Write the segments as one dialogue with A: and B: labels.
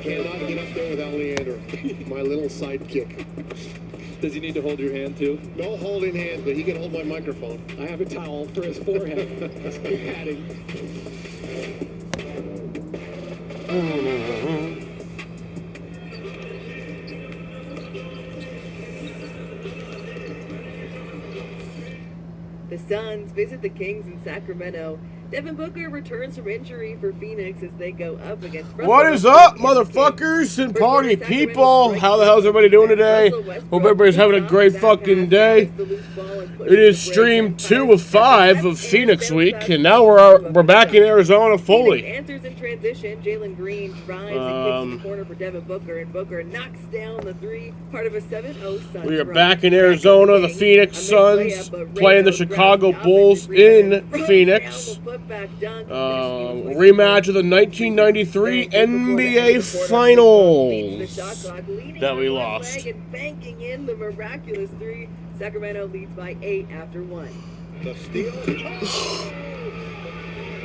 A: cannot get up there without Leander, my little sidekick.
B: Does he need to hold your hand too?
A: No holding hands, but he can hold my microphone.
C: I have a towel for his forehead. It's good padding.
D: The Suns visit the Kings in Sacramento. Devin Booker returns from injury for Phoenix as they go up against Russell.
E: What is up, motherfuckers and party people? How the hell's everybody doing today? Hope everybody's having a great fucking day. It is stream 2 of 5 of Phoenix week, and now we're back in Arizona fully.
D: Answers in transition. Jalen Green drives and kicks the corner for Devin Booker, and Booker knocks down the three, part of a 7-0 Suns.
E: We are back in Arizona. The Phoenix Suns playing the Chicago Bulls in Phoenix. Rematch of the 1993 NBA Finals that we lost.
D: Banking in the miraculous three. Sacramento leads by 8 after 1.
A: The steal.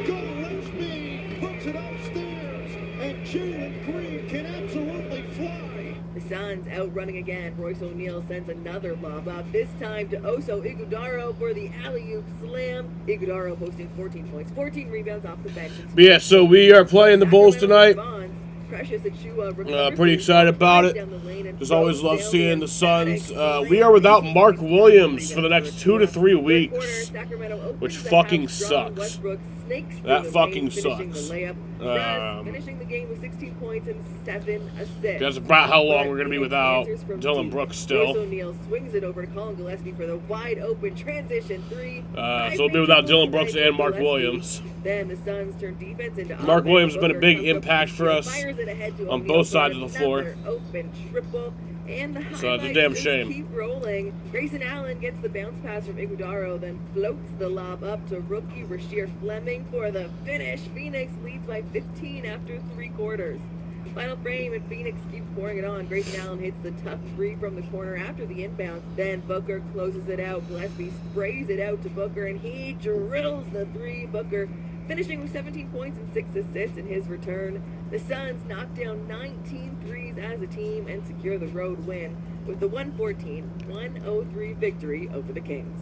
A: Gillespie puts it upstairs, and Jalen Green can absolutely fly.
D: The Suns outrunning again. Royce O'Neal sends another lob up, this time to Oso Ighodaro for the alley-oop slam. Ighodaro posting 14 points, 14 rebounds off the bench.
E: But yeah, so we are playing the Bulls tonight.
D: Precious Achiuwa
E: pretty excited about it. Just always love seeing the Suns. We are without Mark Williams for the next 2 to 3 weeks, which fucking sucks. That fucking sucks.
D: Finishing the game with 16 points and 7 assists.
E: That's about how long we're going to be without Dillon Brooks still.
D: O'Neal swings it over to Colin Gillespie for the wide open transition three.
E: So we'll be without Dillon Brooks and Mark Williams.
D: Then the Suns turn defense into
E: Mark Williams has been a big impact for us on both sides of the floor.
D: Open triple. And the
E: so it's a damn shame.
D: Keep rolling. Grayson Allen gets the bounce pass from Ighodaro, then floats the lob up to rookie Rasheer Fleming for the finish. Phoenix leads by 15 after 3 quarters. Final frame, and Phoenix keeps pouring it on. Grayson Allen hits the tough three from the corner after the inbound. Then Booker closes it out. Gillespie sprays it out to Booker, and he drills the three. Booker finishing with 17 points and 6 assists in his return. The Suns knock down 19 threes as a team and secure the road win with the 114-103 victory over the Kings.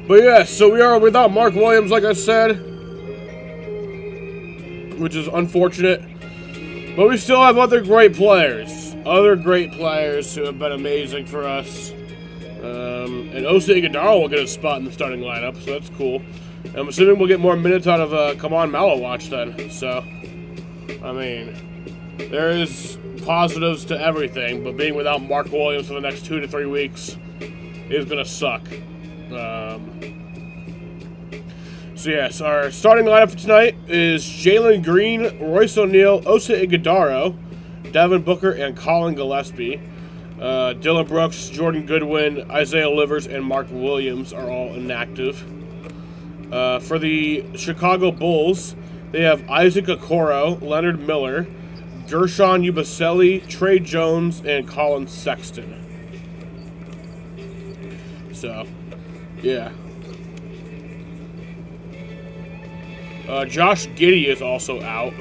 E: But yeah, so we are without Mark Williams, like I said, which is unfortunate. But we still have other great players who have been amazing for us. And Oso Ighodaro will get a spot in the starting lineup, so that's cool. And I'm assuming we'll get more minutes out of Kaman Malawatch then. So, I mean, there is positives to everything, but being without Mark Williams for the next 2 to 3 weeks is going to suck. So yes, our starting lineup for tonight is Jalen Green, Royce O'Neal, Oso Ighodaro, Devin Booker, and Colin Gillespie. Dillon Brooks, Jordan Goodwin, Isaiah Livers, and Mark Williams are all inactive. For the Chicago Bulls, they have Isaac Okoro, Leonard Miller, Gershon Yabusele, Trey Jones, and Colin Sexton. So, yeah. Josh Giddey is also out.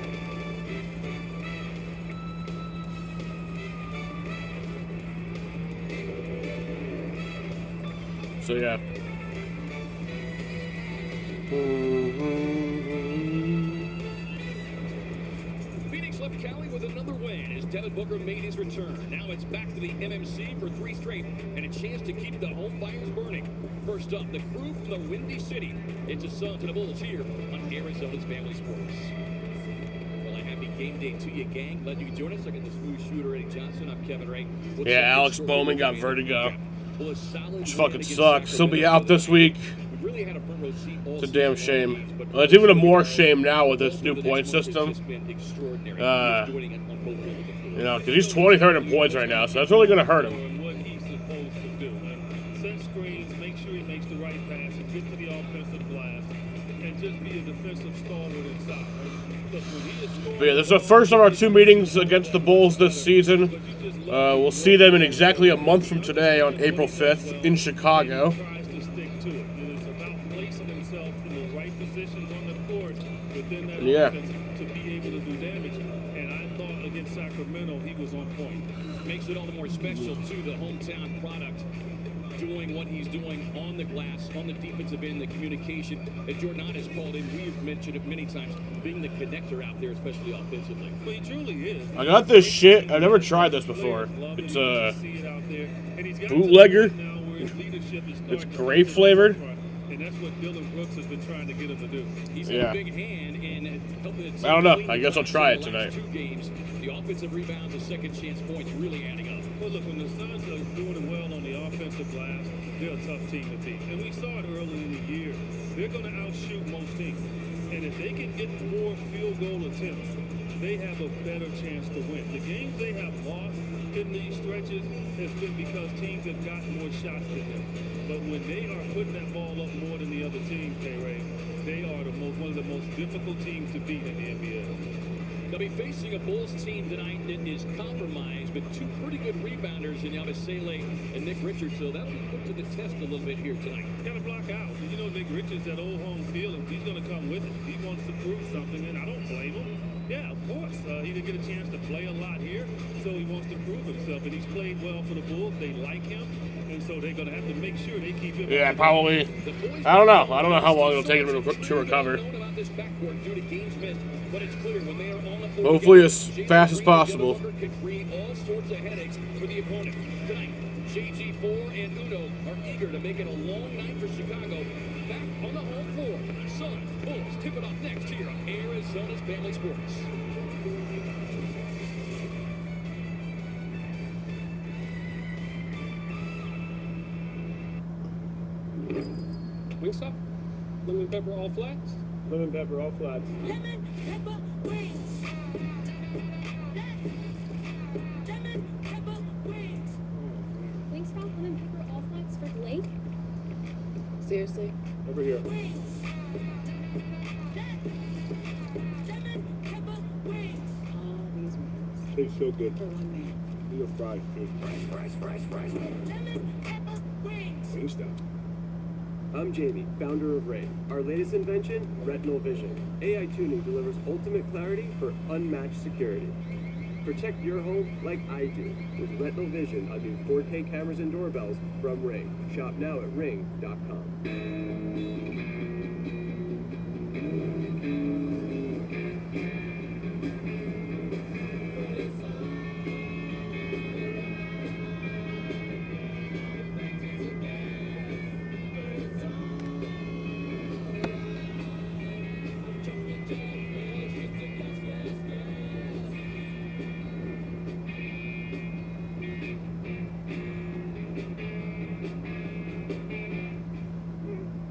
E: So, yeah.
F: Phoenix left Cali with another win as Devin Booker made his return. Now it's back to the MMC for 3 straight and a chance to keep the home fires burning. First up, the crew from the Windy City. It's the Suns and the Bulls here on Arizona's Family Sports. Well, a happy game day to you, gang. Glad you could join us. I got the smooth shooter, Eddie Johnson. I'm Kevin Ray.
E: Yeah, Alex Bowman got vertigo. Which fucking sucks. He'll be out this week. It's a damn shame. Well, it's even a more shame now with this new point system. You know, because he's 23rd in points right now, so that's really going to hurt him.
G: What he's supposed to do. Set screens, make sure he makes the right pass, and get to the offensive glass, and just be a defensive stalwart inside.
E: But yeah, this is the first of our 2 meetings against the Bulls this season. We'll see them in exactly a month from today on April 5th in Chicago.
G: himself in the right positions on the court within that
E: Yeah.
G: offense to be able to do damage. And I thought against Sacramento, he was on point.
F: Makes it all the more special to the hometown product doing what he's doing on the glass, on the defensive end, the communication. And Jordan has called in, we've mentioned it many times, being the connector out there, especially offensively.
G: But he truly is.
E: I got this shit. I've never tried this before. It's bootlegger. It's grape flavored.
G: And that's what Dylan Brooks has been trying to get him to do.
F: He's
E: Yeah.
F: a big hand in helping the
E: I don't know.
F: team
E: I guess I'll try it
F: the last
E: tonight.
F: 2 games. The offensive rebounds, the second chance points really adding up.
G: Well, look, when the Suns are doing it well on the offensive glass, they're a tough team to beat. And we saw it early in the year. They're going to outshoot most teams. And if they can get more field goal attempts, they have a better chance to win. The games they have lost in these stretches has been because teams have gotten more shots than them. But when they are putting that ball up more than the other team, K-Ray, they are one of the most difficult teams to beat in the NBA.
F: They'll be facing a Bulls team tonight that is compromised with 2 pretty good rebounders in Abasele and Nick Richards, so that'll be put to the test a little bit here tonight.
G: Got to block out. You know, Nick Richards, that old home feeling, he's going to come with it. He wants to prove something, and I don't blame him. Yeah, of course. He didn't get a chance to play a lot here, so he wants to prove himself. And he's played well for the Bulls. They like him, and so they're going to have to make sure they keep him.
E: Yeah, probably. I don't know. I don't know how long it'll take him to recover. Hopefully as fast as possible.
F: Can create all sorts of headaches for the opponent. Tonight, JG4 and Udo are eager to make it a long night for Chicago. Back on the home floor, Suns, Bulls tip it off next here on Arizona's Family Sports.
C: Wingstop? Lemon pepper all flats?
G: Lemon pepper, all flats.
H: Lemon pepper wings. Lemon pepper wings.
I: Wingstop lemon pepper all flats for Blake?
D: Seriously?
G: Over here.
H: Wings. Lemon pepper wings.
D: All these wings
G: Tastes so good.
D: for one man.
G: These are fried.
H: Lemon pepper wings.
G: Wingstop.
J: I'm Jamie, founder of Ray. Our latest invention, Retinal Vision. AI tuning delivers ultimate clarity for unmatched security. Protect your home like I do with Retinal Vision on new 4K cameras and doorbells from Ray. Shop now at ring.com.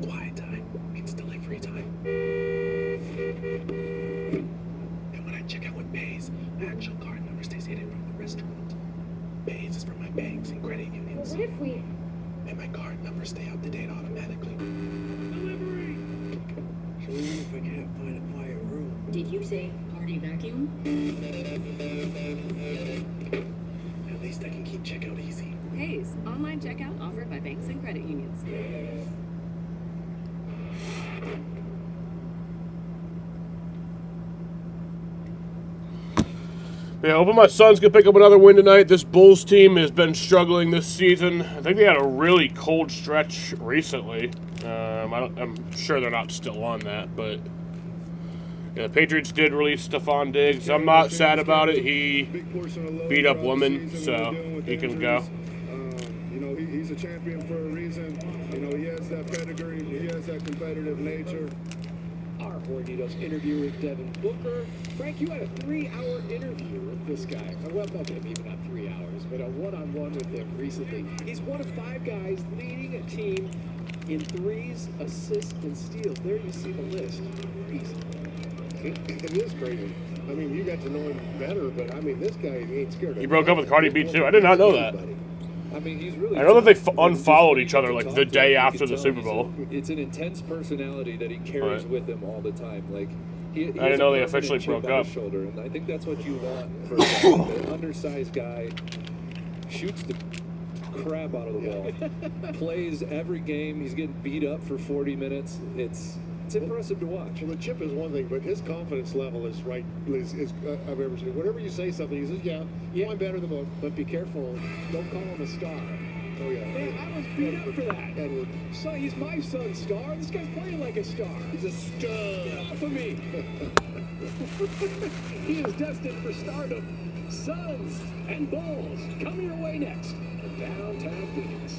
B: Quiet time. It's delivery time. And when I check out with Bays, my actual card number stays hidden from the restaurant. Bays is for my banks and credit unions.
I: What if we...
B: And my card numbers stay up to date automatically.
G: Delivery!
J: So even if I can't find a quiet room.
H: Did you say party vacuum?
B: At least I can keep checkout easy.
D: Hayes, online checkout offered by banks and credit unions.
E: Yeah, hoping my Suns can pick up another win tonight. This Bulls team has been struggling this season. I think they had a really cold stretch recently. I'm sure they're not still on that, but yeah, the Patriots did release Stephon Diggs. I'm not sad about it. He beat up women, so he can go.
A: You know, he's a champion for a reason. You know, he has that pedigree. He has that competitive nature.
C: Our Hornitos interview with Devin Booker. Frank, you had a 3-hour interview with this guy. Well, okay, maybe not 3 hours, but a one-on-one with him recently. He's one of 5 guys leading a team in threes, assists, and steals. There you see the list. Crazy.
A: It is crazy. I mean, you got to know him better, but I mean, this guy he ain't scared of.
E: He broke up with Cardi B too. I did not know that.
C: I mean, he's really.
E: I know that they unfollowed each other like the day after the Super Bowl.
B: It's an intense personality that he carries with him all the time. Like he
E: I didn't know they officially broke up.
B: Shoulder, and I think that's what you want for a guy. An undersized guy shoots the
C: crap out of the ball. Plays every game. He's getting beat up for 40 minutes. It's impressive to watch.
K: Well, the chip is one thing, but his confidence level is right. I've ever seen. Whenever you say something, he says, "Yeah, I'm better than most."
C: But be careful. Don't call him a star.
K: Oh yeah.
C: Man, I was beat up for that.
K: Edward.
C: So he's my son's star. This guy's playing like a star.
K: He's a star.
C: Get off of me. He is destined for stardom. Suns and Bulls coming your way next. From downtown Phoenix.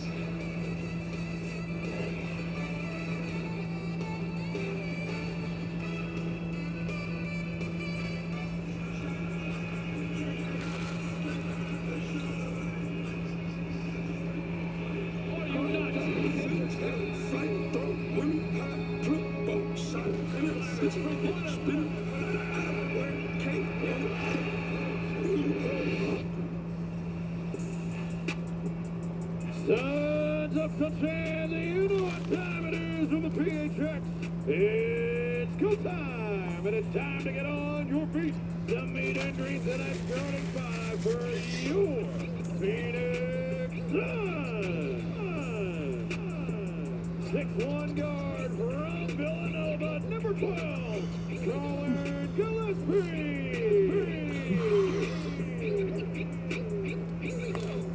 G: Sons of Sunshine, you know what time it is on the PHX. It's go time, and it's time to get on your feet. The meet and greet tonight starting 5 for your Phoenix Suns. 6'1" guard from Villanova, number 12, Colin Gillespie.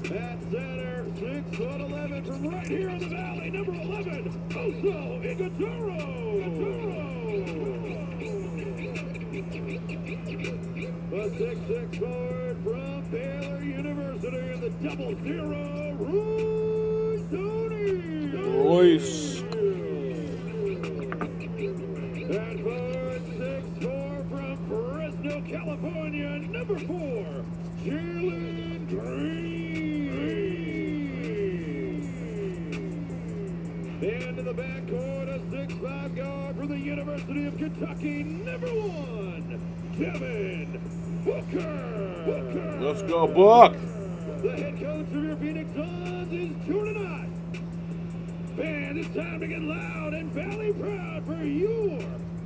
G: At center, 6'11" from right here in the valley, number 11, Oso Ighodaro. The 6'6" forward from Baylor University in the 0-0, Royce O'Neal.
E: Royce.
G: And forward 6'4" from Fresno, California, number 4, Jalen Green. Into the backcourt, a 6'5" guard from the University of Kentucky, number 1, Devin Booker.
E: Let's go, Book.
G: The head coach of your Phoenix Suns is tuning out. And it's time to get loud and valley proud for your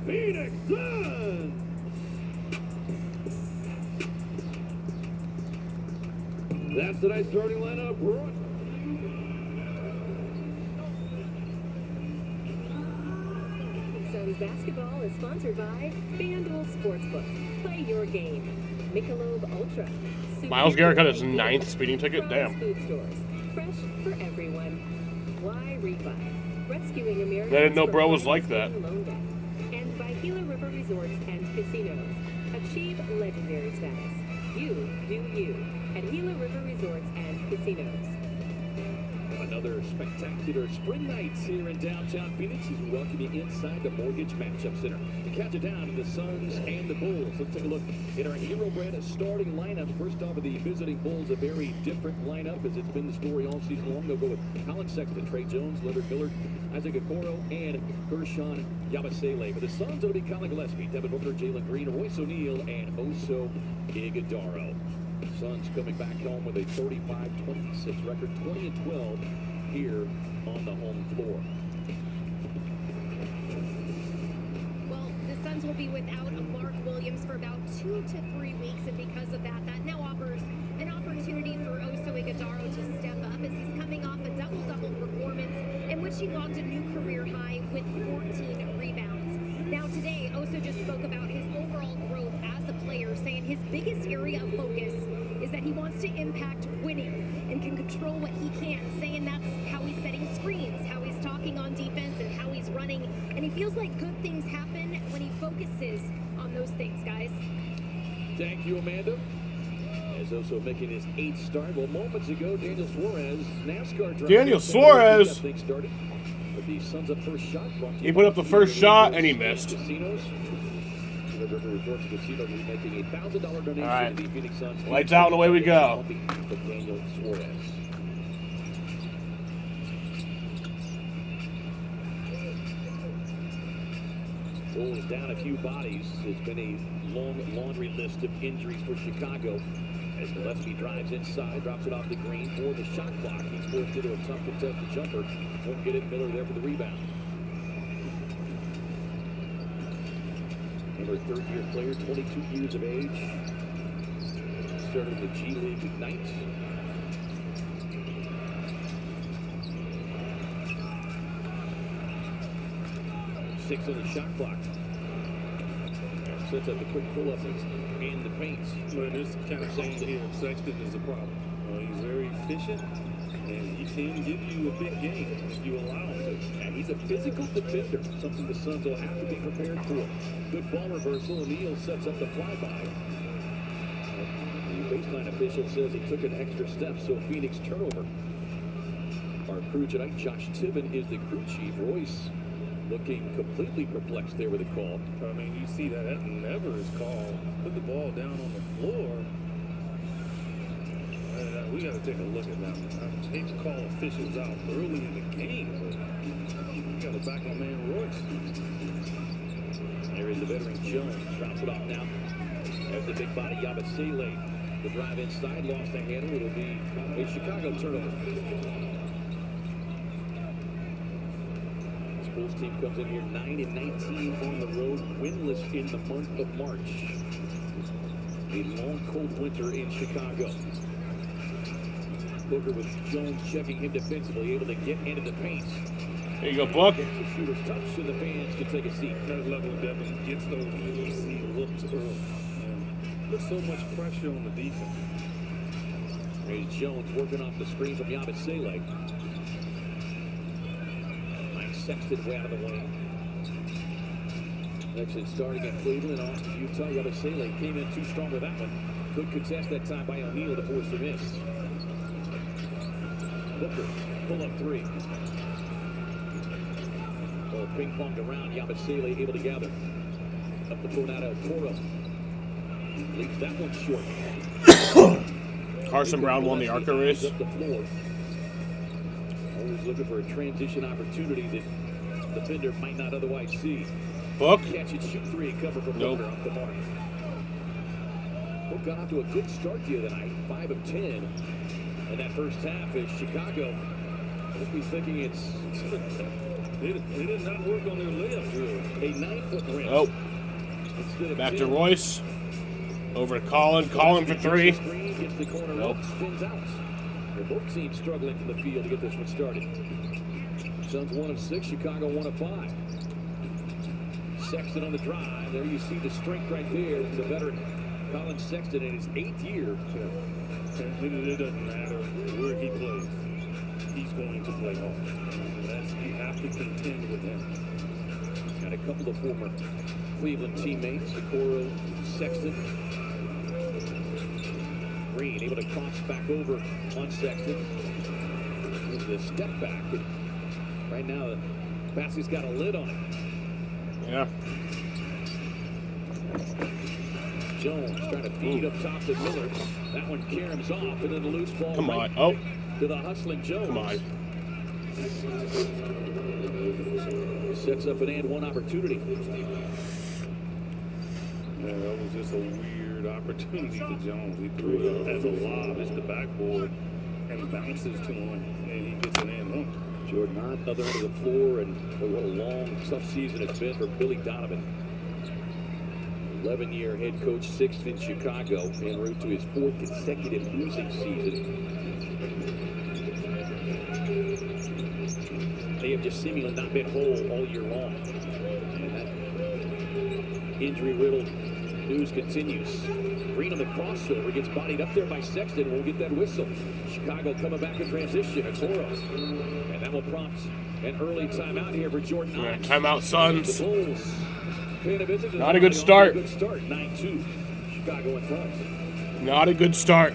G: Phoenix Suns. That's tonight's starting lineup.
L: Suns basketball is sponsored by FanDuel Sportsbook. Play your game. Michelob Ultra.
E: Myles Garrett got his 9th speeding ticket. Damn.
L: Food stores. Fresh for everyone. Why Refi? Rescuing Americans.
E: I didn't know
L: from
E: bro was like that.
L: loan debt. And by Gila River Resorts and Casinos. Achieve legendary status. You do you at Gila River Resorts and Casinos.
F: Another spectacular spring night here in downtown Phoenix as we welcome you inside the Mortgage Matchup Center. To count it down to the Suns and the Bulls. Let's take a look at our Hero Brand starting lineup. First off of the visiting Bulls, a very different lineup as it's been the story all season long. They'll go with Colin Sexton, Trey Jones, Leonard Miller, Isaac Okoro, and Gershon Yabusele. For the Suns, it'll be Colin Gillespie, Devin Booker, Jalen Green, Royce O'Neal, and Oso Ighodaro. Suns coming back home with a 35-26 record, 20-12 here on the home floor.
I: Well, the Suns will be without a Mark Williams for about 2 to 3 weeks, and because of that, that now offers an opportunity for Oso Ighodaro to step up as he's coming off a double-double performance in which he logged a new career high with 14 rebounds. Now today, Oso just spoke about his overall growth as a player, saying his biggest area of focus is that he wants to impact winning and can control what he can, saying that's how he's setting screens, how he's talking on defense, and how he's running. And he feels like good things happen when he focuses on those things, guys.
F: Thank you, Amanda. As also making his 8th start. Well, moments ago, Daniel Suarez, NASCAR driver.
E: Daniel Suarez.
F: Things started. But the Suns up first shot.
E: He put up the first shot and he missed.
F: Casinos. River Resorts Casinos will be making a $1,000 donation
E: All right.
F: to the Phoenix Suns.
E: Lights out and away we go.
F: On behalf of Daniel Suarez. Bulls down a few bodies. It's been a long laundry list of injuries for Chicago. As Gillespie drives inside, drops it off the green for the shot clock. He's forced into a tough contested jumper. Won't get it. Miller there for the rebound. Another third-year player, 22 years of age. Started the G League Ignite. 6 on the shot clock. Sets up the quick pull-up in the paint.
G: Well, this kind of thing here, Sexton is a problem. He's very efficient, and he can give you a big game if you allow him to.
F: And he's a physical defender, something the Suns will have to be prepared for. Good ball reversal. O'Neal sets up the flyby. The baseline official says he took an extra step, so Phoenix turnover. Our crew tonight, Josh Tibbin is the crew chief. Royce looking completely perplexed there with a call.
G: I mean, you see that never is called. Put the ball down on the floor. We got to take a look at that one. I hate to call officials out early in the game, but we got to back my man Royce.
F: There is the veteran Jones. Drops it off now. There's the big body Yabusele. The drive inside, lost the handle. It'll be a Chicago turnover. This Bulls team comes in here 9-19 on the road, winless in the month of March. A long, cold winter in Chicago. Booker with Jones checking him defensively, able to get into the paint.
E: There you go, Book.
F: The shooter's touch, and the fans can take a seat.
G: That level Devin gets those easy looks early. Put so much pressure on the defense.
F: There's Jones working off the screen from Yabusele. Mike Sexton way out of the way. Sexton starting in Cleveland, off to Utah. Yabusele came in too strong with that one. Good contest that time by O'Neal to force the miss. Booker, pull up three. Well, ping-ponged around. Yabusele able to gather. Up the floor now to Toro. Leaves that one short.
E: Carson Brown won the ARCA race.
F: Up the floor. Always looking for a transition opportunity that the defender might not otherwise see.
E: Book.
F: Catch it, shoot three, and cover from
E: Nope.
F: Booker off the mark. Book got off to a good start here tonight, 5 of 10. In that first half is Chicago. Must be thinking it's
G: They did not work on their layup really.
F: a 9-foot rim.
E: Oh.
F: Instead of
E: Back
F: 10.
E: to Royce. Over to Colin. Colin for three.
F: Screen, gets the corner
E: Nope.
F: up, spins out. Well, both teams struggling from the field to get this one started. Suns 1 of 6, Chicago 1 of 5. Sexton on the drive. There you see the strength right there. The veteran Colin Sexton in his 8th year.
G: It doesn't matter where he plays. He's going to play hard. You have to contend with him.
F: Got a couple of former Cleveland teammates, Okoro, Sexton. Green able to cross back over on Sexton. Here's the step back. And right now, the basket's got a lid on it.
E: Yeah.
F: Jones trying to feed up top to Miller. That one caroms off, and then the loose ball.
E: Come
F: right
E: on. Oh.
F: to the hustling Jones.
E: Come on.
F: Sets up an and one opportunity.
G: Yeah, that was just a weird opportunity for Jones. He threw it as a lob. It's the backboard and bounces to him, and he gets an and one.
F: Jordan on the other end of the floor, and boy, what a long, tough season it's been for Billy Donovan. 11-year head coach, 6th in Chicago, en route to his 4th consecutive losing season. They have just seemingly not been whole all year long. And that injury-riddled news continues. Green on the crossover, gets bodied up there by Sexton. We'll get that whistle. Chicago coming back in transition. Okoro. And that will prompt an early timeout here for Jordan
E: Yeah,
F: Knox.
E: timeout, Suns.
F: The Bulls paying a visit to
E: Not a good
F: Zion.
E: start.
F: Good start, 9-2. Chicago in front.
E: Not a good start.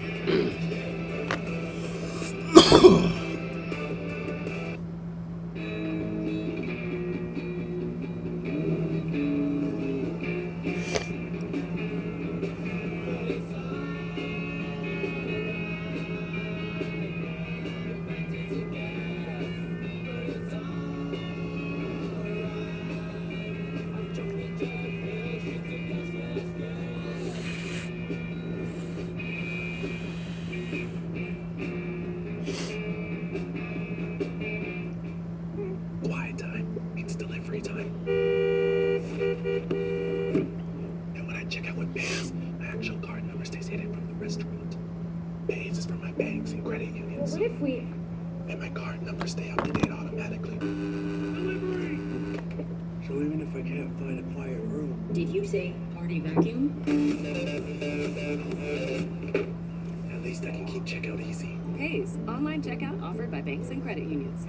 B: Quiet time. It's delivery time. And when I check out with Bays, my actual card number stays hidden from the restaurant. Bays is for my banks and credit unions.
I: What if we...
B: And my card numbers stay up to date automatically. Delivery! So even if
J: I can't find a quiet room.
H: Did you say party vacuum?
B: At least I can keep checkout easy.
L: Pays. Online checkout offered by banks and credit unions.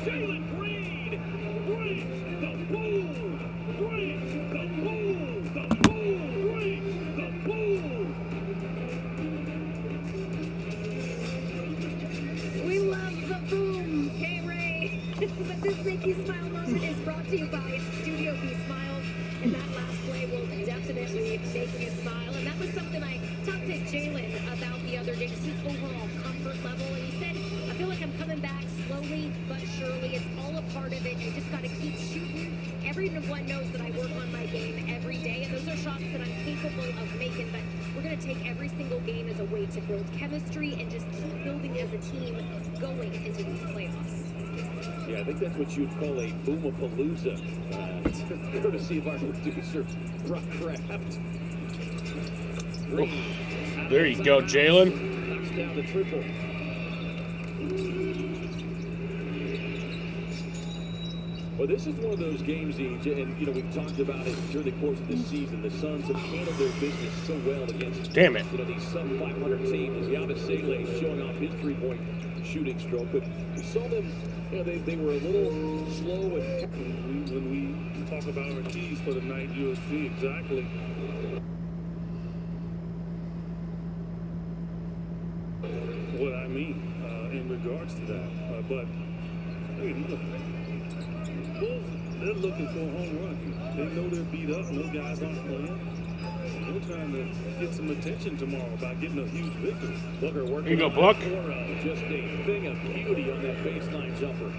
G: Jalen Green breaks the mold, breaks the mold, the mold breaks the mold.
I: We love the boom, K-Ray. But this Make You Smile moment is brought to you by Studio B Smiles. And that last play will definitely make you smile. And that was something I talked to Jalen about the other day, just his overall comfort level. And he said, I feel like I'm coming back slowly but surely. It's all a part of it. I just got to keep shooting. Everyone knows that I work on my game every day, and those are shots that I'm capable of making. But we're going to take every single game as a way to build chemistry and just keep building as a team going into these playoffs.
F: Yeah, I think that's what you'd call a boomapalooza. Courtesy of our producer, Brock Kraft.
E: There you go, Jalen.
F: Knocks down the triple. Well, this is one of those games, and you know we've talked about it during the course of the season. The Suns have handled their business so well against these sub-500 teams. As Yabusele showing off his three-point shooting stroke, but we saw them. You know, they were a little slow. And
G: when we talk about our keys for the night, you'll see exactly what I mean in regards to that. But hey, look. Bulls, they're looking for a home run here. They know they're beat up. No guys aren't playing. They're trying to get some attention tomorrow by getting a huge victory.
F: Booker working.
E: Here you go, Buck.
F: Just a thing of beauty on that baseline jumper.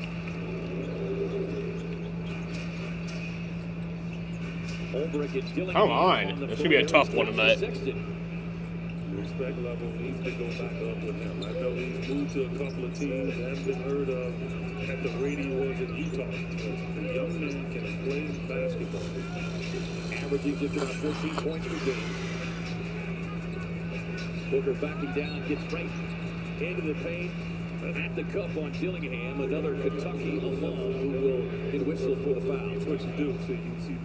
F: Ulbrich and Dillingham.
E: Come on. It's going to be a tough one tonight.
G: Respect level needs to go back up with him. I know he's moved to a couple of teams that haven't been heard of at the rate he was in Utah. But the young man can play basketball.
F: Averaging just about 14 points per game. Booker backing down, gets right into the paint. At the cup on Dillingham, another Kentucky alum who will get whistled for the foul.
G: That's what you do. So you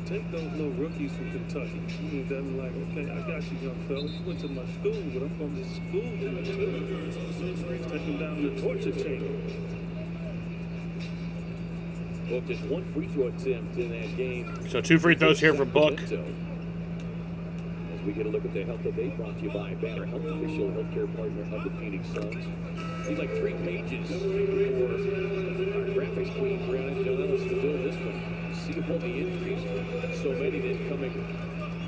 G: take those little rookies from Kentucky. You mean them like, okay, I got you, young fella. You went to my school, but I'm going to school you too. Take them down the torture chamber.
F: Well, just one free throw attempt in that game.
E: So 2 free throws here for Book.
F: As we get a look at the health update brought to you by Banner Health, official healthcare partner of the Phoenix Suns. Need like 3 pages for our graphics queen, Brianna Jones, to build this one. See all the injuries, so many that coming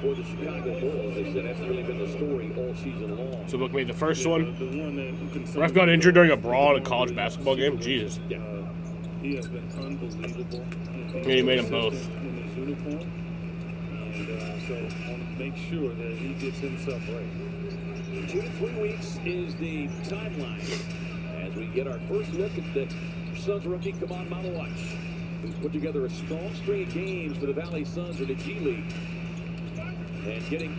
F: for the Chicago Bulls. They said that's really been the story all season long.
E: So Book made the first one.
G: The one that
E: Ref got injured during a brawl in a college basketball game. Jesus.
G: He has been unbelievable.
E: Yeah, he made them both.
G: In his uniform. And so I want to make sure that he gets himself right.
F: 2 to 3 weeks is the timeline as we get our first look at the Suns rookie Kaman Malawach, who's put together a strong string of games for the Valley Suns in the G League and getting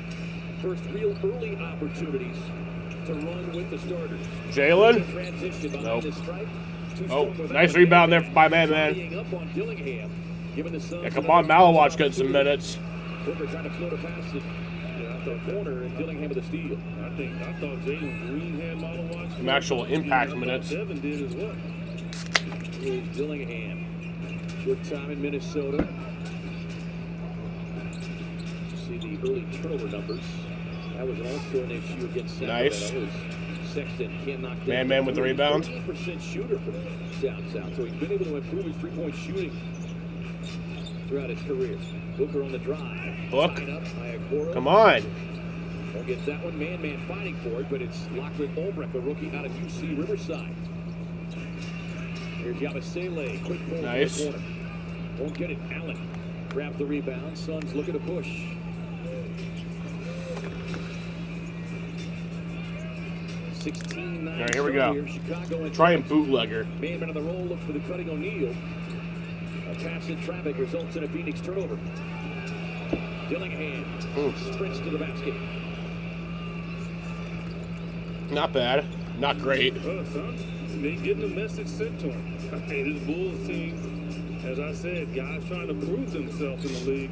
F: first real early opportunities to run with the starters.
E: Jalen?
F: Nope.
E: Oh, nice rebound there by Man.
F: Up on Dillingham, giving the Suns
E: Yeah, come on, Malawach getting some minutes.
F: Booker trying to float a pass it. The corner and Dillingham with a steal.
G: I thought Jalen Green had Malawach.
E: Some actual impact minutes.
G: Devin did as well.
F: Here's Dillingham. Short time in Minnesota. See the early turnover numbers. That was also an issue against Sacramento.
E: Nice.
F: Sexton can't knock down.
E: Man with the rebound.
F: 13% shooter from down south, so he's been able to improve his three-point shooting throughout his career. Booker on the drive.
E: Book.
F: Tied up by Okoro.
E: Come on.
F: Won't get that one. Man fighting for it, but it's Lachlan Ulbrich, the rookie out of UC Riverside. Here's Yabusele. Quick pull
E: Nice.
F: to the corner. Won't get it. Allen grabs the rebound. Suns looking to push. 16-9.
E: All right, here we go.
F: Chicago
E: Try and bootlegger.
F: Man on the roll, looks for the cutting O'Neal. A pass in traffic results in a Phoenix turnover. Dillingham sprints to the basket.
E: Not bad. Not great.
G: Well, son, they getting the message sent to them. Hey, this Bulls team, as I said, guys trying to prove themselves in the league,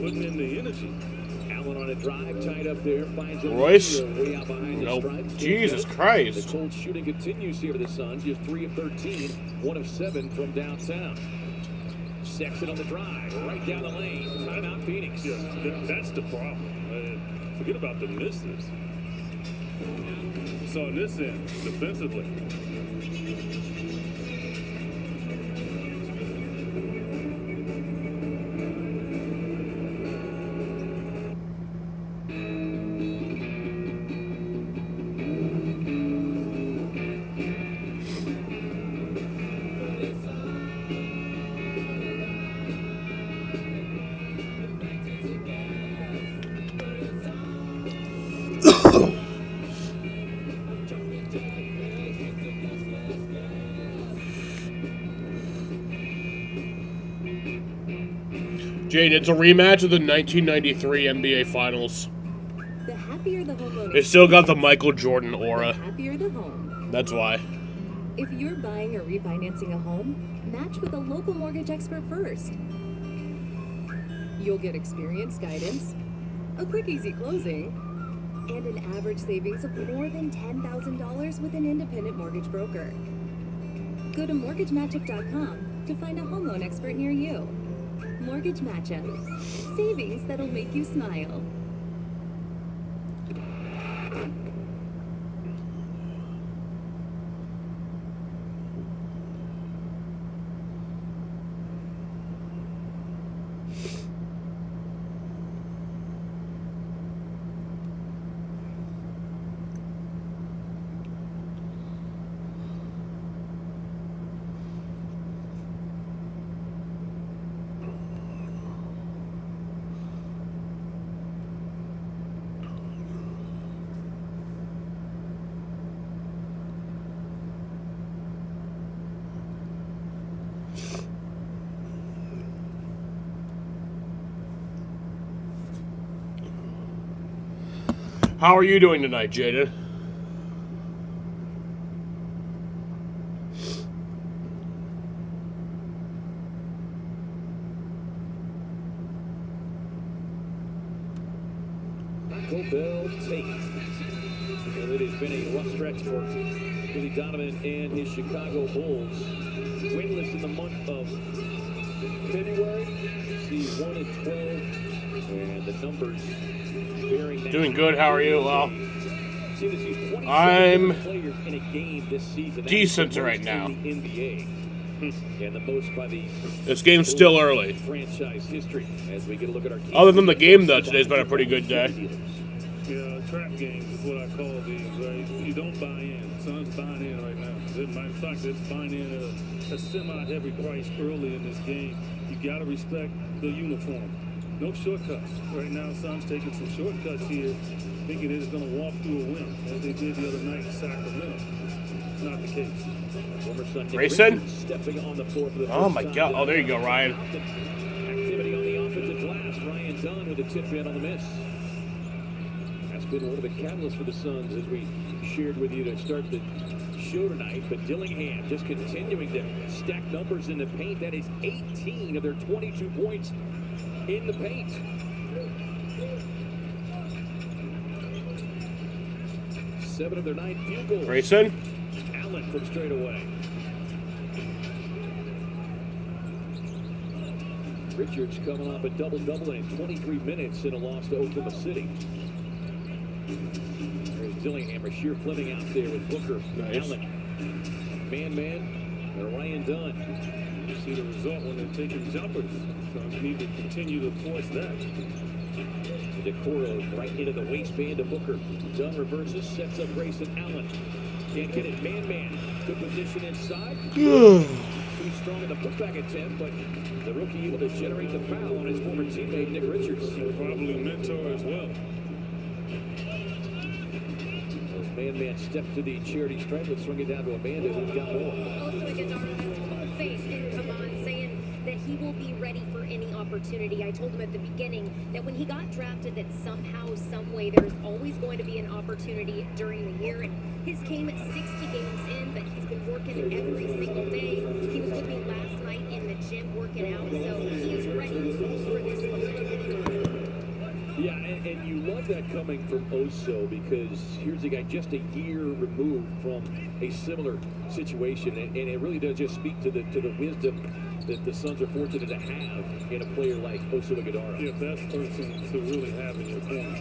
G: putting in the energy.
F: Allen on a drive, tied up there, finds a
E: Royce.
F: way out behind the
E: Nope.
F: stripe.
E: Jesus
F: The
E: Christ.
F: cold shooting continues here for the Suns. Just 3 of 13, 1 of 7 from downtown. Sexton on the drive, right down the lane. Timeout Phoenix.
G: Yeah, that's the problem. Forget about the misses. So on this end, defensively,
E: Jade, it's a rematch of the 1993 NBA Finals.
L: The happier the homeowner,
E: It still got the Michael Jordan
L: the
E: aura.
L: happier the home.
E: That's why.
L: If you're buying or refinancing a home, match with a local mortgage expert first. You'll get experienced guidance, a quick, easy closing, and an average savings of more than $10,000 with an independent mortgage broker. Go to mortgagematchup.com to find a home loan expert near you. Mortgage Matchup. Savings that'll make you smile.
E: How are you doing tonight, Jaden?
F: Taco Bell take. And it has been a rough stretch for Billy Donovan and his Chicago Bulls. Winless in the month of February. See 1-12. And the numbers bearing that.
E: Doing good. How are you? Well,
F: See, this is 27
E: I'm
F: players in a game this season. That's
E: decent
F: the most
E: right now.
F: in the NBA. And the most by the
E: This game's still early.
F: franchise history. As we get a look at our key
E: Other than the game, though, today's been a pretty good day.
G: yeah, trap games is what I call these, right? You don't buy in. Suns buying in right now. In fact, they're buying in a semi-heavy price early in this game. You got to respect the uniform. No shortcuts. Right now, Suns taking some shortcuts here, thinking they're just going to walk through a win, as they did the other night in Sacramento. Not the case.
F: Former Sun Nick
E: Grayson?
F: Richards stepping on the floor for the
E: Oh
F: first
E: my
F: time
E: God. Oh, there you
F: tonight.
E: go, Ryan.
F: Activity on the offensive glass. Ryan Dunn with a tip in on the miss. That's been one of the catalysts for the Suns, as we shared with you to start the show tonight. But Dillingham just continuing to stack numbers in the paint. That is 18 of their 22 points in the paint. Seven of their 9 field goals.
E: Grayson?
F: Allen from straight away. Richards coming off a double-double in 23 minutes in a loss to Oklahoma City. There's Dillingham, Rasheer Fleming out there with Booker, Allen, man, and Ryan Dunn.
G: You see the result when they're taking jumpers. So you need to continue to force that.
F: DeCoro right into the waistband of Booker. Dunn reverses, sets up Grayson Allen. Can't get it, man. Good position inside. Too strong in the putback attempt, but the rookie able to generate the foul on his former teammate, Nick Richards.
G: Probably a mentor as well.
F: Those man steps to the charity stripe. Let's swing it down to Amanda, who's got more.
I: Also, Iguodala has full faith in Kaman, saying that he will be ready for any opportunity. I told him at the beginning that when he got drafted that somehow, some way, there's always going to be an opportunity during the year. And his came at 60 games in, but he's been working every single day. He was with me last night in the gym working out, so he's ready for this moment.
F: Yeah, and you love that coming from Oso, because here's a guy just a year removed from a similar situation, and it really does just speak to the wisdom that the Suns are fortunate to have in a player like Oso Ighodaro.
G: Yeah, best person to really have in your corner.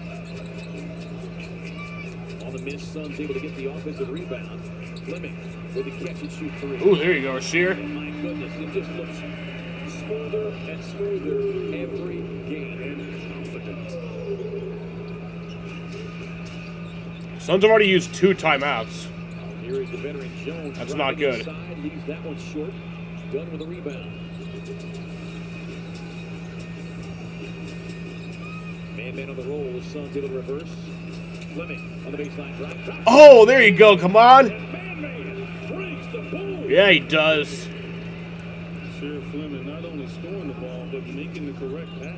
F: On the miss, Suns able to get the offensive rebound. Fleming with the catch and shoot three.
E: Ooh, there you go, Rasheer.
F: Oh my goodness, it just looks smoother and smoother every game.
G: And confident.
E: Suns have already used 2 timeouts.
F: Here is the veteran Jones.
E: That's not good.
F: Inside, leaves that one short. Done with the rebound. Man on the roll. The Suns able to reverse. Fleming on the baseline drive.
E: Oh, there you go. Come on.
G: Man brings the ball.
E: Yeah, he does.
G: Sheriff Fleming not only scoring the ball, but making the correct pass.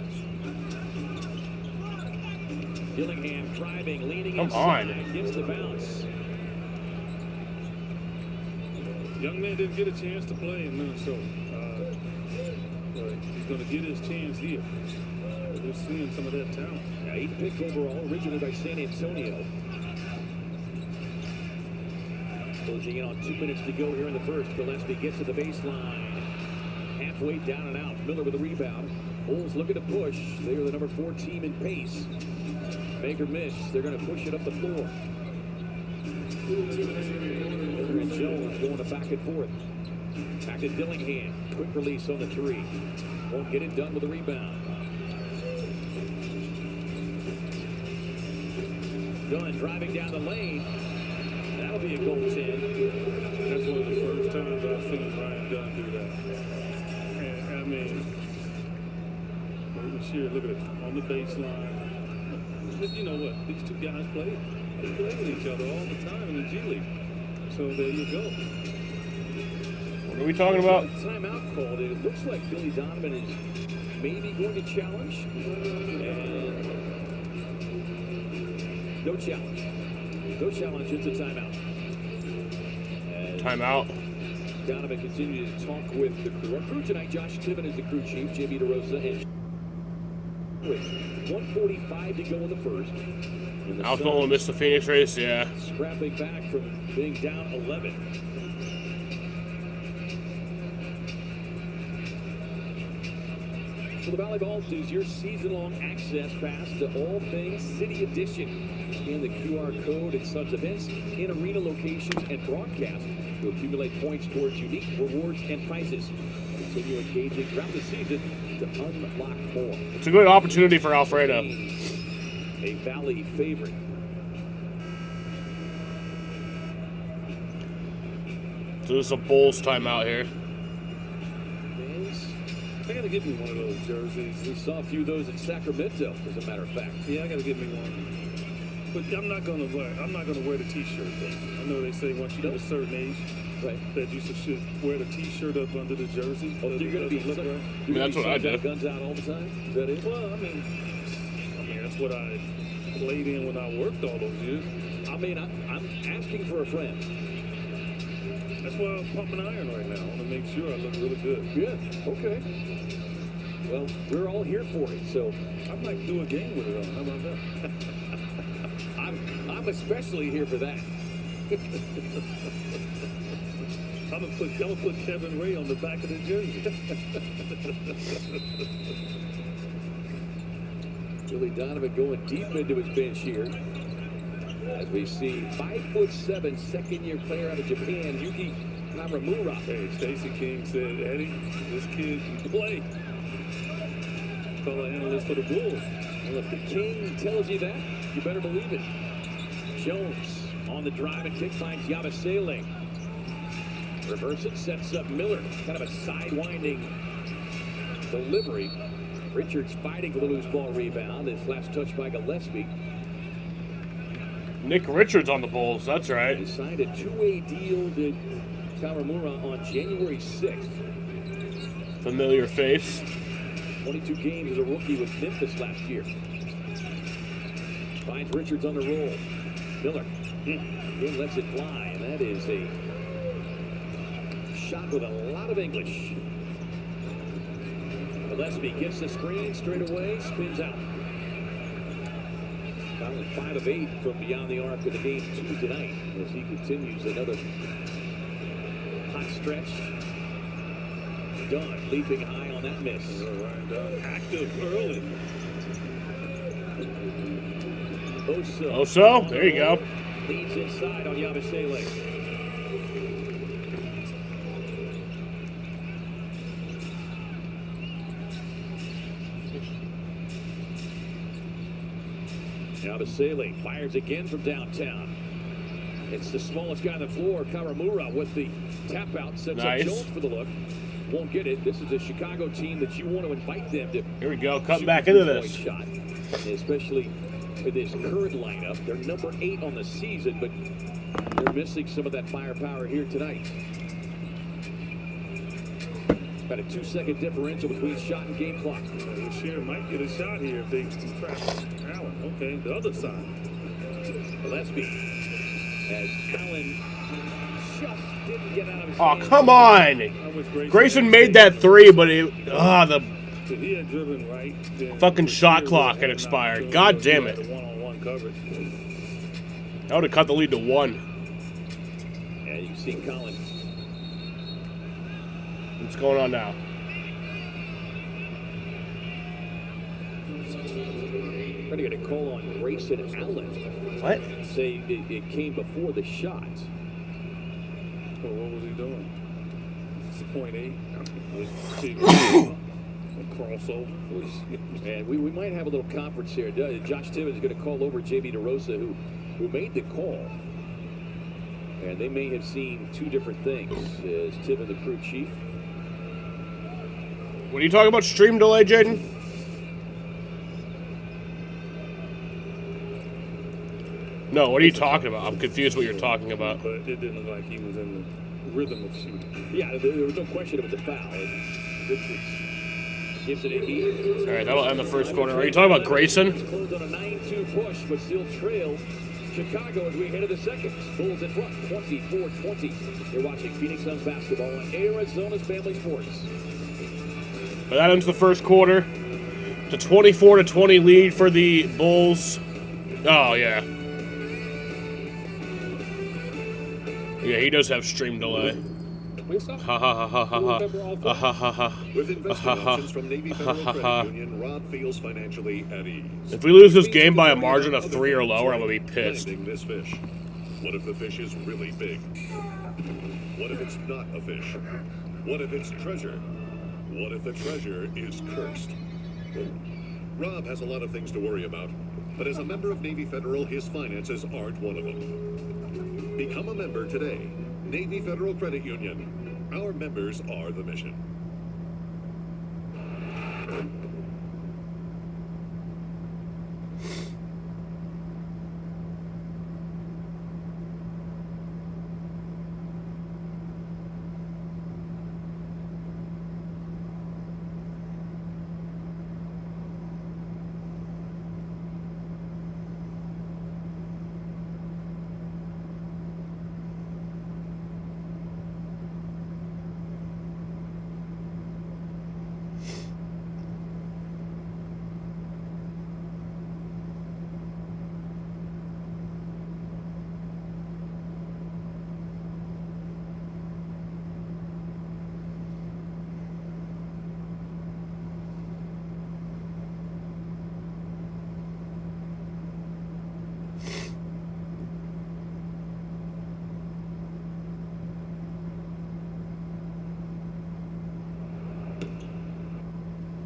F: Dillingham driving, leaning
E: Come
G: inside.
E: on.
F: Gets the bounce.
G: Young man didn't get a chance to play in Minnesota. But he's going to get his chance here. We're seeing some of that talent.
F: Yeah, 8th pick overall, originally by San Antonio. Closing in on 2 minutes to go here in the first. Gillespie gets to the baseline. Halfway down and out. Miller with the rebound. Bulls looking to push. They are the number 4 team in pace. Make or miss. They're going to push it up the floor. Miller and Jones going to back and forth. Back to Dillingham. Quick release on the 3. Won't get it done with the rebound. Dunn driving down the lane. That'll be a goaltend.
G: That's one of the first times I've seen Ryan Dunn do that. And I mean, look at it on the baseline. But you know what? These two guys play with each other all the time in the G League. So there you go.
E: What are we talking about?
F: Timeout called. It looks like Billy Donovan is maybe going to challenge. And no challenge. No challenge. It's a timeout.
E: Timeout.
F: Donovan continues to talk with the crew. Our crew tonight, Josh Tiven is the crew chief, Jamie DeRosa, and with 1:45 to go in the first.
E: Alcohol will miss the Phoenix race, yeah.
F: Scrapping back from being down 11. So the Valley Vault is your season-long access pass to all things City Edition. Scan the QR code at Suns events, in arena locations, and broadcast to accumulate points towards unique rewards and prizes. Continue engaging throughout the season to unlock more.
E: It's a good opportunity for Alfredo.
F: A Valley favorite.
E: So this is a Bulls timeout here.
G: I gotta get me one of those jerseys.
F: We saw a few of those in Sacramento, as a matter of fact.
G: Yeah, I gotta get me one. But I'm not gonna wear the T-shirt thing. I know they say once you get a certain age,
F: right,
G: that you should wear the T-shirt up under the jersey.
F: Oh, you're gonna be looking.
E: I mean, that's what I do.
F: Guns out all the time. Is that it?
G: Well, I mean, that's what I played in when I worked all those years.
F: I mean, I'm asking for a friend.
G: That's why I'm pumping iron right now. I want to make sure I look really good.
F: Good. Okay. Well, we're all here for it, so
G: I might do a game with it on. How about that?
F: I'm especially here for that.
G: I'm gonna put Kevin Ray on the back of the jersey.
F: Billy Donovan going deep into his bench here. As we see 5'7", second-year player out of Japan, Yuki Naramura.
G: Hey, Stacey King said, Eddie, this kid can play. Color analyst for the Bulls.
F: Well, if the King tells you that, you better believe it. Jones on the drive and kick finds Yabusele. Reverse it, sets up Miller. Kind of a sidewinding delivery. Richards fighting for the loose ball rebound. His last touch by Gillespie.
E: Nick Richards on the Bulls, that's right.
F: He signed a two-way deal to Naramura on January 6th.
E: Familiar face.
F: 22 games as a rookie with Memphis last year. Finds Richards on the roll. Miller again lets it fly, and that is a shot with a lot of English. Gillespie gets the screen straight away, spins out. Conley 5 of 8 from beyond the arc of the game 2 tonight as he continues another hot stretch. Dunn leaping high on that miss.
G: Ryan Dunn active early.
E: Oso, there you go.
F: Leads inside on Yabusele. Yabusele fires again from downtown. It's the smallest guy on the floor, Karamura, with the tap out. Sets up Jones for the look. Won't get it. This is a Chicago team that you want to invite them to.
E: Here we go, cut back into this.
F: Shot. Especially with this current lineup. They're number 8 on the season, but they're missing some of that firepower here tonight. About a 2-second differential between shot and game clock.
G: Shear might get a shot here if they trap Allen. Okay, the other side.
F: Gillespie as Allen just didn't get out of his
E: Oh,
F: hand.
E: come on! Grayson made that 3, but it, the
G: If he had driven right, then
E: fucking shot clock had expired. God damn it.
G: One-on-one coverage.
E: That would have cut the lead to 1.
F: And you see Collins.
E: What's going on now?
F: Trying to get a call on Grayson Allen.
E: What?
F: Say it came before the shot.
G: Well, what was he doing? It's 0.8. A crossover.
F: And we might have a little conference here. Josh Tibbins is going to call over JB DeRosa, who made the call. And they may have seen 2 different things as Tibbins, the crew chief.
E: What are you talking about? Stream delay, Jaden? No, what are you talking about? I'm confused what you're talking about.
G: But it didn't look like he was in the rhythm of shooting.
F: Yeah, there was no question it was a foul. Richards gives it a heat.
E: All right, that'll end the first quarter. Are you talking about Grayson?
F: Closed on a 9-2 push, but still trail Chicago as we head to the second. Bulls in front, 24-20. You're watching Phoenix Suns basketball on Arizona's Family Sports.
E: But that ends the first quarter. It's a 24-20 lead for the Bulls. Oh, yeah. Yeah, he does have stream delay. Ha ha ha ha ha ha ha ha ha.
M: With investment options from Navy Federal Credit Union, Rob feels financially at ease.
E: If we lose this game by a margin of 3 or lower, I'm gonna be pissed.
M: Landing this fish. What if the fish is really big? What if it's not a fish? What if it's treasure? What if the treasure is cursed? Rob has a lot of things to worry about, but as a member of Navy Federal, his finances aren't one of them. Become a member today. Navy Federal Credit Union. Our members are the mission.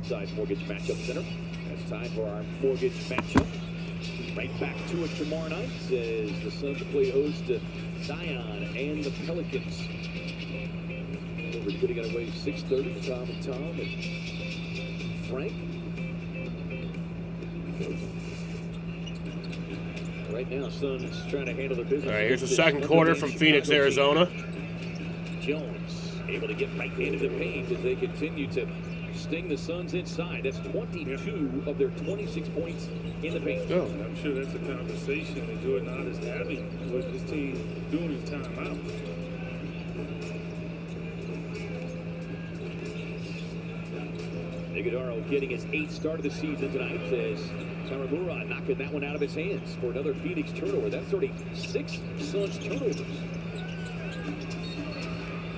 F: Southside Mortgage Matchup Center. It's time for our mortgage matchup. Right back to it tomorrow night as the Suns play host to Zion and the Pelicans. We're getting it away 6:30. Tom and Frank. Right now, Suns trying to handle the business.
E: All right, here's the second quarter from Phoenix, Arizona.
F: Jones able to get right into the paint as they continue to sting the Suns inside. That's 22 of their 26 points in the paint.
G: Oh, I'm sure that's a conversation that Jordan Ott is having with his team during his timeout.
F: Iguodaro getting his 8th start of the season tonight as Kawamura knocking that one out of his hands for another Phoenix turnover. That's already 6 Suns turnovers.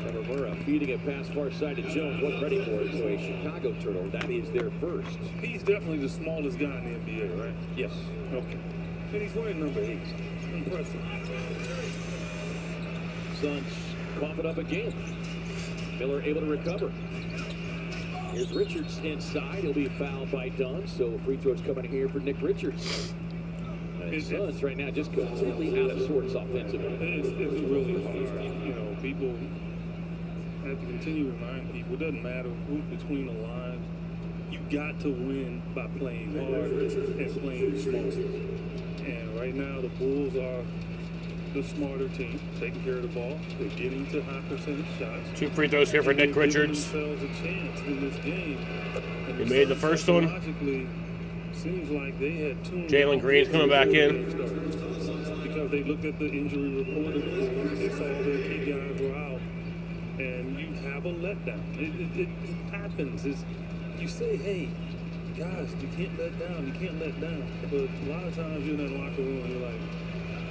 F: Kawamura feeding a pass far side to Jones. Wasn't ready for it, so a Chicago turnover. That is their first.
G: He's definitely the smallest guy in the NBA, right?
F: Yes.
G: Okay. And he's wearing number 8. Impressive.
F: Suns cough it up again. Miller able to recover. Here's Richards inside. He'll be fouled by Dunn, so free throws coming here for Nick Richards. And Suns right now just completely out of sorts offensively.
G: It's really hard. You know, people have to continue to remind people it doesn't matter who's between the lines. You got to win by playing hard and playing smart. And right now the Bulls are the smarter team, taking care of the ball. They're getting to high percentage shots.
E: 2 free throws here for Nick Richards.
G: Themselves a chance in this game.
E: He made the first one.
G: Logically, seems like they had tuned
E: Jalen Green's coming back in.
G: because they looked at the injury report of the Bulls. They saw their key guys were out, and you have a letdown. It happens. You say, hey, guys, you can't let down. You can't let down. But a lot of times you're in that locker room and you're like,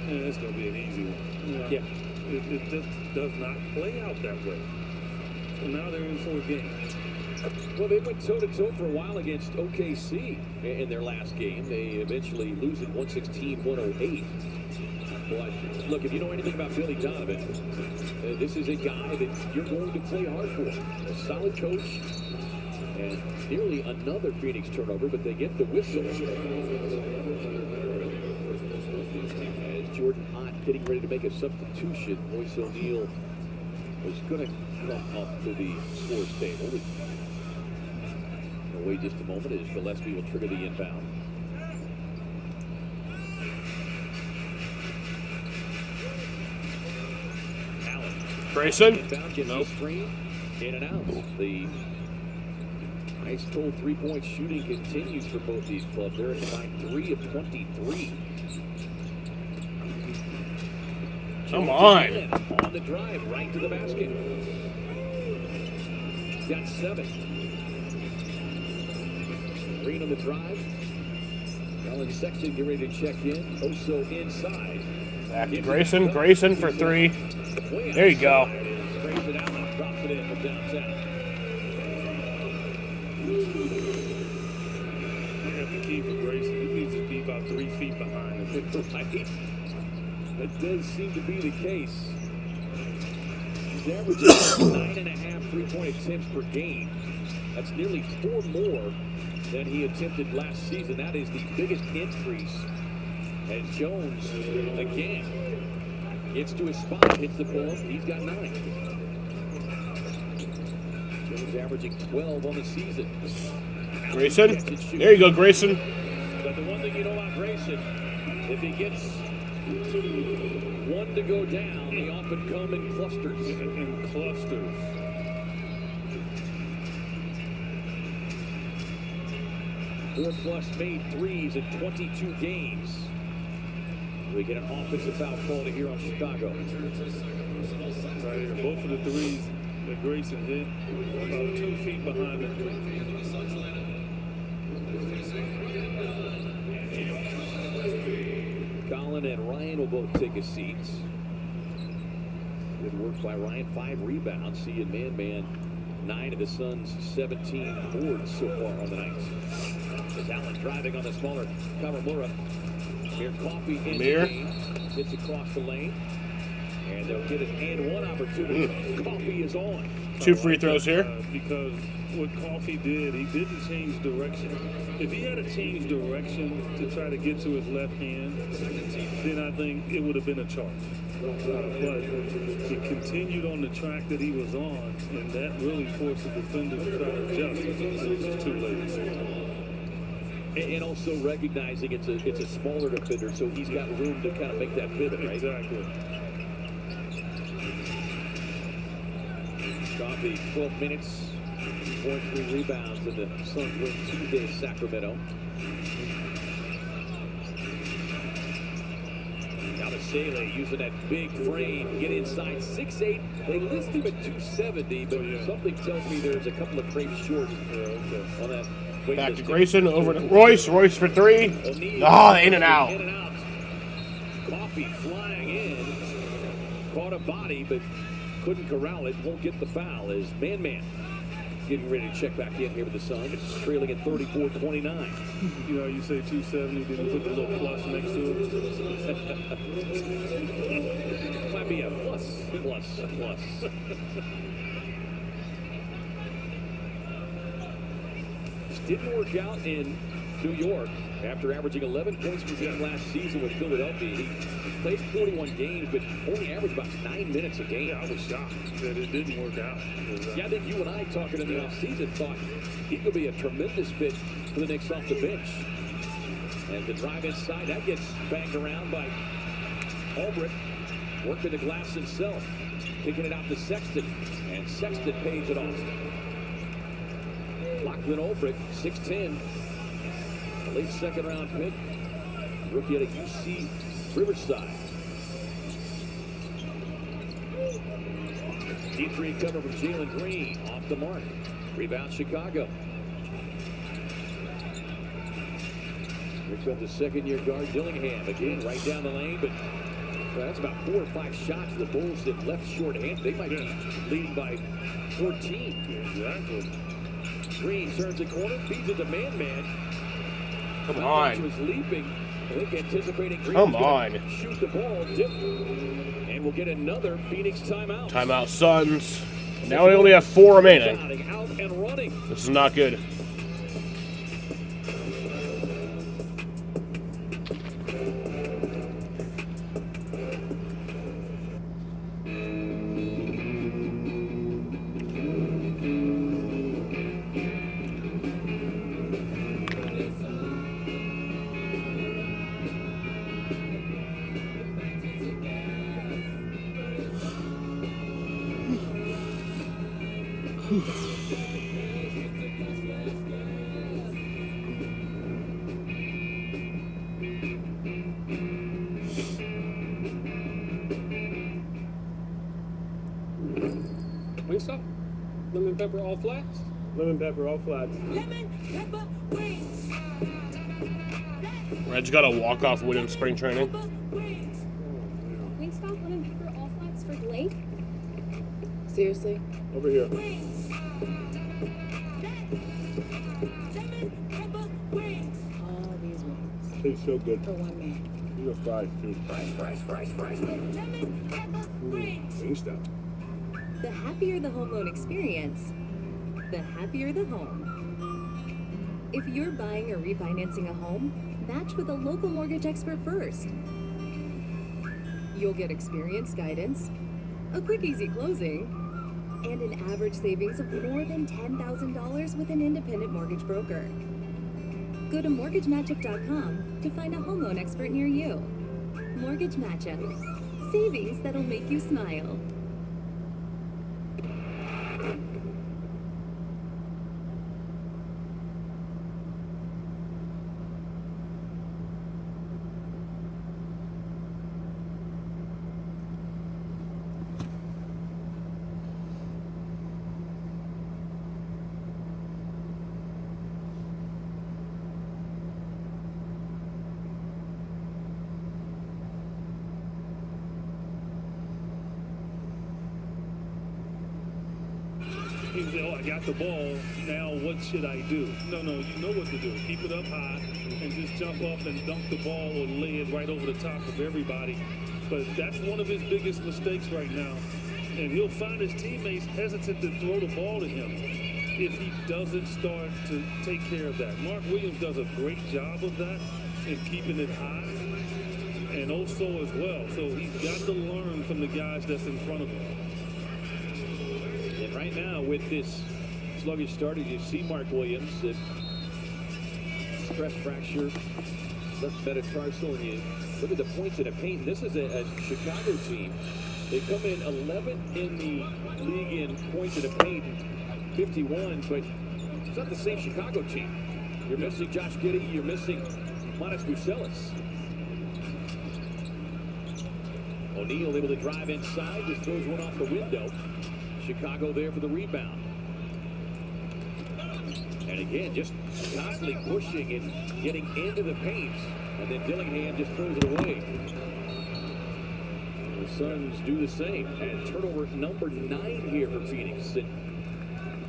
G: yeah, it's going to be an easy one. You know,
F: yeah.
G: It just does not play out that way. So now they're in for a game.
F: Well, they went toe-to-toe for a while against OKC in their last game. They eventually lose it 116-108. But, look, if you know anything about Billy Donovan, this is a guy that you're going to play hard for. A solid coach. And nearly another Phoenix turnover, but they get the whistle. As Jordan Ott getting ready to make a substitution, Royce O'Neal was going to come up to the scores table. We'll wait just a moment as Gillespie will trigger the inbound. Allen.
E: Grayson?
F: Nope. In and out. The ice cold three-point shooting continues for both these clubs. They're at combined 3 of 23.
E: Come on.
F: On the drive, right to the basket. He's got 7. Green on the drive. Alan Sexton get ready to check in. Oso inside.
E: Back to Grayson. Grayson for 3. There you go.
F: Sprays it out and drops it in from downtown.
G: That's the key for Grayson. He needs to be about 3 feet behind him.
F: Right. That does seem to be the case. He's averaging 9.5 three-point attempts per game. That's nearly 4 more than he attempted last season. That is the biggest increase. As Jones, again, gets to his spot, hits the ball. He's got 9. Jones averaging 12 on the season.
E: Grayson? There you go, Grayson.
F: But the one thing you know about Grayson, if he gets 1 to go down, they often come in clusters.
G: In clusters.
F: Four-plus made threes in 22 games. We get an offensive foul called here on Chicago.
G: Right here, both of the threes that Grayson hit, about 2 feet behind him.
F: Colin and Ryan will both take a seat. Good work by Ryan. 5 rebounds. Seeing man-man 9 of the Suns' 17 boards so far on the night. As Allen driving on the smaller Kawamura. Here, Coffee in the game. Hits across the lane. And they'll get an and one opportunity. Coffee is on.
E: 2 free throws here.
G: Because what Coffee did, he didn't change direction. If he had changed direction to try to get to his left hand, then I think it would have been a charge. But he continued on the track that he was on, and that really forced the defender to try to adjust. It was too late.
F: And also recognizing it's a smaller defender, so he's got room to kind of make that pivot, right?
G: Exactly.
F: Coffee, 12 minutes, 0.3 rebounds, and the Suns win Tuesday in Sacramento. Sele using that big frame, get inside 6'8". They list him at 270, but something tells me there's a couple of crates short on that.
E: Back to Grayson, over to Royce. Royce for 3. Oh, in and out.
F: In and out. Coffee flying in. Caught a body, but couldn't corral it. Won't get the foul as Man getting ready to check back in here with the Suns, trailing at 34-29.
G: You know, you say 270, then you put the little plus next to it.
F: Might be a plus. This didn't work out in New York after averaging 11 points per game last season with Philadelphia. He played 41 games, but only averaged about 9 minutes a game.
G: Yeah, I was shocked that it didn't work out.
F: Yeah, I think you and I talking in the offseason thought he could be a tremendous fit for the Knicks off the bench. And the drive inside, that gets banged around by Ulbrich. Working the glass himself. Kicking it out to Sexton. And Sexton pays it off. Lachlan Ulbrich, 6'10". A late second-round pick. Rookie out of UC Riverside. Deep three cover from Jalen Green. Off the mark. Rebound Chicago. Here comes the second-year guard, Dillingham. Again, right down the lane, but that's about 4 or 5 shots. The Bulls have left short-handed. They might be leading by 14.
G: Exactly.
F: Green turns the corner, feeds it to Man.
E: Come on.
F: Was leaping. I think anticipating Green.
E: Come on.
F: Shoot the ball, dip. And we'll get another Phoenix timeout.
E: Timeout, Suns. Now we only have 4 remaining.
F: Out and running.
E: This is not good.
N: Wingstop? Lemon pepper all flats?
G: Lemon pepper all flats.
N: Lemon pepper wings.
E: Red's got a walk-off win in spring training.
I: Wingstop lemon pepper all flats for Blake?
L: Seriously?
G: Over here.
L: All these wings.
G: Tastes so good.
L: For one man.
G: These are fries, too.
L: Fries.
I: Lemon pepper wings.
G: Wingstop.
L: The happier the home loan experience, the happier the home. If you're buying or refinancing a home, match with a local mortgage expert first. You'll get experienced guidance, a quick, easy closing, and an average savings of more than $10,000 with an independent mortgage broker. Go to MortgageMatchup.com to find a home loan expert near you. Mortgage Matchup. Savings that'll make you smile.
G: people say, oh, I got the ball, now what should I do? No, you know what to do. Keep it up high and just jump up and dunk the ball or lay it right over the top of everybody. But that's one of his biggest mistakes right now. And he'll find his teammates hesitant to throw the ball to him if he doesn't start to take care of that. Mark Williams does a great job of that in keeping it high. And also as well. So he's got to learn from the guys that's in front of him.
O: And right now, with this sluggish start, you see Mark Williams, stress fracture, left metatarsal, and you look at the points in the paint. This is a Chicago team. They come in 11th in the league in points in the paint, 51, but it's not the same Chicago team. You're missing Josh Giddey, you're missing Manas Bucelis. O'Neal able to drive inside, just throws one off the window. Chicago there for the rebound. And again, just constantly pushing and getting into the paint. And then Dillingham just throws it away. The Suns do the same. And turnover number 9 here for Phoenix. And,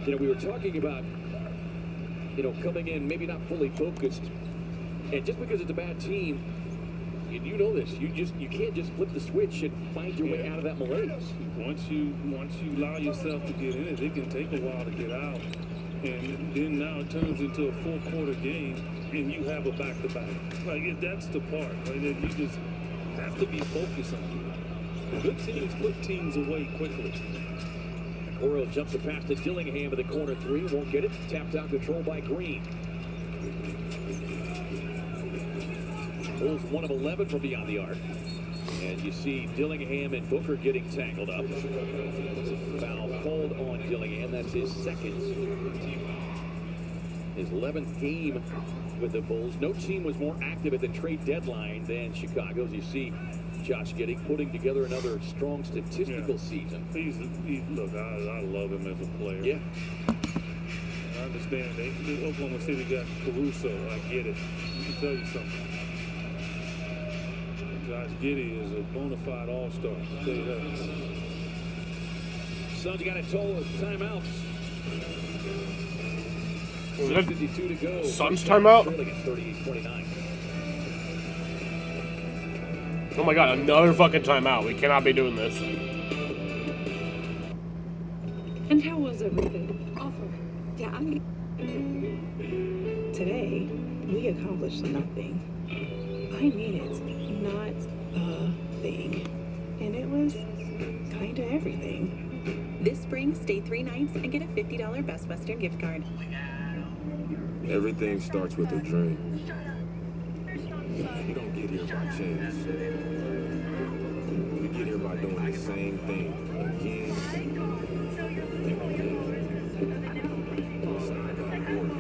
O: you know, we were talking about, you know, coming in maybe not fully focused. And just because it's a bad team, you know this. You can't just flip the switch and find your way out of that malaise.
G: Once you allow yourself to get in it, it can take a while to get out. And then now it turns into a 4-quarter game, and you have a back-to-back. Like, that's the part, right? That you just have to be focused on. Good teams put teams away quickly.
O: Coro jumps the pass to Dillingham in the corner 3. Won't get it. Tapped out, controlled by Green. Bulls 1 of 11 from beyond the arc. And you see Dillingham and Booker getting tangled up. Foul called on Dillingham. That's his second. His 11th game with the Bulls. No team was more active at the trade deadline than Chicago's. You see Josh Giddey putting together another strong statistical season.
G: Look, I love him as a player.
O: Yeah.
G: I understand. Oklahoma City got Caruso. I get it. Let me tell you something. Josh Giddey is a bona fide all-star. I'll tell you that.
O: Suns got a total of timeouts. 52 to go.
E: Suns timeout?
O: 38-29.
E: Oh my god, another fucking timeout. We cannot be doing this.
P: And how was everything? Awful. Yeah,
Q: Today, we accomplished nothing. I mean it. Not a thing. And it was kind of everything.
R: This spring, stay 3 nights and get a $50 Best Western gift card.
S: Everything starts with a dream. You don't get here by chance. You get here by doing the same thing again and again. It's not about order.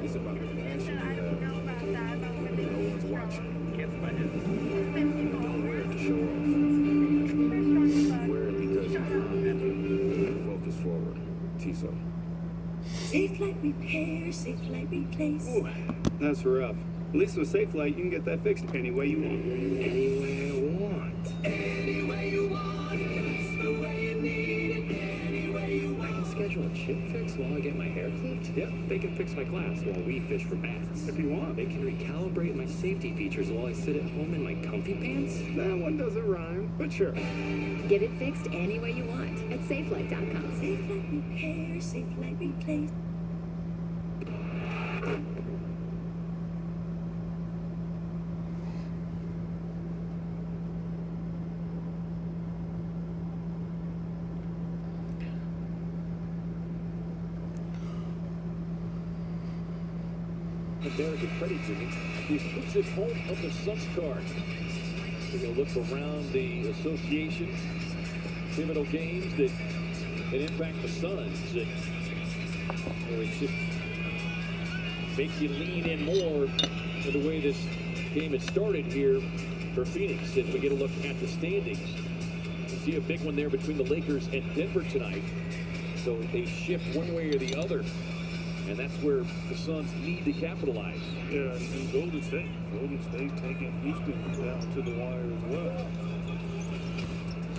S: It's about the passion you have when no one's watching. You don't wear it to show off. You wear it because you focus forward. Tiso.
T: Safe Light Repair, Safe Light Replace.
U: Ooh, that's rough. At least with Safe Light, you can get that fixed any way you want. Any way you want.
T: Any way you want it. It's the way you need it. Any way you want it.
C: I can schedule a chip fix while I get my hair clipped. Yep, they can fix my glass while we fish for bass.
U: If you want.
C: They can recalibrate my safety features while I sit at home in my comfy pants.
U: That one doesn't rhyme, but sure.
V: Get it fixed any way you want at SafeLight.com.
T: Safe Light Repair, Safe Light Replace.
O: American Credit Union, the exclusive home of the Suns card. We're going to look around the association, pivotal games that impact the Suns. It just make you lean in more to the way this game has started here for Phoenix as we get a look at the standings. You see a big one there between the Lakers and Denver tonight. So they shift one way or the other. And that's where the Suns need to capitalize.
G: Yeah, and Golden State taking Houston down to the wire as well.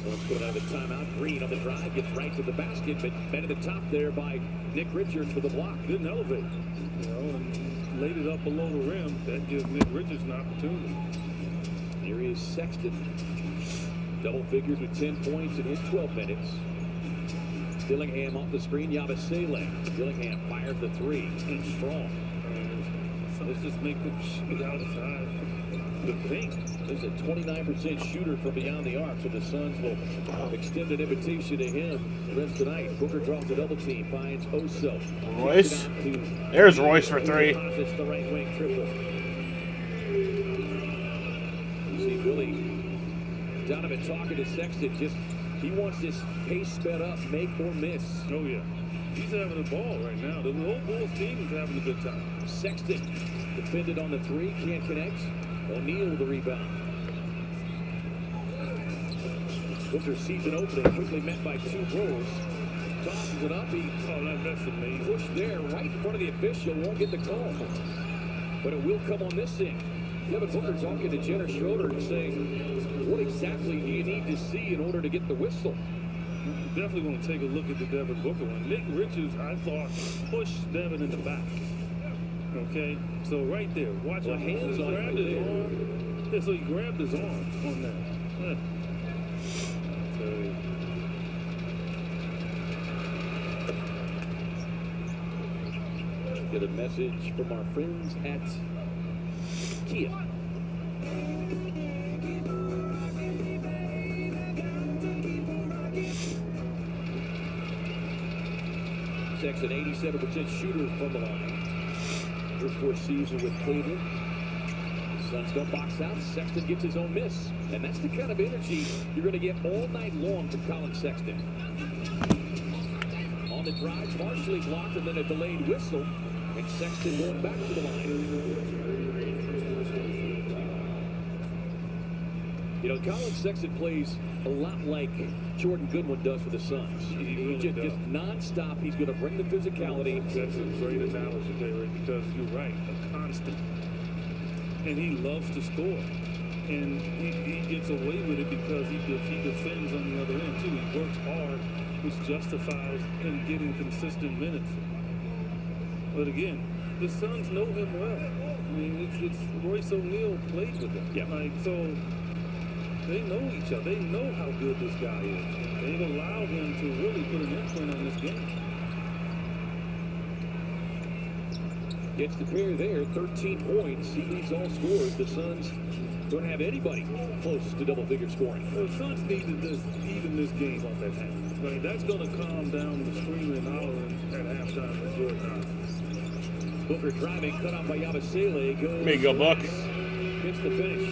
O: One's coming out of the timeout. Green on the drive, gets right to the basket, but bent at the top there by Nick Richards for the block.
G: Didn't elevate, and laid it up below the rim. That gives Nick Richards an opportunity.
O: Here is Sexton. Double figures with 10 points in his 12 minutes. Dillingham off the screen, Yabusele. Dillingham fires the three, and strong.
G: So let's just make it shoot outside the paint.
O: There's a 29% shooter from beyond the arc, so the Suns will extend an invitation to him the rest of the night. Booker draws a double team, finds Oso.
E: Royce. There's Royce for three.
O: It's the right wing triple. You see Billy Donovan talking to Sexton. He wants this pace sped up, make or miss.
G: Oh yeah, he's having a ball right now. The whole Bulls team is having a good time.
O: Sexton defended on the three, can't connect. O'Neal with the rebound. Booker sees an opening, quickly met by two Bulls. Tosses it up.
G: That's amazing.
O: Pushed there, right in front of the official. Won't get the call. But it will come on this end. Devin Booker talking to Jenner Schroeder and saying, what exactly do you need to see in order to get the whistle?
G: Definitely want to take a look at the Devin Booker one. Nick Richards, I thought, pushed Devin in the back. Okay, so right there, watch
O: well, hands
G: he
O: on
G: grabbed his arm. Yeah, so he grabbed his arm on that. Yeah.
O: Get a message from our friends at Kia. Sexton, 87% shooter from the line. First fourth season with Cleveland. Suns don't box out. Sexton gets his own miss. And that's the kind of energy you're going to get all night long from Colin Sexton. On the drive, partially blocked, and then a delayed whistle. And Sexton going back to the line. You know, Colin Sexton plays a lot like Jordan Goodwin does for the Suns. He just nonstop. He's going to bring the physicality.
G: That's a great analogy, Terry, because you're right, a constant. And he loves to score. And he gets away with it because he defends on the other end, too. He works hard, which justifies him getting consistent minutes. But again, the Suns know him well. I mean, it's Royce O'Neal played with him.
O: Yeah.
G: So they know each other. They know how good this guy is. They've allowed him to really put an imprint on this game.
O: Gets the pair there, 13 points. He leads all scores. The Suns don't have anybody close to double-figure scoring.
G: The Suns needed this, even this game up at half. I mean, that's going to calm down the screaming and hollering at halftime in Jordan.
O: Booker driving, cut off by Yabusele. Goes.
E: There you go, Buck.
O: Gets the finish.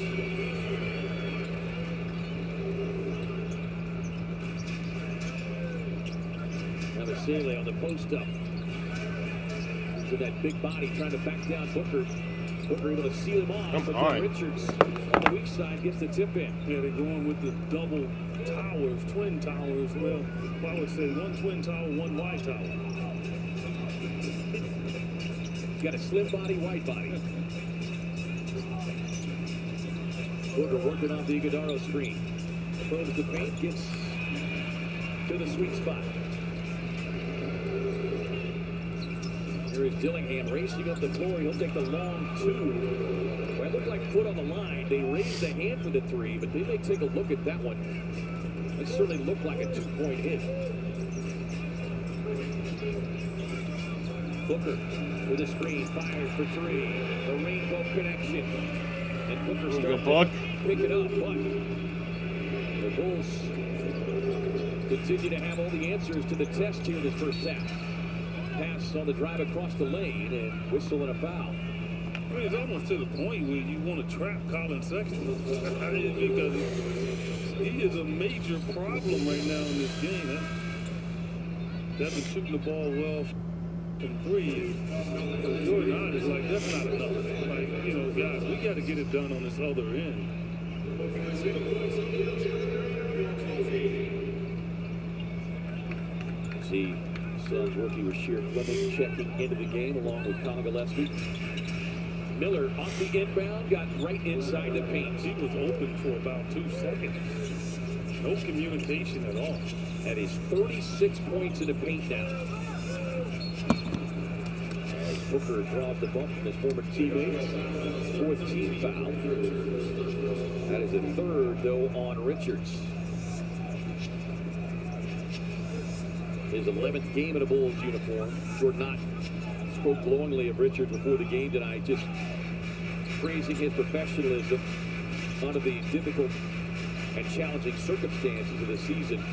O: Yabusele on the post-up. To that big body trying to back down Booker. Booker able to seal him off. But then Richards on the weak side gets the tip in.
G: Yeah, they're going with the double towers, twin towers. Well, I would say one twin tower, one wide tower.
O: Got a slim body, wide body. Booker working off the Iguodaro screen. Probes the paint, gets to the sweet spot. Here is Dillingham racing up the floor. He'll take the long two. Well, it looked like foot on the line. They raised the hand for the three, but they may take a look at that one. It certainly looked like a two-point hit. Booker with a screen, fires for three. A rainbow connection. And Booker starts to pick it up, but the Bulls continue to have all the answers to the test here in this first half. Pass on the drive across the lane and whistle and a foul.
G: I mean, it's almost to the point where you want to trap Colin Sexton because he is a major problem right now in this game. Devin shooting the ball well from three. Jordan Howard is like, that's not enough. Like, you know, guys, we got to get it done on this other end.
O: See, Suns working with Sheer Fleming, checking into the game along with Colin Gillespie. Miller off the inbound, got right inside the paint.
G: He was open for about 2 seconds. No communication at all.
O: That is 36 points in the paint now. As Booker draws the bump from his former teammates. 4th team foul. That is a 3rd, though, on Richards. His 11th game in a Bulls uniform. Jordan Knott spoke glowingly of Richards before the game tonight, just praising his professionalism under the difficult and challenging circumstances of the season.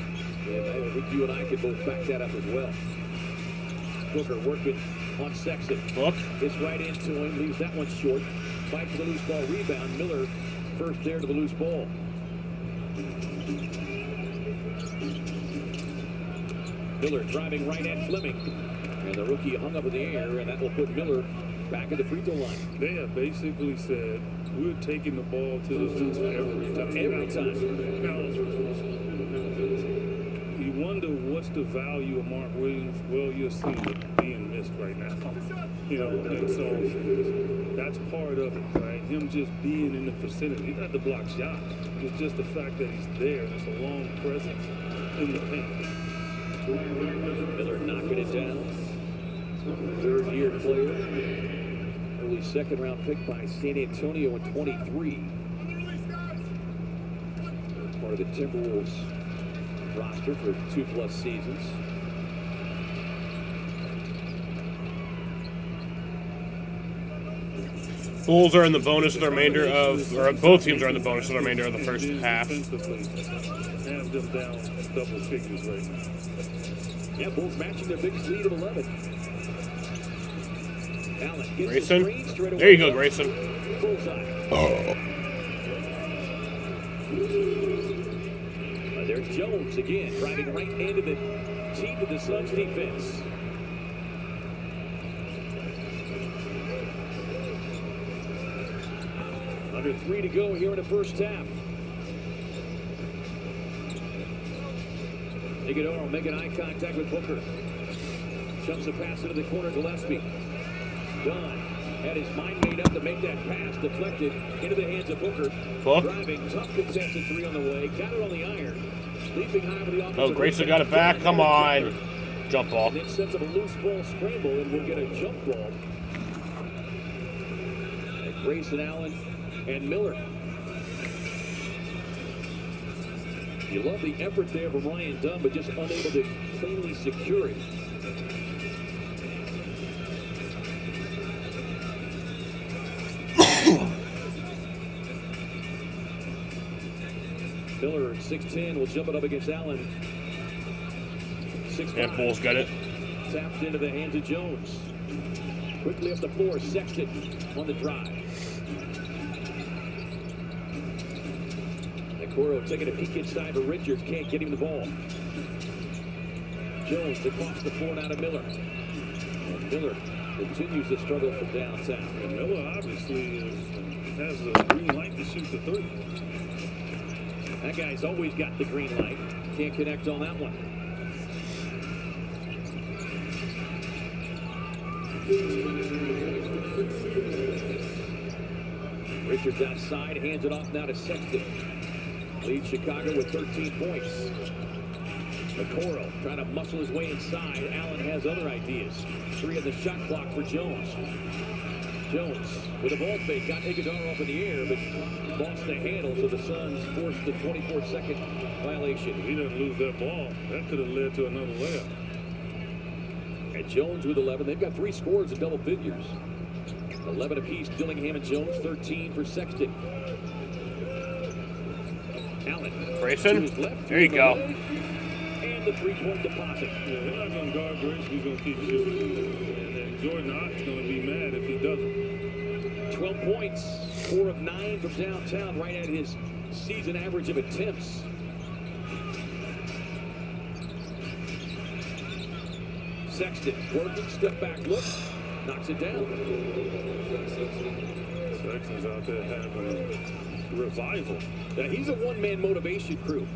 O: And I think you and I can both back that up as well. Booker working on Sexton. Gets right into him, leaves that one short. Fight for the loose ball rebound. Miller first there to the loose ball. Miller driving right at Fleming. And the rookie hung up in the air, and that will put Miller back at the free throw line.
G: They have basically said, we're taking the ball to the hoop every time.
O: Every time.
G: Now, you wonder what's the value of Mark Williams. Well, you're seeing it being missed right now. You know, and so that's part of it, right? Him just being in the vicinity. He got to block shots. It's just the fact that he's there. It's a long presence in the paint.
O: Miller knocking it down. 3rd-year player. Early 2nd-round pick by San Antonio in 23. Part of the Timberwolves roster for 2+ seasons.
E: Bulls are in the bonus of the remainder of, or both teams are in the bonus of the remainder of the first half.
G: Have them down double figures right now.
O: Yeah, Bulls matching their biggest lead of 11. Allen gets
E: Grayson.
O: the screen straight away.
E: There you go, Grayson.
O: Bullseye. There's Jones again, driving right into the teeth of the Suns defense. Under 3 to go here in the first half. Iguodala making eye contact with Booker. Jumps the pass into the corner, Gillespie. Dunn had his mind made up to make that pass, deflected into the hands of Booker. Driving, tough contested 3 on the way, got it on the iron. Leaping high for the offensive.
E: Oh, Grayson got it back. Come on. Jump ball.
O: And then sets up a loose ball scramble, and we'll get a jump ball. And Grayson, Allen, and Miller. You love the effort there from Ryan Dunn, but just unable to cleanly secure it. Miller at 6'10" will jump it up against Allen. 6'5".
E: And Bulls got it.
O: Tapped into the hands of Jones. Quickly up the floor, Sexton on the drive. Okoro taking a peek inside, but Richards can't get him the ball. Jones across the floor now to Miller. And Miller continues to struggle from downtown.
G: And Miller obviously has a green light to shoot the 3.
O: That guy's always got the green light. Can't connect on that one. Richards outside, hands it off now to Sexton. Leads Chicago with 13 points. Okoro trying to muscle his way inside. Allen has other ideas. 3 on the shot clock for Jones. Jones with a ball fake, got Iguodala up in the air, but lost the handle, so the Suns forced the 24-second violation.
G: He didn't lose that ball. That could have led to another layup.
O: And Jones with 11. They've got 3 scores in double figures. 11 apiece, Dillingham and Jones, 13 for Sexton. Allen.
E: Grayson, there you go.
O: And the 3-point deposit.
G: Yeah, they're not going to guard Grayson. He's going to keep shooting. And then Jordan Knott's going to be mad if he doesn't.
O: 12 points, 4 of 9 from downtown, right at his season average of attempts. Sexton working, step back look, knocks it down.
G: Sexton's out there having a revival.
O: Now he's a one-man motivation crew.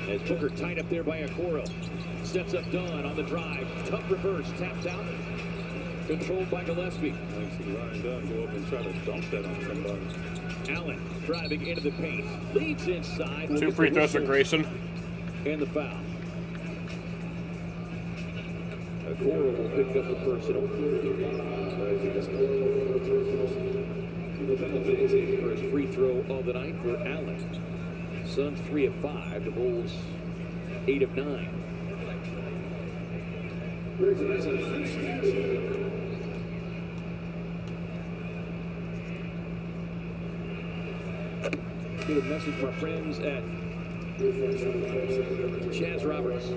O: As Booker tied up there by Okoro. Sets up Dunn on the drive. Tough reverse, tapped out. Controlled by Gillespie.
G: I see Ryan Dunn go up and try to dump that on somebody.
O: Allen driving into the paint. Leads inside.
E: 2 free throws for Grayson.
O: And the foul. Okoro will pick up the personal. For his free throw of the night for Allen. Suns 3 of 5. The Bulls 8 of 9. Get a message from our friends at Chaz Roberts.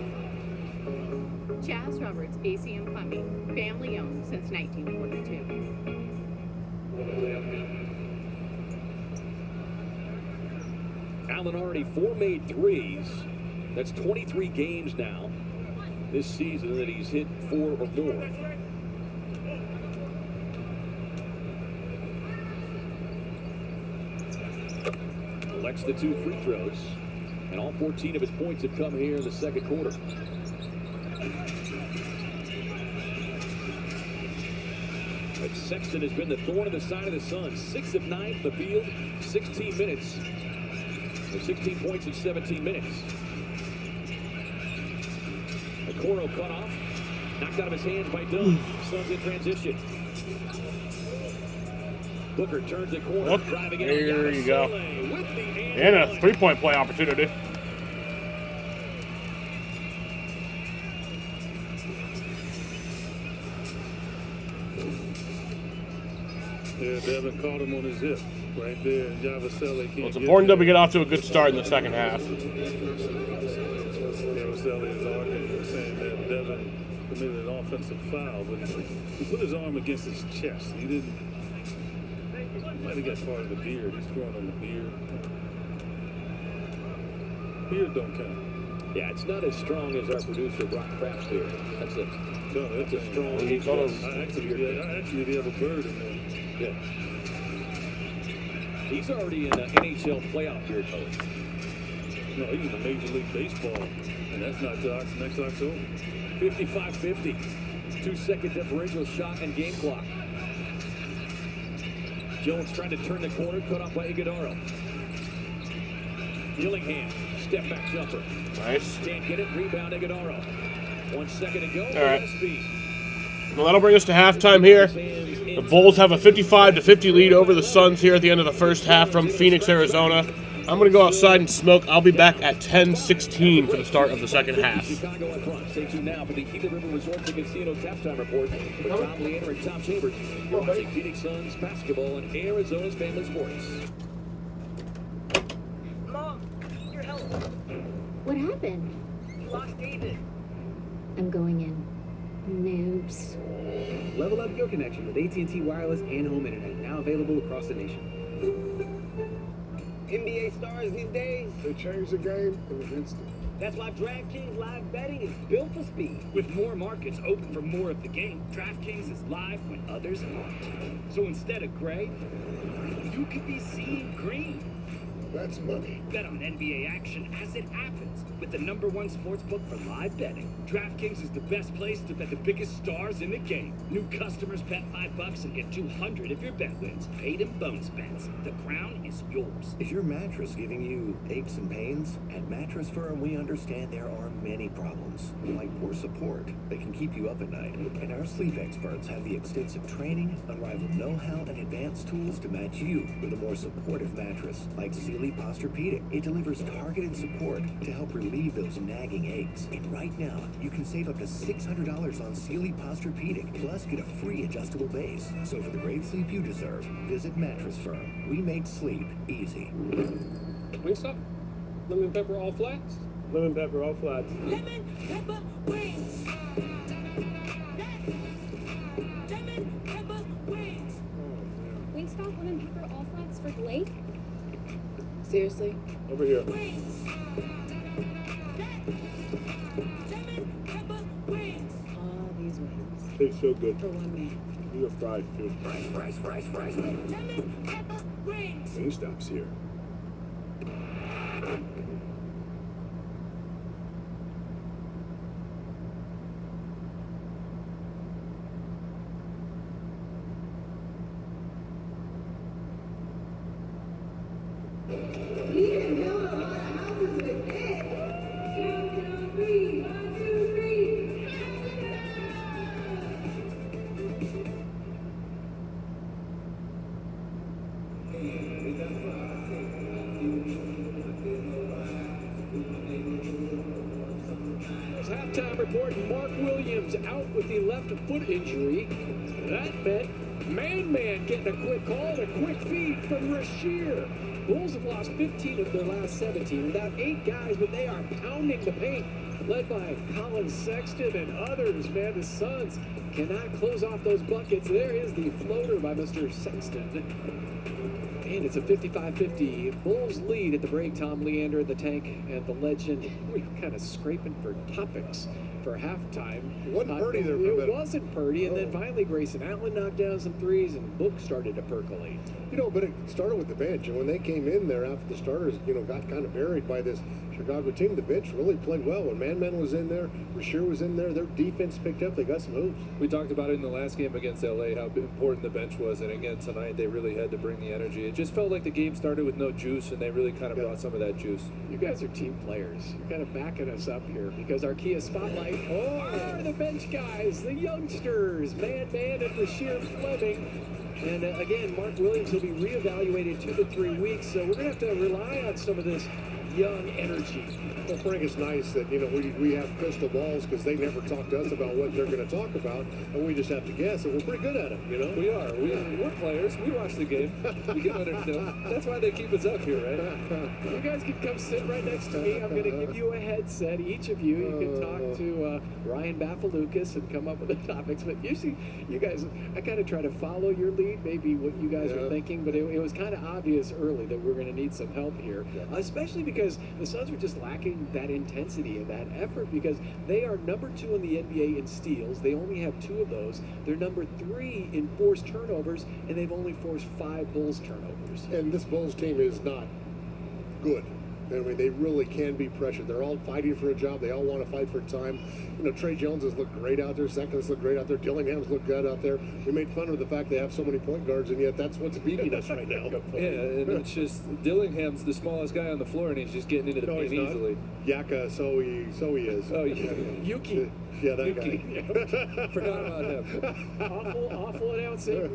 A: Chaz Roberts, ACM Plumbing, family owned since 1942.
O: Allen already 4 made threes. That's 23 games now this season that he's hit 4 or more. Collects the 2 free throws, and all 14 of his points have come here in the second quarter. But Sexton has been the thorn in the side of the Suns. 6 of 9 from the field, 16 minutes. Or 16 points in 17 minutes. Okoro cut off. Knocked out of his hands by Dunn. Suns in transition. Booker turns the corner. Driving in.
E: There you go. And a 3-point play opportunity.
G: Yeah, Devin caught him on his hip right there. And Javasele can't.
E: Well, it's important that we get off to a good start in the second half.
G: Javasele is arguing, saying that Devin committed an offensive foul, but he put his arm against his chest. He didn't. Might have got part of the beard. He's throwing on the beard. Beard don't count.
O: Yeah, it's not as strong as our producer Brock Kraft's here. That's a strong.
G: I actually have a bird in there.
O: Yeah. He's already in the NHL playoff beard mode.
G: No, he's in the Major League Baseball, and that's not till next October.
O: 55-50. 2-second differential shot and game clock. Jones trying to turn the corner, cut off by Iguodaro. Gillingham, step back jumper.
E: Nice.
O: Can't get it, rebound Iguodaro. 1 second to go.
E: All right. Well, that'll bring us to halftime here. The Bulls have a 55-50 lead over the Suns here at the end of the first half from Phoenix, Arizona. I'm going to go outside and smoke. I'll be back at 10:16 for the start of the second half.
O: Chicago in front. Stay tuned now for the Gila River Resorts and Casinos halftime report with Tom Leander and Tom Chambers. You're watching Phoenix Suns basketball on Arizona's Family Sports.
D: Mom, need your help.
V: What happened?
D: We lost David.
V: I'm going in. Noobs.
W: Level up your connection with AT&T Wireless and Home Internet, now available across the nation. NBA stars these days.
K: They changed the game in an instant.
D: That's why DraftKings Live Betting is built for speed. With more markets open for more of the game, DraftKings is live when others aren't. So instead of gray, you could be seeing green.
K: That's money.
D: Bet on NBA action as it happens with the #1 sportsbook for live betting. DraftKings is the best place to bet the biggest stars in the game. New customers bet $5 and get $200 if your bet wins. Paid in bonus bets. The crown is yours.
X: Is your mattress giving you aches and pains? At Mattress Firm, we understand there are many problems, like poor support that can keep you up at night. And our sleep experts have the extensive training, unrivaled know-how, and advanced tools to match you with a more supportive mattress, like Sealy Posturepedic. It delivers targeted support to help relieve those nagging aches. And right now, you can save up to $600 on Sealy Posturepedic, plus get a free adjustable base. So for the great sleep you deserve, visit Mattress Firm. We make sleep easy.
N: Wingstop? Lemon pepper all flats?
U: Lemon pepper all flats.
N: Lemon pepper wings. Lemon pepper wings.
I: Wingstop lemon pepper all flats for Blake?
L: Seriously?
U: Over here.
N: Wings. Lemon pepper wings.
L: All these wings.
U: Tastes so good.
L: For one man.
U: You have fries too.
N: Fries. Lemon pepper wings.
U: Wingstop's here.
C: reporting Mark Williams out with the left foot injury. That meant Man getting a quick call and a quick feed from Rasheer. Bulls have lost 15 of their last 17 without 8 guys, but they are pounding the paint. Led by Colin Sexton and others, man, the Suns cannot close off those buckets. There is the floater by Mr. Sexton. And it's a 55-50 Bulls lead at the break. Tom Leander, the tank, and the legend. We were kind of scraping for topics for halftime.
K: It wasn't Purdy there for a minute.
C: It wasn't Purdy, and then finally Grayson Allen knocked down some threes, and Book started to percolate.
K: You know, but it started with the bench, and when they came in there after the starters, got kind of buried by this Chicago team, the bench really played well. When Man was in there, Rasheer was in there, their defense picked up, they got some hoops.
B: We talked about it in the last game against LA, how important the bench was, and again tonight they really had to bring the energy. It just felt like the game started with no juice, and they really kind of brought some of that juice.
C: You guys are team players. You're kind of backing us up here because our Kia Spotlight are the bench guys, the youngsters, Man and Rasheer Fleming. And again, Mark Williams will be reevaluated 2 to 3 weeks, so we're going to have to rely on some of this young energy.
K: Well, Frank, it's nice that, we have crystal balls because they never talk to us about what they're going to talk about, and we just have to guess, and we're pretty good at it,
B: We are. We're players. We watch the game. We can understand. That's why they keep us up here, right?
C: You guys can come sit right next to me. I'm going to give you a headset, each of you. You can talk to Ryan Bafalukas and come up with the topics. But usually, you guys, I kind of try to follow your lead, maybe what you guys are thinking, but it was kind of obvious early that we're going to need some help here, especially because the Suns were just lacking that intensity and that effort because they are number 2 in the NBA in steals. They only have 2 of those. They're number 3 in forced turnovers, and they've only forced 5 Bulls turnovers.
K: And this Bulls team is not good. I mean, they really can be pressured. They're all fighting for a job. They all want to fight for time. Trey Jones has looked great out there. Seconds look great out there. Dillingham's look good out there. We made fun of the fact they have so many point guards, and yet that's what's beating us right now.
B: Yeah, and it's just Dillingham's the smallest guy on the floor, and he's just getting into the paint easily.
K: Yaka, so he is.
B: Oh, yeah.
C: Yuki.
K: Yeah, that
C: Yuki.
K: guy.
B: Forgot about him.
C: Awful announcing.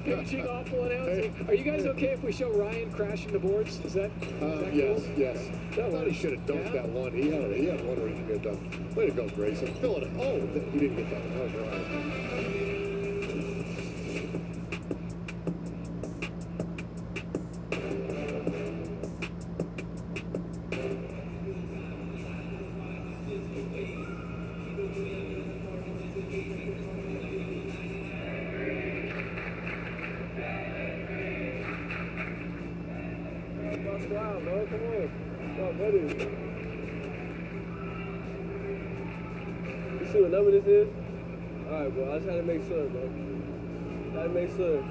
C: Pitching, awful announcing. Are you guys okay if we show Ryan crashing the boards? Is that
K: yes,
C: cool?
K: yes. I thought he should have dunked that one. He had one where he could get done. Way to go, Grayson. Fill it up. Oh, he didn't get that one. That was right.
N: See what number this is? Alright, bro. I just had to make sure, bro. Gotta make sure.
T: On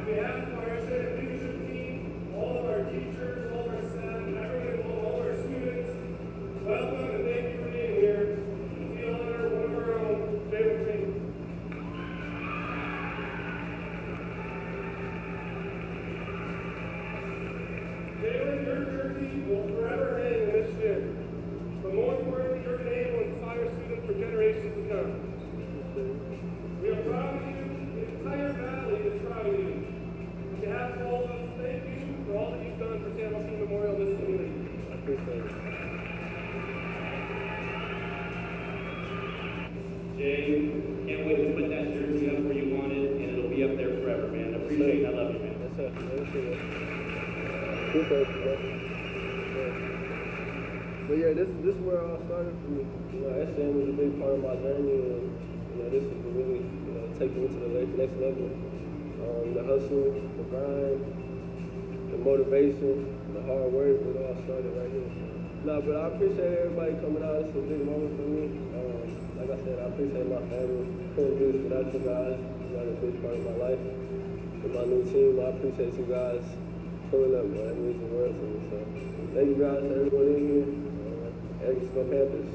T: behalf of our executive leadership team, all of our teachers, all of our staff, and everyone, all of our students, welcome and thank you for being here. It's the honor of one of our own favorite teams. Jalen, your jersey will forever hang in this gym. But more importantly, your name will inspire students for generations to come. We are proud of you. The entire valley is proud of you. On behalf of all of us, thank you for all that you've done for San Joaquin Memorial this community.
N: I appreciate it.
H: Jay, can't wait to put that jersey up where you want it, and it'll be up there forever, man. I appreciate it. I love you, man.
N: That's it. Appreciate it. Appreciate it, bro. But yeah, this is where it all started for me. SJM was a big part of my journey, and this is what really take me to the next level. The hustle, the grind, the motivation, the hard work, it all started right here. No, but I appreciate everybody coming out. It's a big moment for me. Like I said, I appreciate my family. Couldn't do this without you guys. You guys are a big part of my life. With my new team, I appreciate you guys pulling up, man. It means the world to me. So thank you guys, everyone in here. Let's go Panthers.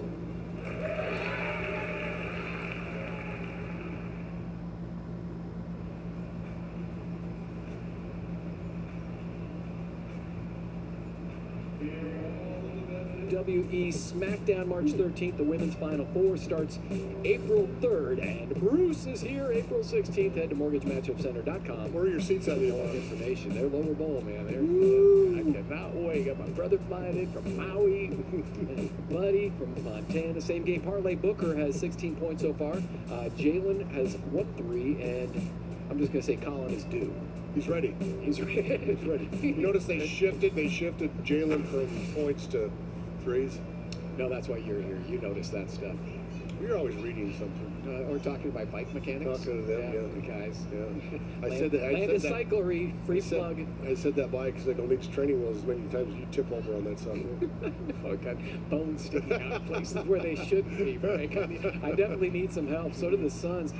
C: WWE SmackDown March 13th. The women's Final Four starts April 3rd. And Bruce is here April 16th. Head to mortgagematchupcenter.com.
K: Where are your seats at?
C: More information. They're lower bowl, man. I Cannot wait. Got my brother flying in from Maui. And Buddy from Montana. Same game parlay. Booker has 16 points so far. Jalen has 1 3, and I'm just going to say Colin is due.
K: He's ready.
C: He's ready.
K: He's ready. You notice they shifted Jalen from points to threes?
C: No, that's why you're here. You notice that stuff.
K: You're always reading something.
C: Or talking to my bike mechanics.
K: Talking to them,
C: the guys.
K: Yeah. I
C: Landis
K: said that.
C: Cyclery, free plug.
K: I said that bike because they don't need training wheels as many times as you tip over on that sucker.
C: Oh, got bones sticking out places where they shouldn't be, Frank. I definitely need some help. So do the Suns.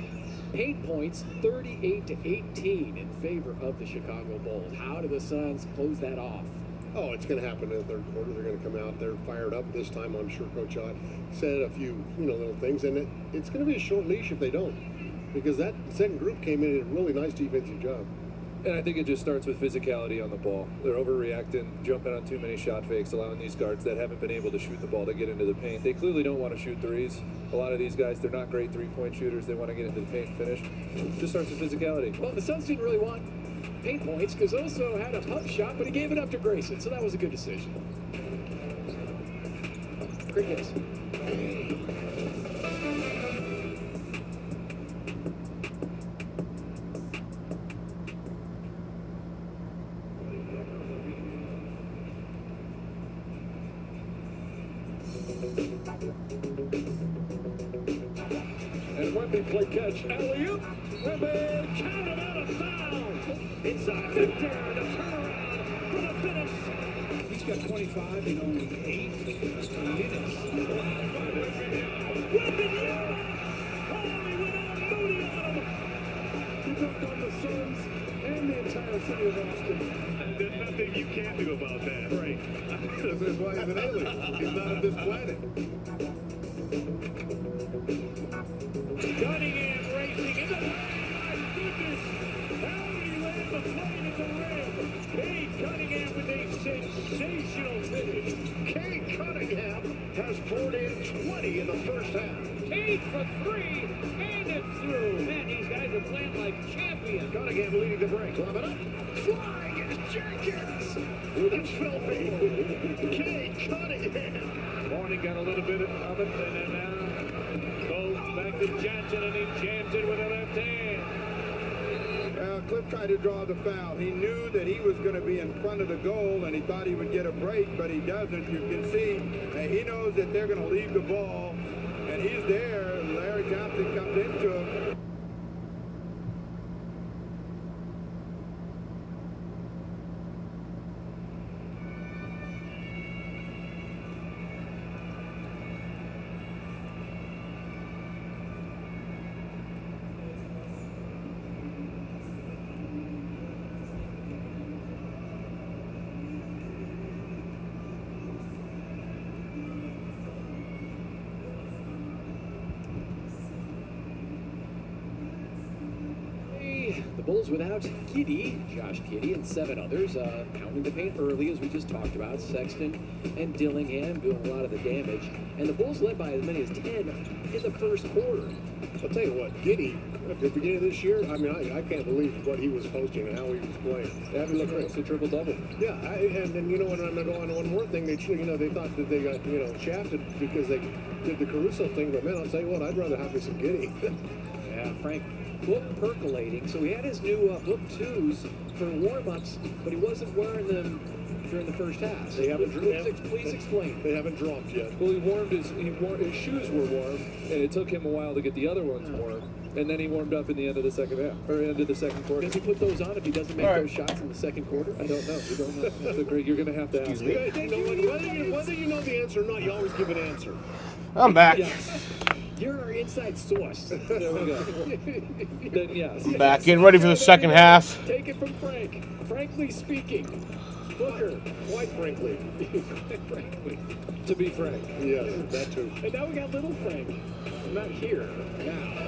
C: Paint points 38-18 in favor of the Chicago Bulls. How do the Suns close that off?
K: Oh, it's going to happen in the third quarter. They're going to come out. They're fired up this time. I'm sure Coach Ott said a few, little things, and it's going to be a short leash if they don't, because that second group came in and did a really nice defensive job.
B: And I think it just starts with physicality on the ball. They're overreacting, jumping on too many shot fakes, allowing these guards that haven't been able to shoot the ball to get into the paint. They clearly don't want to shoot threes. A lot of these guys, they're not great three-point shooters. They want to get into the paint and finish. It just starts with physicality.
C: Well, the Suns didn't really want paint points because Oso had a pump shot, but he gave it up to Grayson, so that was a good decision. Crickets.
O: And Wemby play catch, alley-oop. Wemby counted out of foul. Inside Victor, the turnaround for the finish.
F: He's got 25 in only 8 minutes.
O: Wemby, Holy without Moody on him. He took on the Suns and the entire city of Austin.
G: There's nothing you can do about that, right? That's why he's an alien. He's not on this planet.
O: Cunningham racing into the my goodness! How did he land the plane at the rim? Cade Cunningham with a sensational finish.
K: Cade Cunningham has poured in 20 in the first half.
O: Cade for 3, and it's through. Man, these guys are playing like champions.
K: Cunningham leading the break. Love it up. Flying is Jenkins. It's filthy. Cade Cunningham.
O: Morning got a little bit of it, and then now Bones back to Johnson, and he jams it with a left hand.
F: Cliff tried to draw the foul. He knew that he was going to be in front of the goal, and he thought he would get a break, but he doesn't. You can see he knows that they're going to leave the ball, and he's there. Larry Johnson comes into him.
C: The Bulls without Giddey, Josh Giddey, and 7 others, pounding the paint early, as we just talked about. Sexton and Dillingham doing a lot of the damage. And the Bulls led by as many as 10 in the first quarter.
K: I'll tell you what, Giddey, at the beginning of this year, I can't believe what he was posting and how he was playing.
B: Yeah, look, it's a triple-double.
K: Yeah, and then, and I'm going to go on one more thing. They thought that they got, shafted because they did the Caruso thing, but man, I'll tell you what, I'd rather have me some Giddey.
C: Yeah, Frank, book percolating. So he had his new book 2s for warm-ups, but he wasn't wearing them during the first half.
K: They haven't
C: Please explain.
K: They haven't dropped yet.
B: Well, his shoes were warm, and it took him a while to get the other ones warm. And then he warmed up in the end of the second half, or end of the second quarter.
C: Does he put those on if he doesn't make those shots in the second quarter?
B: I don't know. We don't know. That's a great. You're going to have to ask me.
K: Whether you know the answer or not, you always give an answer.
E: I'm back.
C: Yes. You're our inside source.
B: There we go. Then yes.
E: I'm back. Getting ready for the second half.
C: Take it from Frank. Frankly speaking, Booker, quite frankly. Frankly.
B: To be frank.
K: Yes, that too.
C: And now we got little Frank. Not here. Now.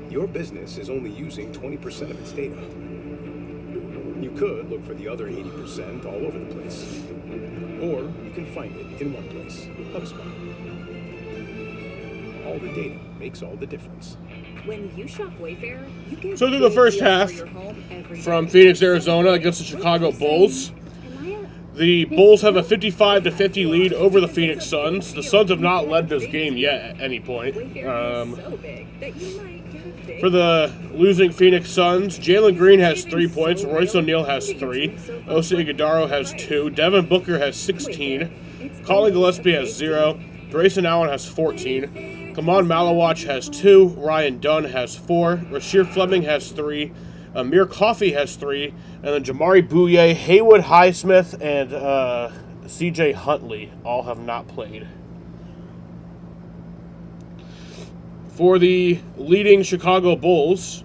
J: Your business is only using 20% of its data. You could look for the other 80% all over the place. Or you can find it in one place, HubSpot. All the data makes all the difference.
V: When you shop Wayfair, you get
E: So through the first
V: deals
E: half
V: for your home every
E: from
V: day.
E: Phoenix, Arizona against the Chicago Bulls. The Bulls have a 55-50 lead over the Phoenix Suns. The Suns have not led this game yet at any point.
V: So big that you might get a big
E: For the losing Phoenix Suns, Jalen Green has 3 points, Royce O'Neal has 3, Osa Ighodaro has 2, Devin Booker has 16, Colin Gillespie has 0, Grayson Allen has 14, Kaman Malawach has 2, Ryan Dunn has 4, Rasheer Fleming has 3, Amir Coffey has 3, and then Jamari Bouye, Haywood Highsmith, and CJ Huntley all have not played. For the leading Chicago Bulls,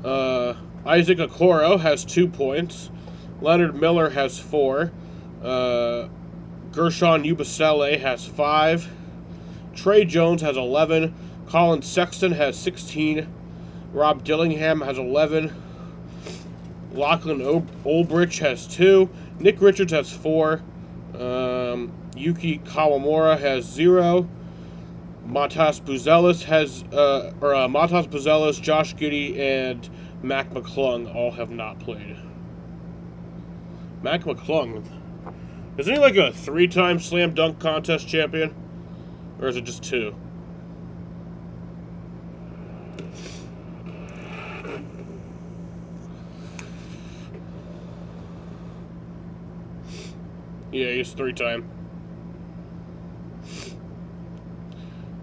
E: Isaac Okoro has 2 points. Leonard Miller has 4. Gershon Yabusele has 5. Trey Jones has 11. Colin Sexton has 16. Rob Dillingham has 11. Lachlan Olbrich has 2. Nick Richards has 4. Yuki Kawamura has 0. Matas Buzelis Josh Giddey, and Mac McClung all have not played. Mac McClung, isn't he like a 3-time slam dunk contest champion? Or is it just 2? Yeah, he's 3-time.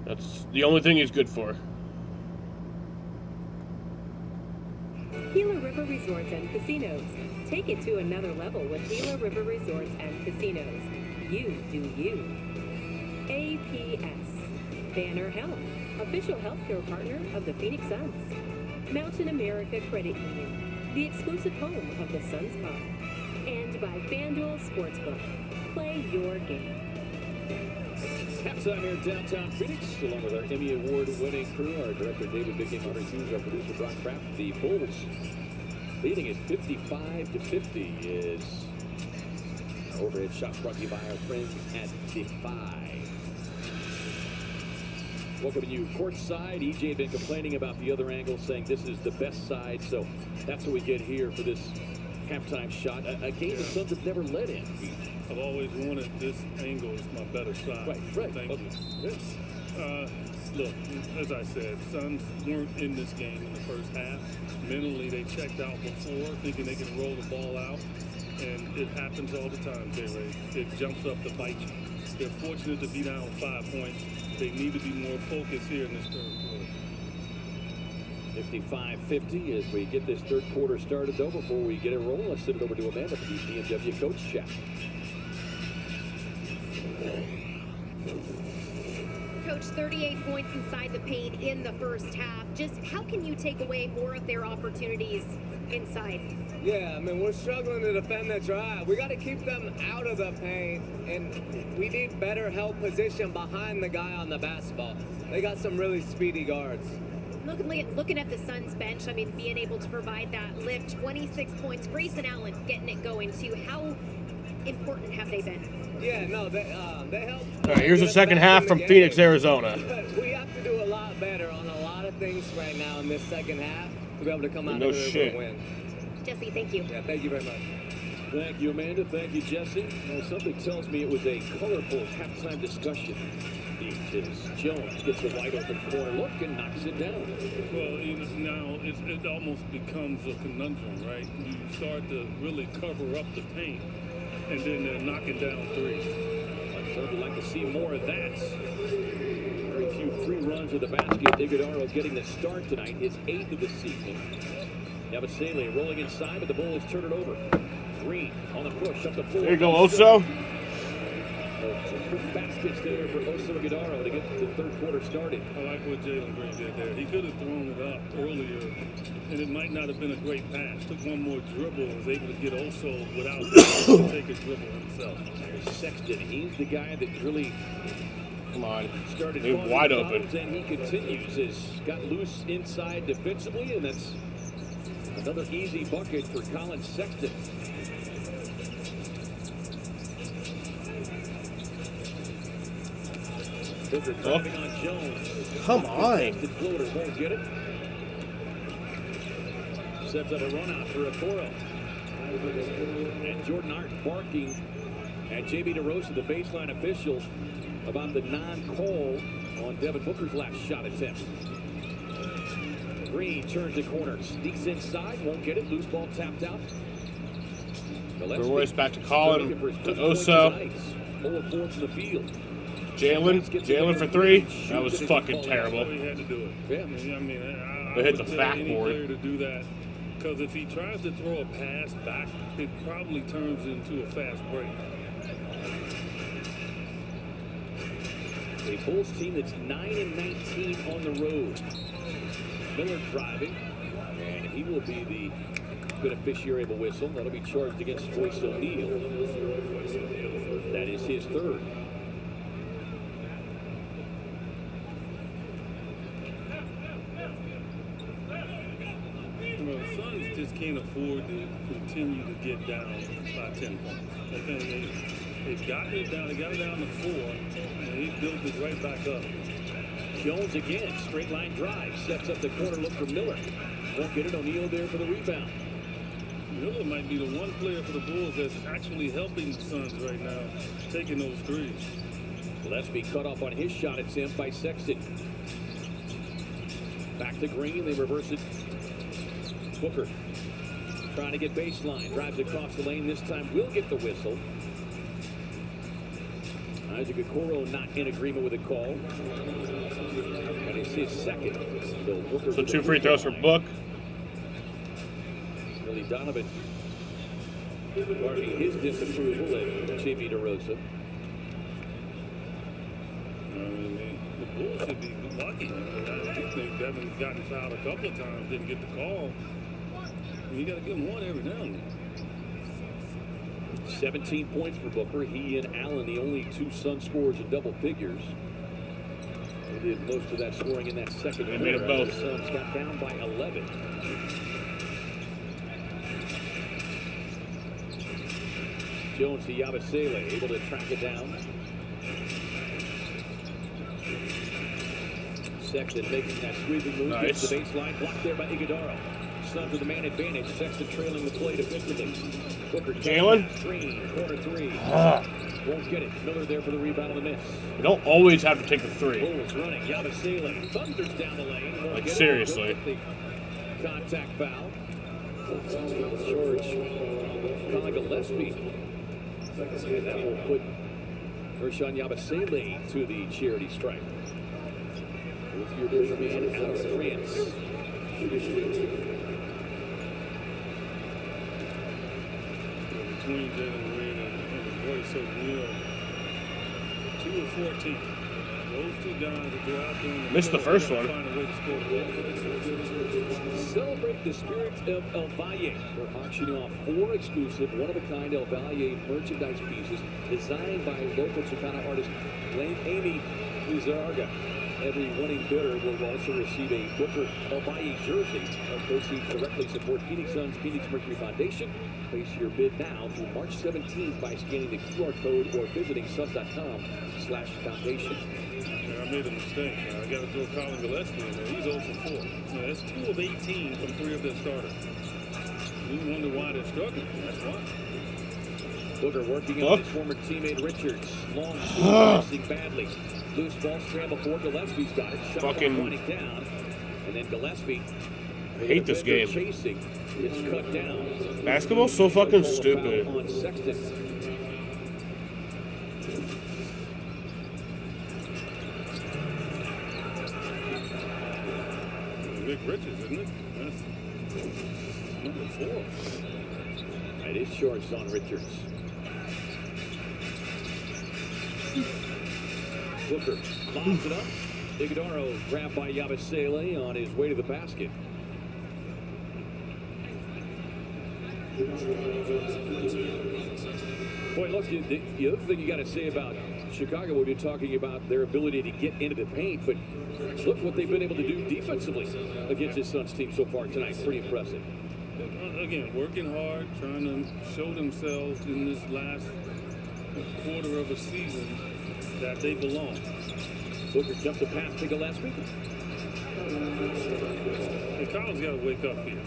E: That's the only thing he's good for.
L: Gila River Resorts and Casinos. Take it to another level with Gila River Resorts and Casinos. You do you. APS. Banner Health, official healthcare partner of the Phoenix Suns. Mountain America Credit Union, the exclusive home of the Suns Pub. And by FanDuel Sportsbook. Play your game.
O: Halftime here in downtown Phoenix, along with our Emmy Award-winning crew, our director David Big Game Hunter Hughes, our producer Brock Kraft. The Bulls leading at 55-50 is our overhead shot brought to you by our friends at Defy. Welcoming you courtside. EJ been complaining about the other angle, saying this is the best side, so that's what we get here for this halftime shot. A game the Suns have never led in.
G: I've always wanted this angle is my better side.
O: Right.
G: Thank you. Look, as I said, Suns weren't in this game in the first half. Mentally, they checked out before, thinking they can roll the ball out. And it happens all the time, J-Ray. It jumps up to bite you. They're fortunate to be down 5 points. They need to be more focused here in this third quarter.
O: 55-50 as we get this third quarter started, though. Before we get it rolling, let's send it over to Amanda for the BMW Coach Chat.
I: Coach, 38 points inside the paint in the first half. Just how can you take away more of their opportunities inside?
M: Yeah, I mean, we're struggling to defend the drive. We got to keep them out of the paint, and we need better help position behind the guy on the basketball. They got some really speedy guards.
I: Looking at the Suns bench, I mean, being able to provide that lift, 26 points. Grayson Allen getting it going too. How important have they been?
M: Yeah, no, they help.
E: All right, here's the second half from Phoenix, Arizona.
M: But we have to do a lot better on a lot of things right now in this second half to be able to come out
E: No
M: of it
E: shit.
M: with a win.
I: Jesse, thank you.
M: Yeah, thank you very much.
O: Thank you, Amanda. Thank you, Jesse. Well, something tells me it was a colorful halftime discussion. Jones gets a wide open corner look and knocks it down.
G: Well, now it almost becomes a conundrum, right? You start to really cover up the paint, and then they're knocking down threes.
O: I'd certainly like to see more of that. Very few free runs of the basket. Ighodaro getting the start tonight, his 8th of the season. Yabusele rolling inside, but the Bulls turn it over. Green on the push up the floor.
E: There you go, Oso.
O: Some quick baskets there for Osa Ighodaro to get the third quarter started.
G: I like what Jalen Green did there. He could have thrown it up earlier, and it might not have been a great pass. Took one more dribble, was able to get Oso without take a dribble himself.
O: Sexton, he's the guy that really started
E: He's
O: causing
E: wide
O: problems,
E: open.
O: and he continues. Has got loose inside defensively, and that's another easy bucket for Colin Sexton.
D: Booker driving on Jones.
E: Come on.
D: Contested floater, won't get it. Sets up a run out for Okoro. And Jordan Hart barking at JB DeRosa, the baseline official, about the non-call on Devin Booker's last shot attempt. Green turns the corner, sneaks inside, won't get it. Loose ball tapped out.
E: Royce back to Colin, to Oso.
D: 0 of 4 from the field.
E: Jalen for 3. That was fucking terrible.
G: He had to do it.
D: Yeah.
G: I mean, I
E: They hit
G: would
E: the
G: tell any
E: backboard.
G: player to do that, because if he tries to throw a pass back, it probably turns into a fast break.
D: A Bulls team that's 9-19 on the road. Miller driving, and he will be the beneficiary of a whistle. That'll be charged against Royce O'Neal. That is his third.
G: You know, the Suns just can't afford to continue to get down by 10 points. They've gotten it down. They got it down to 4, and he built it right back up.
D: Jones again, straight line drive, sets up the corner look for Miller. Won't get it. O'Neal there for the rebound.
G: Miller might be the one player for the Bulls that's actually helping the Suns right now, taking those threes.
D: Gillespie cut off on his shot attempt by Sexton. Back to Green, they reverse it. Booker trying to get baseline, drives across the lane. This time will get the whistle. Isaac Okoro not in agreement with the call. That is his second.
E: So 2 free throws for Book.
D: Billy Donovan marking his disapproval at JB DeRosa.
G: I mean, the Bulls should be lucky. I think Devin's gotten fouled a couple of times, didn't get the call. You got to give him one every now and then.
D: 17 points for Booker. He and Allen, the only 2 Sun scorers in double figures. They did most of that scoring in that second
E: They made it
D: quarter.
E: both.
D: The Suns got down by 11. Jones to Yabusele, able to track it down. Sexton making that sweeping move.
E: Nice.
D: Gets the baseline, blocked there by Iguodaro. Suns with the man advantage. Sexton trailing the play defensively. Booker
E: Jalen?
D: Green, corner 3. Won't get it. Miller there for the rebound on the miss.
E: You don't always have to take the 3.
D: Bulls running. Yabusele thunders down the lane. Won't
E: Like,
D: get it.
E: seriously.
D: Contact foul. George Colin Gillespie. And that will put Ersan Yabusele to the charity stripe. With your bigger man out of France.
G: Between Jalen Green and Royce O'Neal, 2 of 14. Those 2 guys that go out there and
E: Missed the first one.
G: find a way to score goals.
D: Celebrate the spirit of El Valle. We're auctioning off 4 exclusive, one-of-a-kind El Valle merchandise pieces designed by local Chicana artist Amy Lizarga. Every winning bidder will also receive a Booker El Valle jersey. Our proceeds directly support Phoenix Suns Phoenix Mercury Foundation. Place your bid now through March 17th by scanning the QR code or visiting suns.com/foundation.
G: Yeah, I made a mistake. I got to throw Colin Gillespie in there. He's 0 for 4. Yeah, that's 2 of 18 from 3 of their starters. You wonder why they're struggling. That's why.
D: Booker working on his former teammate Richards. Long shoot, missing badly. Loose ball scramble for Gillespie's got it. Shot
E: Fucking-
D: clock winding down. And then Gillespie.
E: I hate this game.
D: Chasing. It's cut down.
E: Basketball's so fucking stupid.
D: On Sexton.
G: Vic Richards, isn't it? That's number 4.
D: It is charged on Richards. Booker lobs it up. Iguodaro grabbed by Yabusele on his way to the basket. Boy, look, the other thing you got to say about Chicago, we've been talking about their ability to get into the paint, but look what they've been able to do defensively against this Suns team so far tonight. Pretty impressive.
G: Again, working hard, trying to show themselves in this last quarter of a season that they belong.
O: Booker jumps a pass to Gillespie.
G: Hey, Kyle's got to wake up here.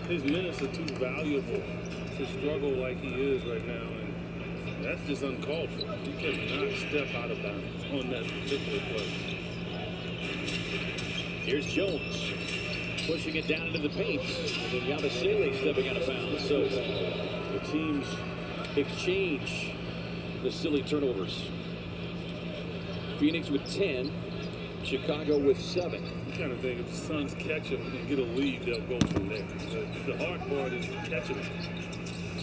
G: His minutes are too valuable to struggle like he is right now, and that's just uncalled for. You cannot step out of bounds on that particular play.
O: Here's Jones pushing it down into the paint, and then Yabusele stepping out of bounds. So the teams exchange the silly turnovers. Phoenix with 10, Chicago with 7.
G: You kind of think if the Suns catch him and get a lead, they'll go from there. The hard part is catching him.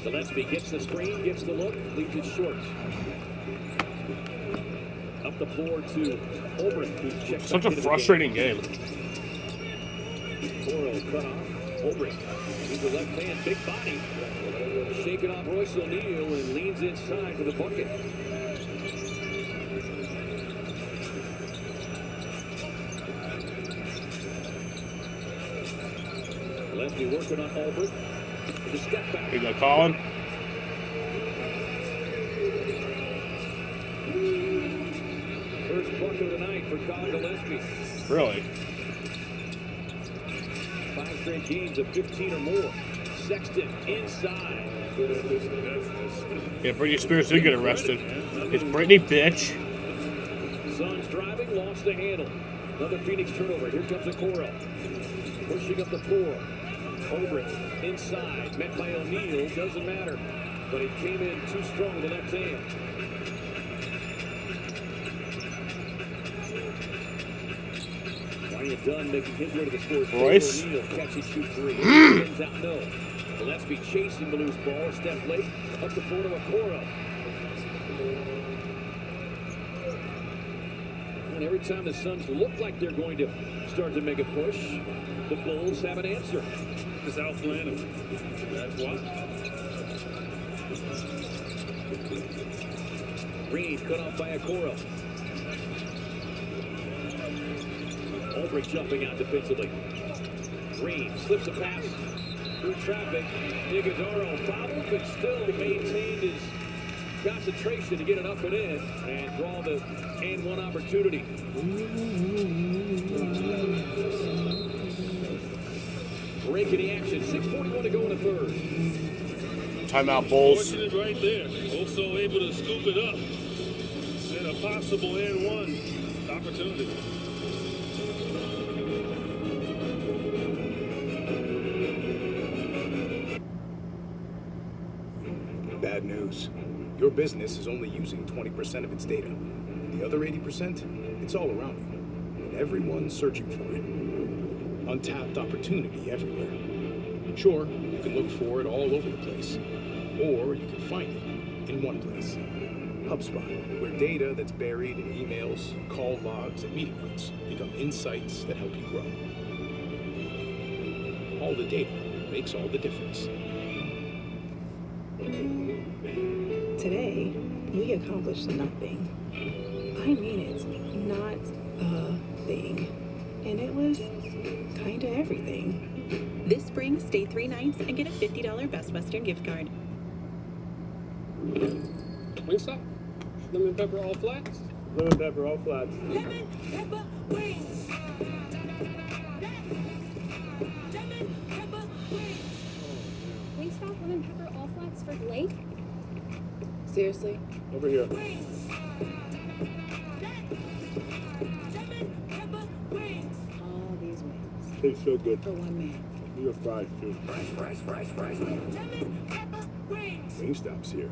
O: Gillespie gets the screen, gets the look, leaves it short. Up the floor to Olbrich, who's checked
E: Such
O: back
E: a
O: into
E: frustrating game.
O: Coro cut off. Olbrich, he's the left hand, big body. Shaking off Royce O'Neal and leans inside for the bucket. Gillespie working on Olbrich. The step back.
E: Here you go, Colin.
O: First bucket of the night for Colin Gillespie.
E: Really?
O: 5 straight games of 15 or more. Sexton inside.
E: Yeah, Britney Spears did get arrested. It's Britney, bitch.
O: Suns driving, lost the handle. Another Phoenix turnover. Here comes Okoro. Pushing up the floor. Olbrich inside. Met by O'Neal. Doesn't matter. But he came in too strong with the left hand. Ryan Dunn making his way to the score.
E: Royce.
O: O'Neal catch and shoot 3. Ends out no. Gillespie chasing the loose ball. A step late. Up the floor to Okoro. And every time the Suns look like they're going to start to make a push, the Bulls have an answer.
G: Just outplaying him. That's why.
O: Green cut off by Okoro. Olbrich jumping out defensively. Green slips a pass through traffic. Iguodaro fouled, but still maintained his concentration to get it up and in and draw the and one opportunity. Break in the action. 6:41 to go in the third.
E: Timeout, Bulls.
G: Fortunate right there. Also able to scoop it up. And a possible and one opportunity.
J: Bad news. Your business is only using 20% of its data. The other 80%, it's all around you. And everyone's searching for it. Untapped opportunity everywhere. Sure, you can look for it all over the place. Or you can find it in one place. HubSpot, where data that's buried in emails, call logs, and meeting notes become insights that help you grow. All the data makes all the difference.
P: Today, we accomplished nothing. I mean it, not a thing. And it was kinda everything.
Q: This spring, stay 3 nights and get a $50 Best Western gift card.
R: Wingstop? Lemon pepper all flats?
U: Lemon pepper, all flats.
Q: Lemon pepper wings.
I: Wingstop lemon pepper all flats for Blake?
P: Seriously?
U: Over here.
Q: All these wings.
U: Tastes so good.
Q: For one man.
U: You have fries too.
Q: Fries. Lemon pepper wings.
U: Wingstop's here.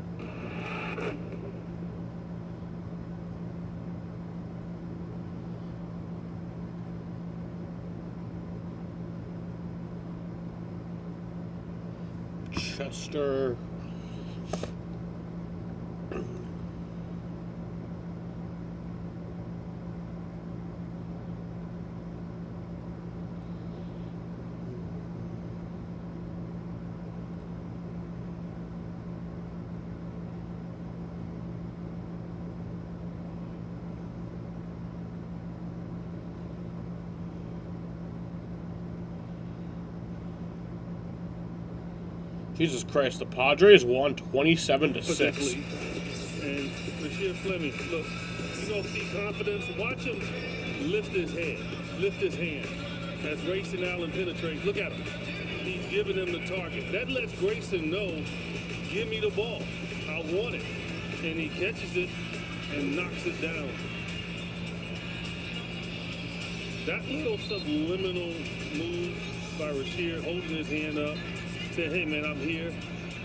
E: Chester. Jesus Christ, the Padres won 27-6.
G: And Rasheed Fleming, look, you don't see confidence. Watch him lift his head, lift his hand as Grayson Allen penetrates. Look at him. He's giving him the target. That lets Grayson know, give me the ball. I want it. And he catches it and knocks it down. That little subliminal move by Rasheed, holding his hand up, saying, hey man, I'm here.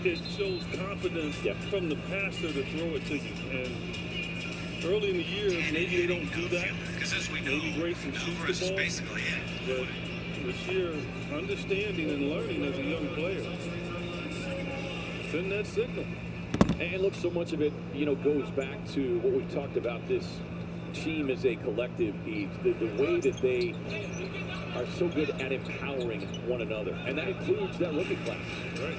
G: It shows confidence from the passer to throw it to you. And early in the year, maybe they don't do that. Maybe Grayson shoots the ball. But Rasheed understanding and learning as a young player. Send that signal.
O: And look, so much of it, goes back to what we've talked about, this team as a collective, the way that they are so good at empowering one another. And that includes that rookie class.
G: Right.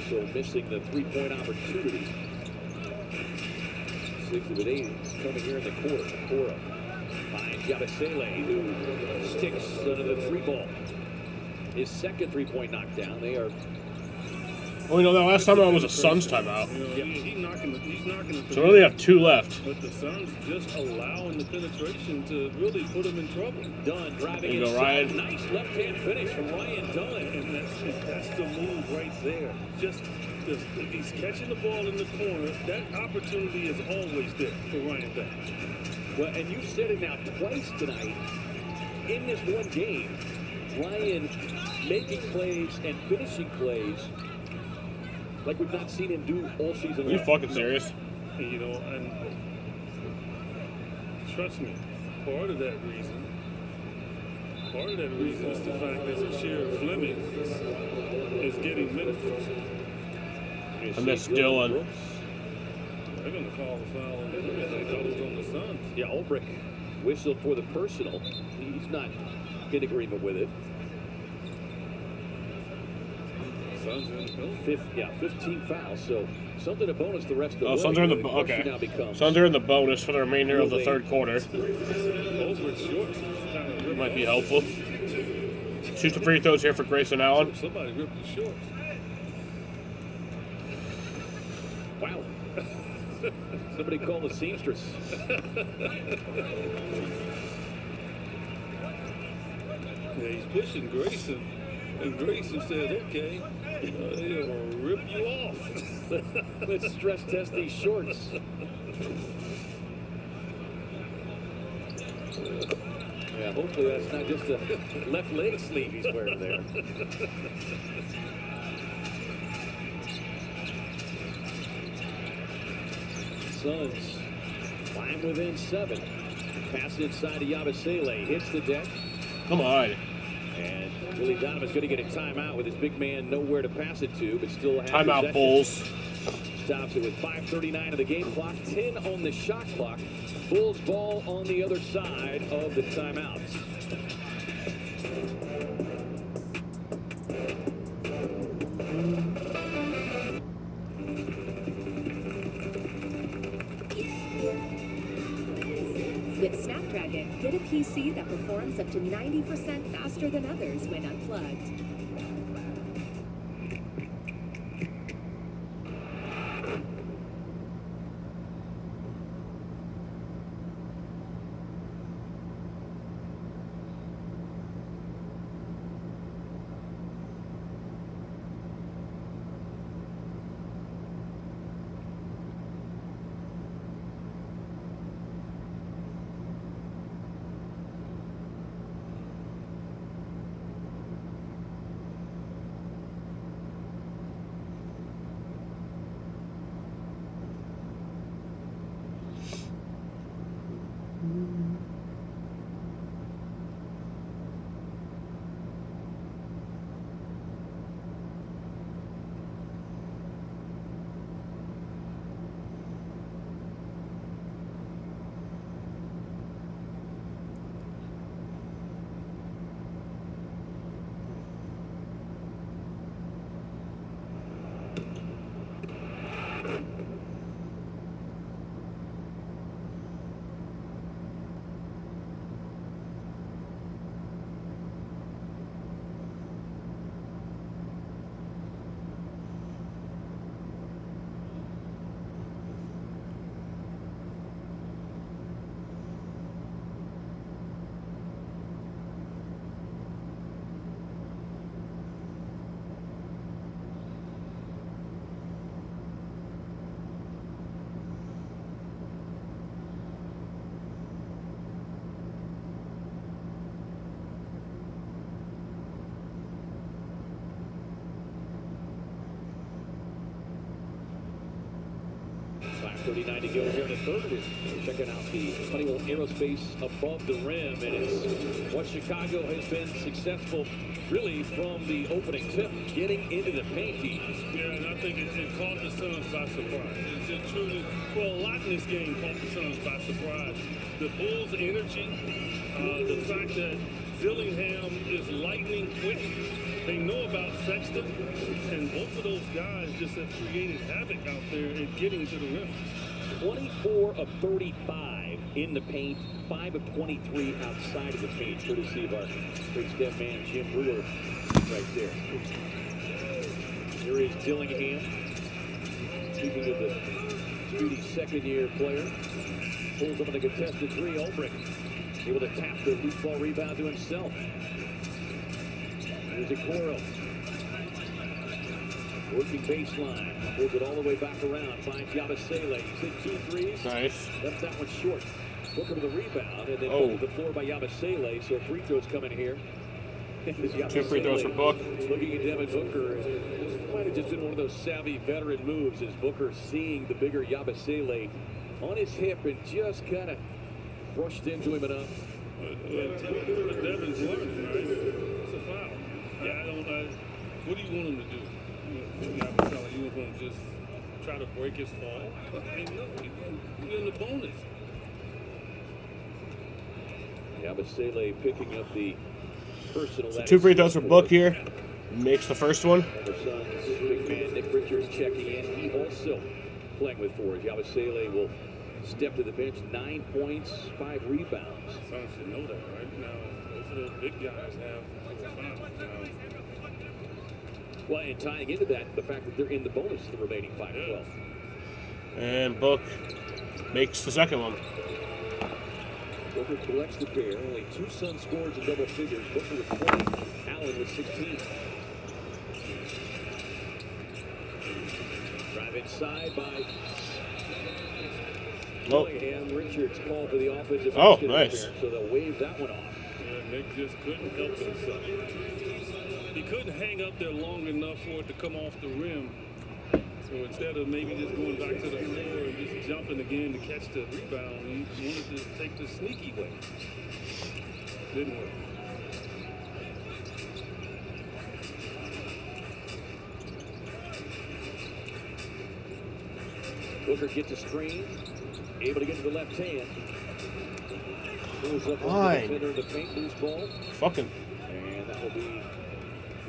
O: So missing the three-point opportunity. 6 of 8 coming here in the quarter. Cora finds Yabusele, who sticks under the three ball. His second three-point knockdown. They are...
E: Well, that last timeout was a Suns timeout.
G: He's knocking the
E: So we only have 2 left.
G: But the Suns just allowing the penetration to really put them in trouble.
O: Dunn driving
E: There you go,
O: inside.
E: Ryan.
O: Nice left-hand finish from Ryan Dunn.
G: And that's the move right there. Just if he's catching the ball in the corner, that opportunity is always there for Ryan Dunn.
O: Well, and you've said it now twice tonight. In this one game, Ryan making plays and finishing plays like we've not seen him do all season long.
E: Are you fucking serious?
G: And, and trust me, part of that reason is the fact that Rasheed Fleming is getting minutes.
E: And that's Dylan.
G: They're going to call the foul on him as they call it on the Suns.
O: Yeah, Ulbrich whistled for the personal. He's not in agreement with it.
G: Suns are in the penalty.
O: 15 fouls, so something to bonus the rest of the way.
E: Suns are in the
O: question now
E: okay.
O: becomes,
E: Suns are in the bonus for the remainder of the third quarter.
G: Ulbrich shorts kind of
E: Might be helpful. Shoot the free throws here for Grayson Allen.
G: Somebody ripped the shorts.
O: Wow. Somebody call the seamstress.
G: Yeah, he's pushing Grayson, and Grayson says, okay, he'll rip you off.
O: Let's stress test these shorts. Yeah, hopefully that's not just a left leg sleeve he's wearing there. Suns climb within 7. Pass inside to Yabusele. Hits the deck.
E: Come on.
O: And Willie Donovan's going to get a timeout with his big man nowhere to pass it to, but still has
E: Timeout,
O: possession.
E: Bulls.
O: Stops it with 5:39 of the game clock, 10 on the shot clock. Bulls ball on the other side of the timeouts.
V: With Snapdragon, get a PC that performs up to 90% faster than others when unplugged.
O: 1:39 to go here in the third. We're checking out the Honeywell Aerospace above the rim, and it's what Chicago has been successful really from the opening tip, getting into the paint deep.
G: Yeah, and I think it caught the Suns by surprise. It truly, well, a lot in this game caught the Suns by surprise. The Bulls' energy, the fact that Dillingham is lightning quick. They know about Sexton, and both of those guys just have created havoc out there in getting to the rim.
O: 24 of 35 in the paint, 5 of 23 outside of the paint, courtesy of our great step man Jim Brewer right there. Here is Dillingham, speaking of the speedy second-year player, pulls up on the contested three. Ulbrich able to tap the loose ball rebound to himself. Here's Okoro. Working baseline, pulls it all the way back around, finds Yabusele. He's hit 2 threes.
E: Nice.
O: Left that one short. Booker with the rebound, and then put to the floor by Yabusele. So free throws coming here.
E: 2 free throws for Book.
O: Looking at Devin Booker, might have just been one of those savvy veteran moves as Booker seeing the bigger Yabusele on his hip and just kind of brushed into him enough.
G: Devin's learning, right? It's a foul. Yeah, I don't. What do you want him to do? You want him to just try to break his fall? No, he's in the bonus.
O: Yabusele picking up the personal.
E: So 2 free throws for Book here. Makes the first one.
O: Big man Nick Richards checking in. He also playing with 4. Yabusele will step to the bench. 9 points, 5 rebounds.
G: Suns should know that right now. Both of those big guys have 5.
O: Well, and tying into that, the fact that they're in the bonus the remaining 5 as well.
E: And Book makes the second one.
O: Booker collects the pair. Only 2 Suns scores in double figures. Booker with 20, Allen with 16. Drive inside by Dillingham. Richards called for the offensive.
E: Nice.
O: There, so they'll wave that one off.
G: Yeah, Nick just couldn't help himself. He couldn't hang up there long enough for it to come off the rim. So instead of maybe just going back to the floor and just jumping again to catch the rebound, he wanted to take the sneaky way. Didn't work.
O: Booker gets a screen, able to get to the left hand. Pulls up
E: Fine.
O: the defender of the paint, loose ball.
E: Fucking.
O: And that will be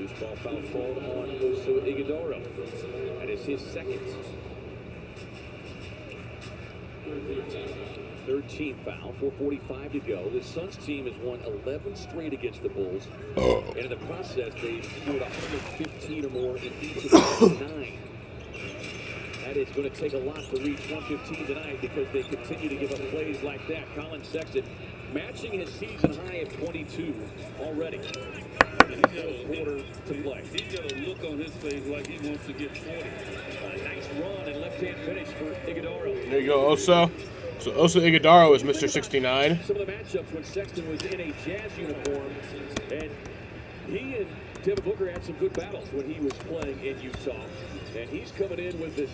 O: loose ball foul called on Oso Ighodaro. That is his second. 13th foul, 4:45 to go. The Suns team has won 11 straight against the Bulls. And in the process, they've scored 115 or more in each of the last 9. That is going to take a lot to reach 115 tonight because they continue to give up plays like that. Colin Sexton matching his season high of 22 already.
G: He's got a quarter to play. He's got a look on his face like he wants to get 40.
O: A nice run and left-hand finish for Ighodaro.
E: There you go, Oso. So Oso Ighodaro is Mr. 69.
O: Some of the matchups when Sexton was in a Jazz uniform, and he and Devin Booker had some good battles when he was playing in Utah. And he's coming in with the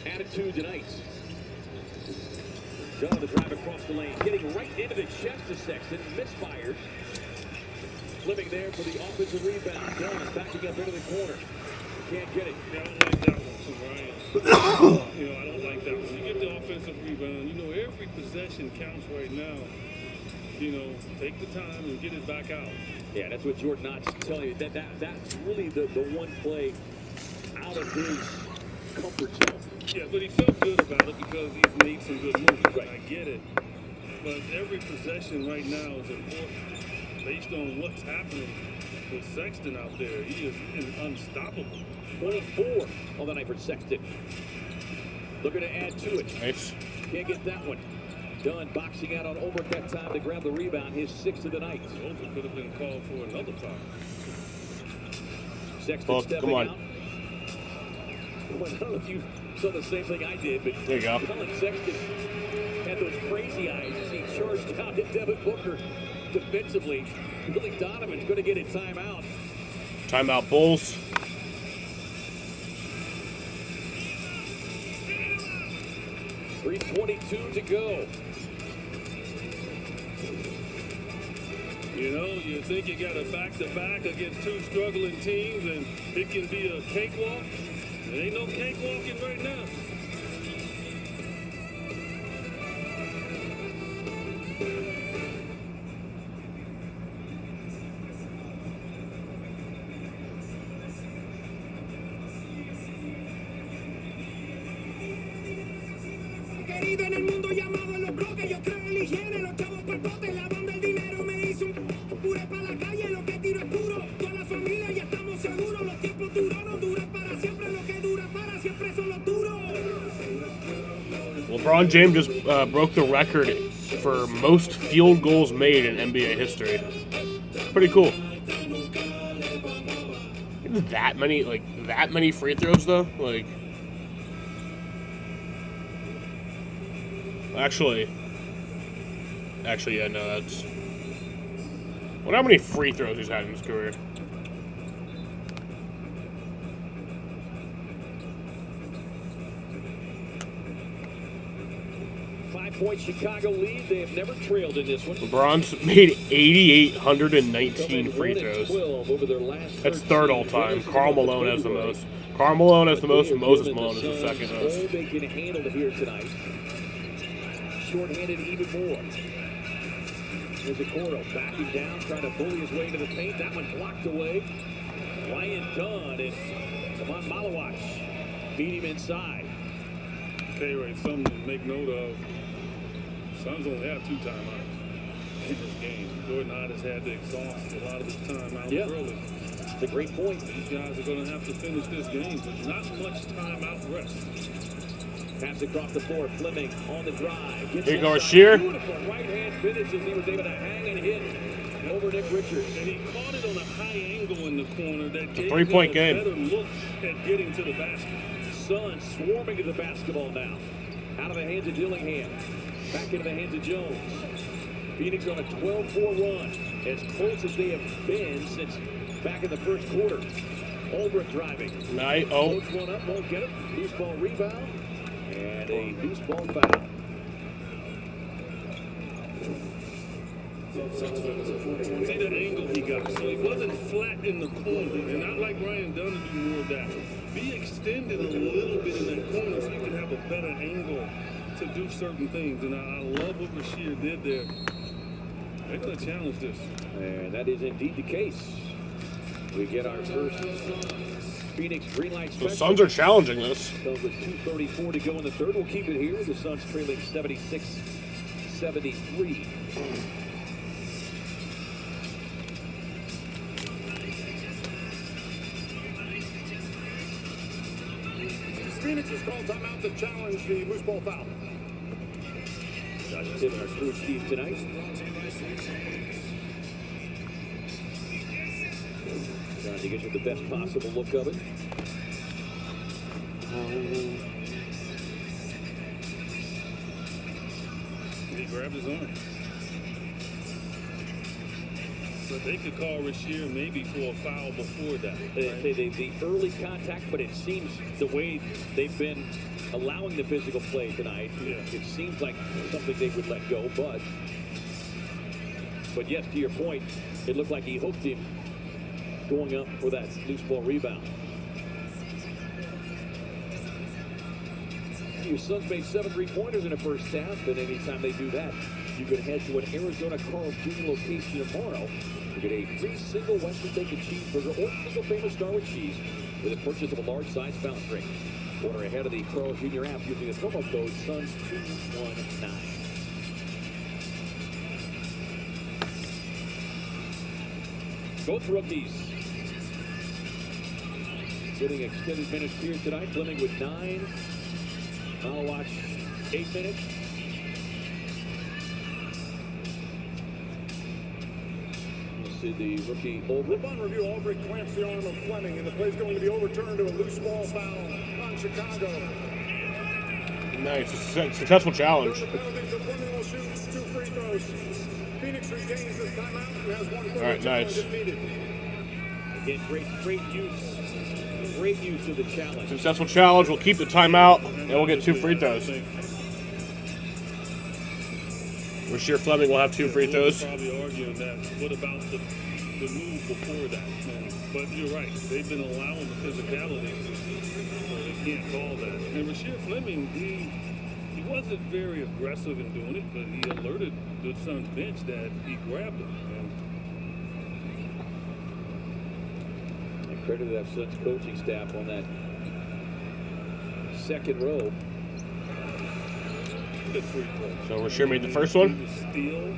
O: attitude tonight. Going to drive across the lane, getting right into the chest of Sexton, misfires. Flipping there for the offensive rebound. Dillon backing up into the corner. Can't get it.
G: Yeah, I don't like that one from Ryan. I don't like that one. You get the offensive rebound. Every possession counts right now. Take the time and get it back out.
O: Yeah, that's what Jordan Knott's telling you. That's really the one play out of his comfort zone.
G: Yeah, but he felt good about it because he's made some good moves. Right. I get it. But every possession right now is important based on what's happening with Sexton out there. He is unstoppable.
O: 24 on the night for Sexton. Looking to add to it.
E: Nice.
O: Can't get that one. Dunn boxing out on Ulbrich that time to grab the rebound. His 6th of the night.
G: Ulbrich could have been called for another foul.
O: Sexton stepping
E: come on.
O: out. Well, I don't know if you saw the same thing I did, but
E: there you go.
O: Colin Sexton had those crazy eyes as he charged out at Devin Booker defensively. Billy Donovan's going to get a timeout.
E: Timeout, Bulls.
O: 3:22 to go.
G: You know, you think you got a back-to-back against two struggling teams, and it can be a cakewalk. There ain't no cakewalking right now.
A: Querido en el mundo llamado en los bloques, yo creo en la higiene, los chavos por pote, lavando el dinero me hizo un puré para la calle, lo que tiro es puro, con la familia ya estamos seguros, los tiempos duros no duran para siempre, lo que dura para siempre son los duros.
E: LeBron James just broke the record for most field goals made in NBA history. Pretty cool. That many free throws though, like. Actually, yeah, no, that's. I wonder how many free throws he's had in his career.
O: Point Chicago lead. They have never trailed in this one.
E: LeBron's made 8,819 free throws. That's third all time. Karl Malone has the most. Karl Malone has the most, and Moses Malone is the second most.
O: All they can handle here tonight. Short-handed even more. Here's Okoro backing down, trying to bully his way into the paint. That one blocked away. Ryan Dunn and Saman Malawach beat him inside.
G: Okay, right, something to make note of. Suns only have 2 timeouts in this game. Jordan Hart has had to exhaust a lot of his timeouts early.
O: It's a great point.
G: These guys are going to have to finish this game with not much timeout rest.
O: Pass across the floor. Fleming on the drive.
E: Here you go, Shear.
O: Beautiful right-hand finish as he was able to hang and hit over Nick Richards.
G: And he caught it on a high angle in the corner that gave
E: three-point
G: him a
E: game.
G: better look at getting to the basket.
O: Suns swarming to the basketball now. Out of the hands of Dillingham. Back into the hands of Jones. Phoenix on a 12-4 run. As close as they have been since back in the first quarter. Ulbrich driving. Puts one up, won't get it. Loose ball rebound. And a loose ball foul.
G: See the angle he got. So he wasn't flat in the corner. And not like Ryan Dunn to do more of that. Be extended a little bit in that corner so you can have a better angle to do certain things. And I love what Rasheer did there. They're going to challenge this.
O: And that is indeed the case. We get our first Phoenix green light special.
E: The Suns are challenging this.
O: With 2:34 to go in the third, we'll keep it here. The Suns trailing 76-73.
K: Phoenix has called timeout to challenge the loose ball foul.
O: Josh Tibbin, our crew chief tonight. Trying to get you the best possible look of it.
G: He grabbed his arm. But they could call Rasheer maybe for a foul before that.
O: They say the early contact, but it seems the way they've been allowing the physical play tonight, it seems like something they would let go. But yes, to your point, it looked like he hooked him going up for that loose ball rebound. Your Suns made 7 3-pointers in the first half, and anytime they do that, you can head to an Arizona Carl's Jr. location tomorrow to get a free single Western Bacon Cheeseburger or single famous Star with cheese with the purchase of a large size fountain drink. Order ahead of the Carl's Jr. app using the promo code SUNS219. Both rookies getting extended minutes here tonight. Fleming with 9. Malawach 8 minutes. See the rookie Ulbrich.
K: On review, Ulbrich clamps the arm of Fleming, and the play's going to be overturned to a loose ball foul on Chicago.
E: Nice. Successful challenge.
K: Penalties, so Fleming will shoot 2 free throws. Phoenix retains this timeout and has 1
E: All right, nice.
O: Again, great use of the challenge.
E: Successful challenge. We'll keep the timeout, and we'll get 2 free throws. Rasheer Fleming will have 2 free throws.
G: Probably arguing that. What about the move before that? But you're right. They've been allowing the physicality, so they can't call that. And Rasheer Fleming, he wasn't very aggressive in doing it, but he alerted the Suns bench that he grabbed him.
O: And credit to that Suns coaching staff on that second row.
E: So Rasheer made the first one?
G: Steal.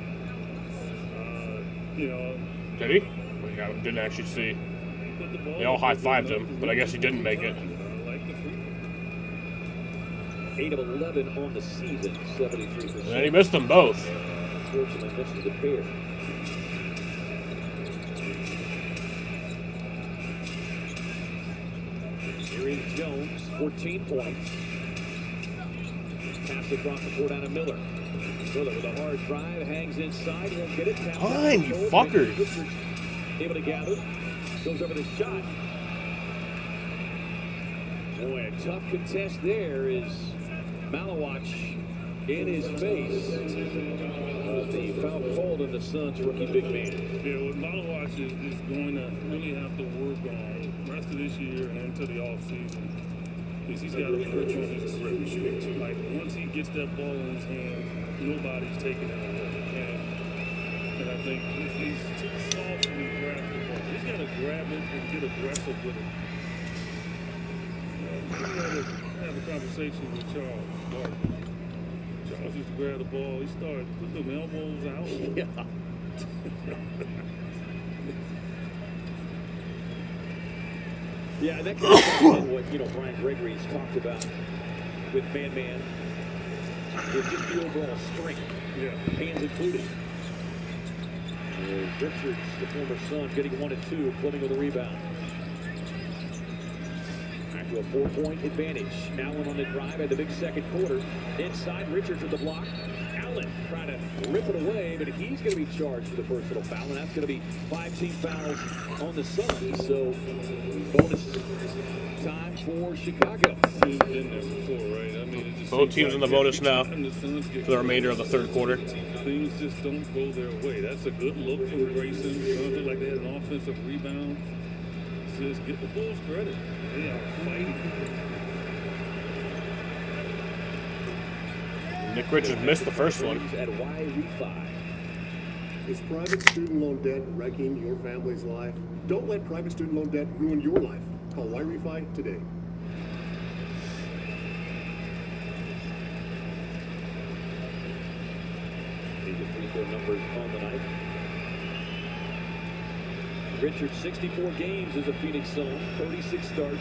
E: Did he? I didn't actually see. They all high-fived him, but I guess he didn't make it.
O: 8 of 11 on the season, 73%.
E: And he missed them both.
O: Unfortunately, misses the pair. Here is Jones, 14 points. Pass across the court out of Miller. Miller with a hard drive, hangs inside, won't get it.
E: Fine, you fuckers.
O: Able to gather, goes over the shot. Boy, a tough contest there is Malawach in his face. The foul called on the Suns rookie big man.
G: Yeah, what Malawach is going to really have to work on the rest of this year and into the offseason. He's got to work on his grip. Like, once he gets that ball in his hand, nobody's taking it away. And I think if he's too soft when he grabs the ball, he's got to grab it and get aggressive with it. I have a conversation with Charles. Charles used to grab the ball. He started putting them elbows out.
O: Yeah. Yeah, that kind of what Brian Gregory's talked about with man-man. With just the overall strength, hands included. Richards, the former Sun, getting 1 and 2, Fleming with a rebound. Back to a 4-point advantage. Allen on the drive at the big second quarter. Inside, Richards with the block. Allen trying to rip it away, but he's going to be charged with a personal foul, and that's going to be 5 team fouls on the Suns. So, bonus time for Chicago.
G: He's been there before, right? I mean, it just
E: both teams in the bonus now
G: for
E: the remainder of the third quarter.
G: Things just don't go their way. That's a good look from Grayson. It looked like they had an offensive rebound. Just get the Bulls credit. They are fighting.
E: Nick Richards missed the first one.
O: At Y-Refi.
K: Is private student loan debt wrecking your family's life? Don't let private student loan debt ruin your life. Call Y-Refi today.
O: See the free throw numbers on the night. Richards, 64 games as a Phoenix Sun, 36 starts.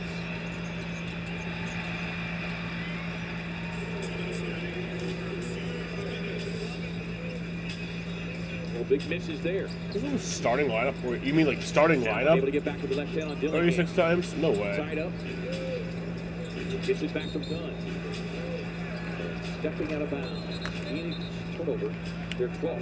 O: Well, big misses there.
E: Isn't it starting lineup? Or you mean like starting lineup?
O: Able to get back with the left hand on Dylan.
E: 36 times? No way.
O: Tied up. Gets it back from Dunn. Stepping out of bounds. Phoenix turnover. They're 12.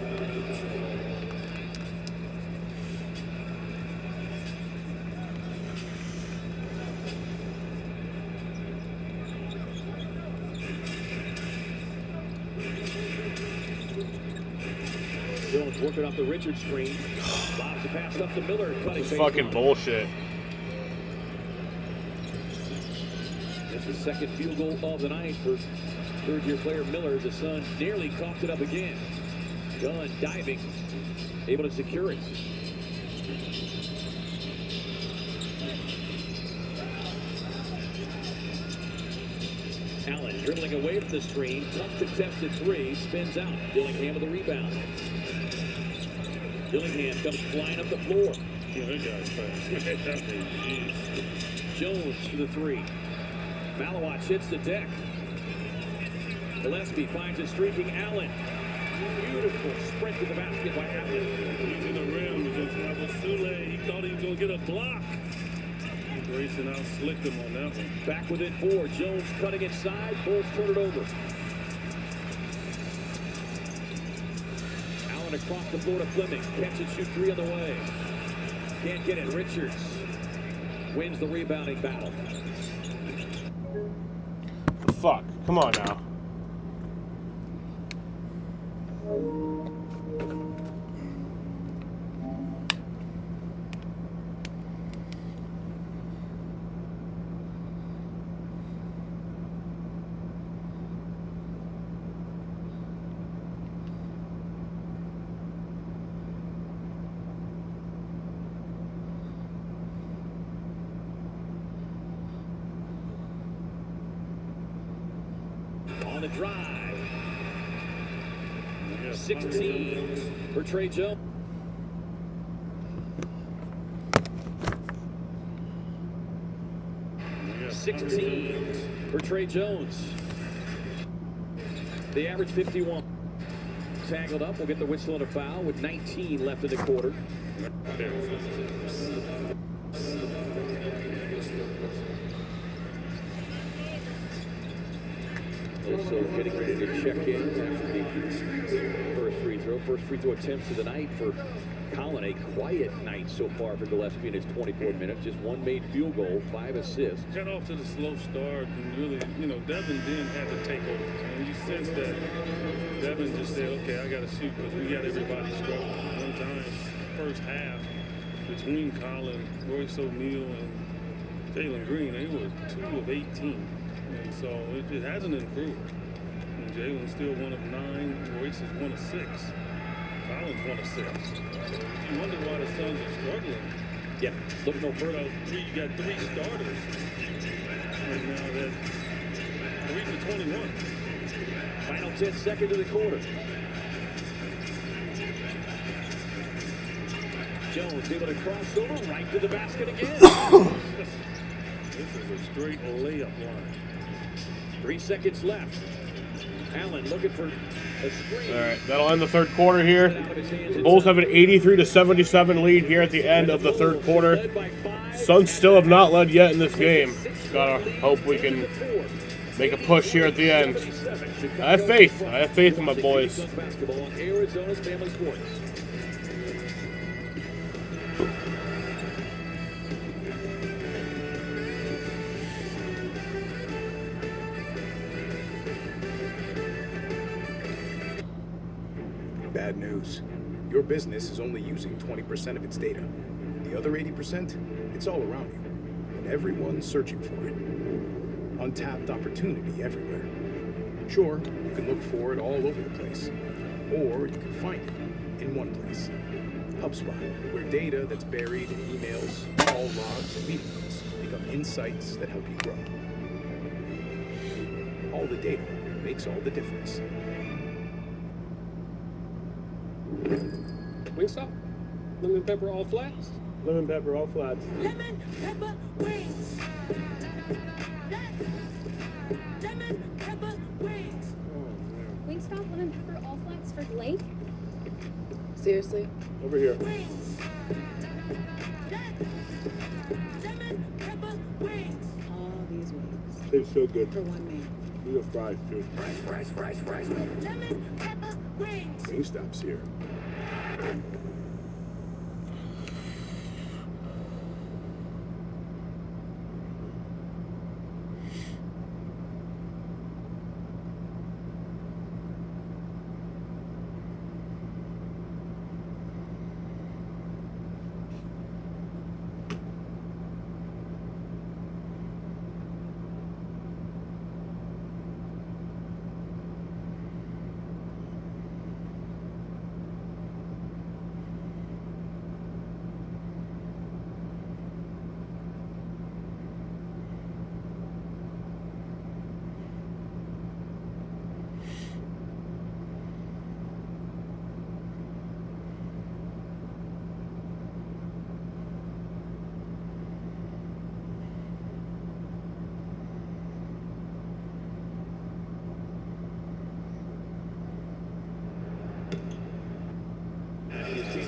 O: Jones working off the Richards screen. Lobs the pass up to Miller.
E: It's fucking bullshit.
O: That's the second field goal of the night for third-year player Miller. The Sun nearly coughed it up again. Dunn diving, able to secure it. Allen dribbling away from the screen. Tough contested three. Spins out. Dillingham with the rebound. Dillingham comes flying up the floor.
G: Yeah, that guy's fast.
O: Jones for the three. Malawach hits the deck. Gillespie finds a streaking Allen. Beautiful sprint to the basket by Allen.
G: He's in the rim. He thought he was going to get a block. Grayson out slicked him on that one.
O: Back within 4. Jones cutting inside. Bulls turn it over. Allen across the floor to Fleming. Catch and shoot 3 on the way. Can't get it. Richards wins the rebounding battle.
E: Fuck. Come on now.
O: on the drive. 16 for Trey Jones. Yeah. 16 for Trey Jones. The average 51. Tangled up. We'll get the whistle and a foul with 19 left in the quarter. Also getting ready to check in after the first free throw. First free throw attempts of the night for Colin. A quiet night so far for Gillespie in his 24 minutes. Just one made field goal, 5 assists.
G: Got off to the slow start and really, Devin then had to take over. And you sense that Devin just said, okay, I got to shoot because we got everybody struggling. One time, first half, between Colin, Royce O'Neal, and Jalen Green, they were 2 of 18. And so it hasn't improved. And Jalen's still 1 of 9. Royce is 1 of 6. Colin's 1 of 6. You wonder why the Suns are struggling.
O: Yeah, look no further.
G: You got 3 starters. Right now, that 3 for 21.
O: Final 10 seconds of the quarter. Jones able to cross over right to the basket again.
G: This is a straight layup line.
O: 3 seconds left. Allen looking for a screen.
E: All right, that'll end the third quarter here. The Bulls have an 83-77 lead here at the end of the third quarter. Suns still have not led yet in this game. Gotta hope we can make a push here at the end. I have faith. I have faith in my boys.
O: Basketball on Arizona's Family Sports.
J: Bad news. Your business is only using 20% of its data. The other 80%, it's all around you. And everyone's searching for it. Untapped opportunity everywhere. Sure, you can look for it all over the place. Or you can find it in one place. HubSpot, where data that's buried in emails, call logs, and meeting notes become insights that help you grow. All the data makes all the difference.
R: Wingstop? Lemon pepper all flats?
U: Lemon pepper all flats.
A: Lemon pepper wings. Lemon pepper wings.
I: Wingstop lemon pepper all flats for Blake?
L: Seriously?
U: Over here.
A: Wings. Lemon pepper wings.
L: All these wings.
U: Tastes so good.
L: For one man.
U: These are fries too.
A: Fresh. Lemon pepper wings.
U: Wingstop's here.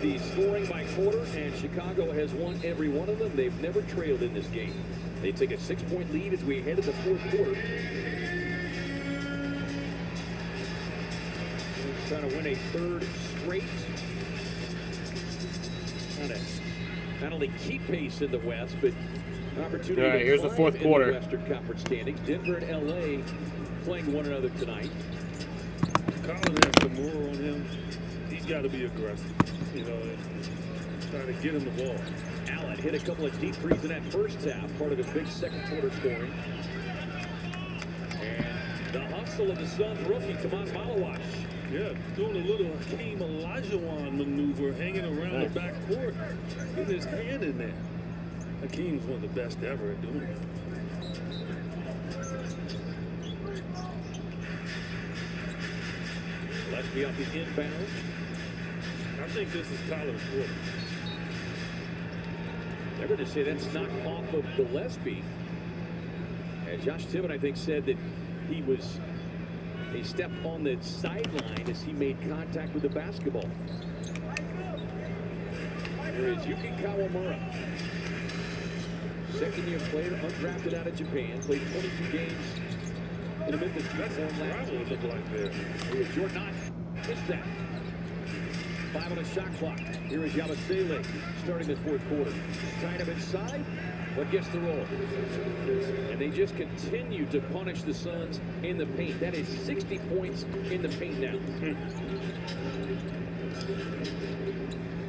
O: The scoring by quarter, and Chicago has won every one of them. They've never trailed in this game. They take a 6-point lead as we head to the fourth quarter. Trying to win a third straight. Trying to not only keep pace in the West, but an opportunity
E: All right,
O: to
E: here's the
O: climb
E: fourth
O: in
E: quarter.
O: the Western Conference standings. Denver and LA playing one another tonight.
G: Colin has some more on him. He's got to be aggressive. Try to get him the ball.
O: Allen hit a couple of deep threes in that first half, part of his big second quarter scoring. And the hustle of the Suns rookie, Tomas Malawash.
G: Yeah, doing a little Hakeem Olajuwon maneuver, hanging around the back court, getting his hand in there. Hakeem's one of the best ever at doing it.
O: Gillespie off the inbound.
G: I think this is Tyler's quarter.
O: Never to say that's not off of Gillespie. And Josh Tibbett, I think, said that he stepped on the sideline as he made contact with the basketball. Here is Yuki Kawamura. Second-year player, undrafted out of Japan. Played 22 games in the Memphis uniform last year.
G: Look like that.
O: Here is Jordan Ott. Missed that. 5 on the shot clock. Here is Yabusele starting this fourth quarter. Kind of inside, but gets the roll. And they just continue to punish the Suns in the paint. That is 60 points in the paint now.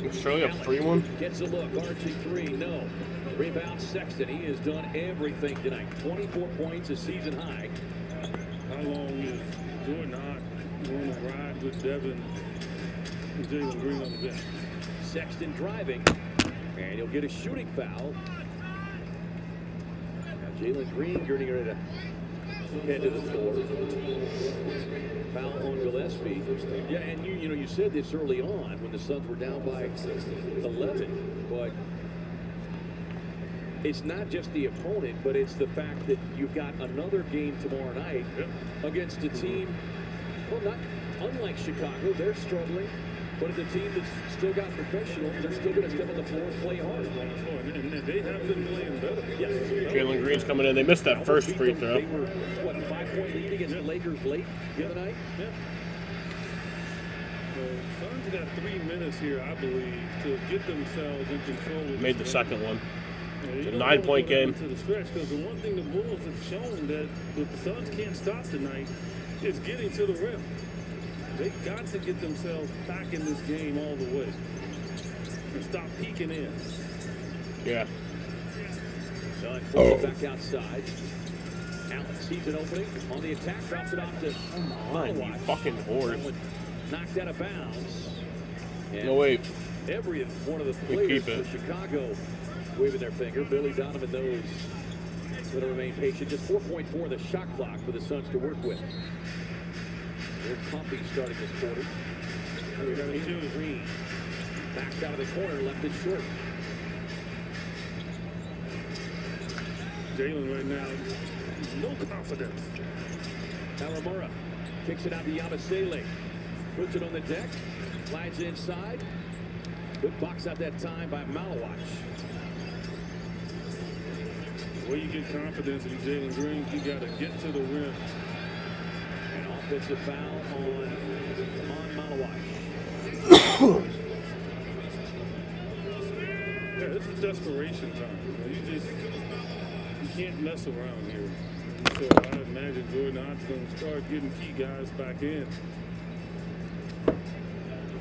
E: Australia up 3-1.
O: Gets a look. RG3, no. Rebound Sexton. He has done everything tonight. 24 points, a season high.
G: How long is Jordan Ott going to ride with Devin and Jalen Green on the bench?
O: Sexton driving, and he'll get a shooting foul. Now Jalen Green getting ready to head to the floor. Foul on Gillespie. Yeah, and you said this early on when the Suns were down by 11, but it's not just the opponent, but it's the fact that you've got another game tomorrow night against a team, well, not unlike Chicago, they're struggling, but it's a team that's still got professionals. They're still going to step on the floor and play hard.
G: And they have been playing better.
O: Yes.
E: Jalen Green's coming in. They missed that first free throw.
O: They were, what, a 5-point lead against the Lakers late the other night?
G: Yeah. Suns got 3 minutes here, I believe, to get themselves in control.
E: Made the second one. It's a
G: You don't
E: 9-point
G: wanna go
E: game.
G: into the stretch, because the one thing the Bulls have shown that the Suns can't stop tonight is getting to the rim. They've got to get themselves back in this game all the way and stop peeking in.
E: Yeah.
O: Puts it back outside. Allen sees an opening on the attack, drops it off to
E: You fucking horse.
O: knocked out of bounds. And
E: No, wait.
O: every one of the
E: We
O: players
E: keep it.
O: for Chicago waving their finger. Billy Donovan knows going to remain patient. Just 4.4 the shot clock for the Suns to work with. They're pumping starting this quarter. Jalen Green backed out of the corner, left it short.
G: Jalen right now, no confidence.
O: Kawamura kicks it out to Yabusele. Puts it on the deck. Slides inside. Good box out that time by Malawach.
G: Where you get confidence in Jalen Green, you got to get to the rim.
O: An offensive foul on Malawach.
G: Yeah, this is desperation time. You can't mess around here. So I imagine Jordan Ott's going to start getting key guys back in.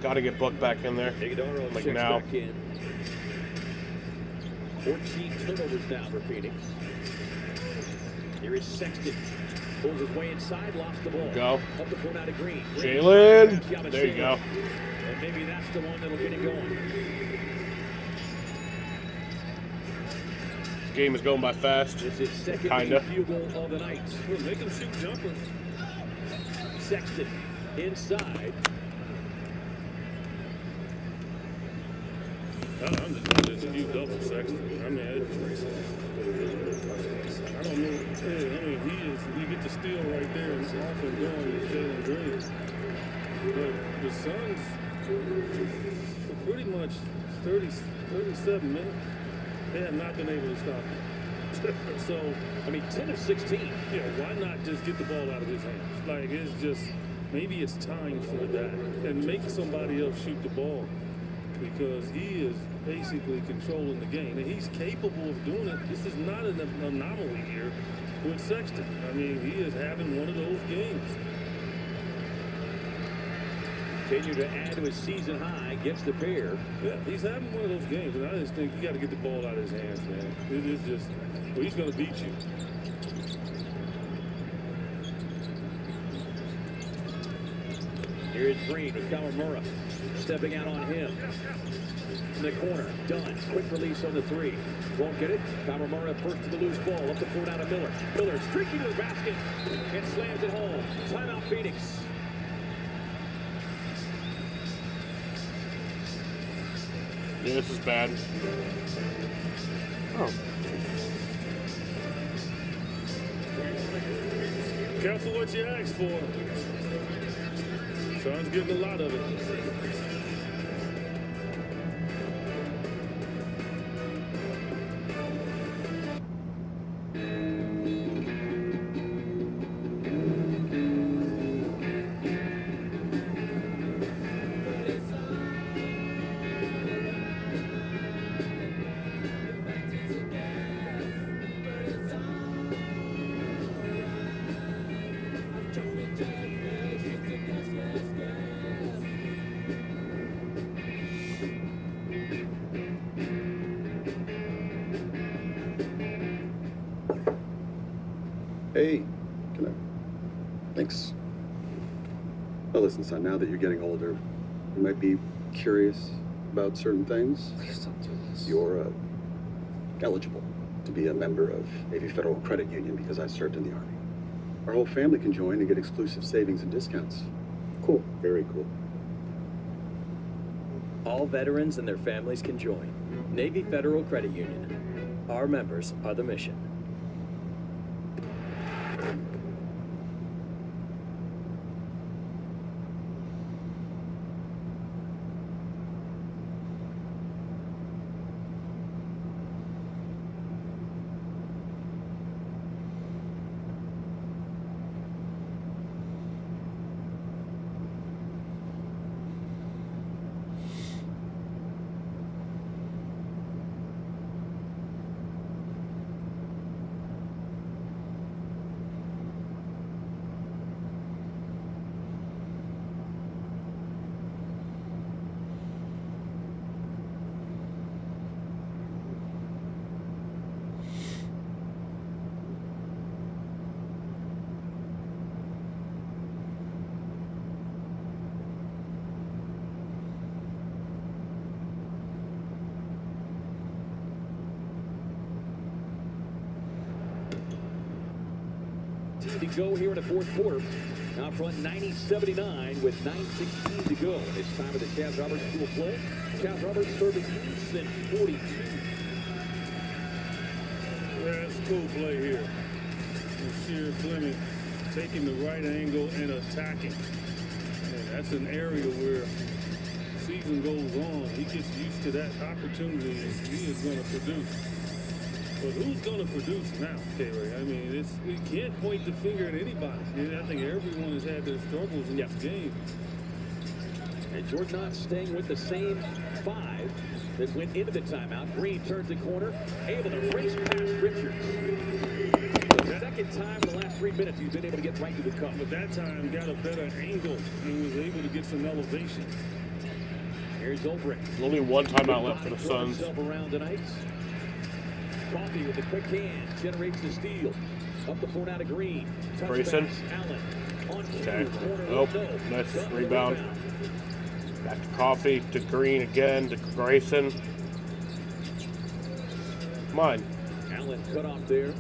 E: Got to get Book back in there.
O: Iguodaro
E: Like
O: checks
E: now.
O: back in. 14 turnovers now for Phoenix. Here is Sexton. Pulls his way inside, lost the ball.
E: Go.
O: Up the floor now to Green.
E: Jalen. There you go.
O: And maybe that's the one that'll get it going.
E: This game is going by fast.
O: This is second
E: Kinda.
O: field goal of the night.
G: Well, make them shoot jumpers.
O: Sexton inside.
G: I'm just going to dispute double Sexton. I mean, I don't know. I mean, he gets the steal right there and off and going with Jalen Green. But the Suns, for pretty much 37 minutes, they have not been able to stop him. So,
O: I mean, 10 of 16.
G: Yeah, why not just get the ball out of his hands? Like, it's just, maybe it's time for that. And make somebody else shoot the ball. Because he is basically controlling the game. And he's capable of doing it. This is not an anomaly here with Sexton. I mean, he is having one of those games.
O: Continue to add to his season high, gets the pair.
G: Yeah, he's having one of those games. And I just think you got to get the ball out of his hands, man. It is just, well, he's going to beat you.
O: Here is Green with Kawamura. Stepping out on him. In the corner, Dunn. Quick release on the three. Won't get it. Kawamura first to the loose ball. Up the floor now to Miller. Miller streaking to the basket and slams it home. Timeout Phoenix.
E: Yeah, this is bad. Oh.
G: Careful what you ask for. Sean's getting a lot of it.
S: Hey, can I? Thanks. Well, listen, son, now that you're getting older, you might be curious about certain things. Please don't do this. You're eligible to be a member of Navy Federal Credit Union because I served in the Army. Our whole family can join and get exclusive savings and discounts. Cool. Very cool.
T: All veterans and their families can join. Navy Federal Credit Union. Our members are the mission.
O: To go here in the fourth quarter. Out front 90-79 with 9:16 to go. It's time of the Chaz Roberts School play. Chaz Roberts serving Houston 42.
G: That's cool play here. Rasheer Fleming taking the right angle and attacking. And that's an area where season goes on, he gets used to that opportunity and he is going to produce. But who's going to produce now, K-Ray? I mean, we can't point the finger at anybody. And I think everyone has had their struggles in this game.
O: And Jordan Knox staying with the same five that went into the timeout. Green turns the corner, able to race past Richards. The second time in the last 3 minutes he's been able to get right to the cup.
G: But that time got a better angle and was able to get some elevation.
O: Here's Ulbrich.
E: Only one timeout left for the Suns.
O: Around tonight. Coffee with the quick hands generates the steal. Up the floor now to Green.
E: Grayson.
O: Allen. On
E: Okay. Oh, nice rebound. Back to Coffee, to Green again, to Grayson. Come on.
O: Allen cut off there.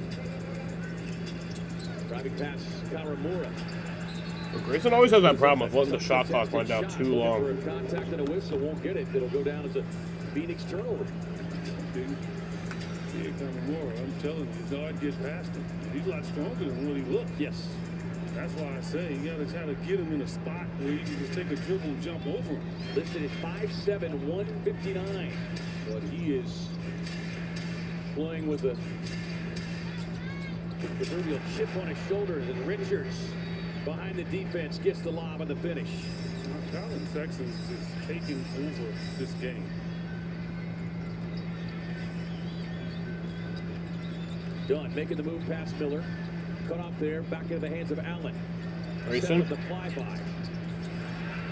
O: Driving past Kawamura.
E: Well, Grayson always has that problem of letting the shot clock run down too long.
O: For a contact and a whistle, won't get it. It'll go down as a Phoenix turnover.
G: Kawamura, I'm telling you, he's hard to get past him. He's a lot stronger than what he looked.
O: Yes.
G: That's why I say you got to try to get him in a spot where you can just take a dribble and jump over him.
O: Listed at 5'7", 159. But he is playing with the proverbial chip on his shoulders, and Richards behind the defense gets the lob and the finish.
G: Colin Sexton's just taking over this game.
O: Dunn making the move past Miller. Cut off there, back into the hands of Allen.
E: Grayson.
O: The flyby.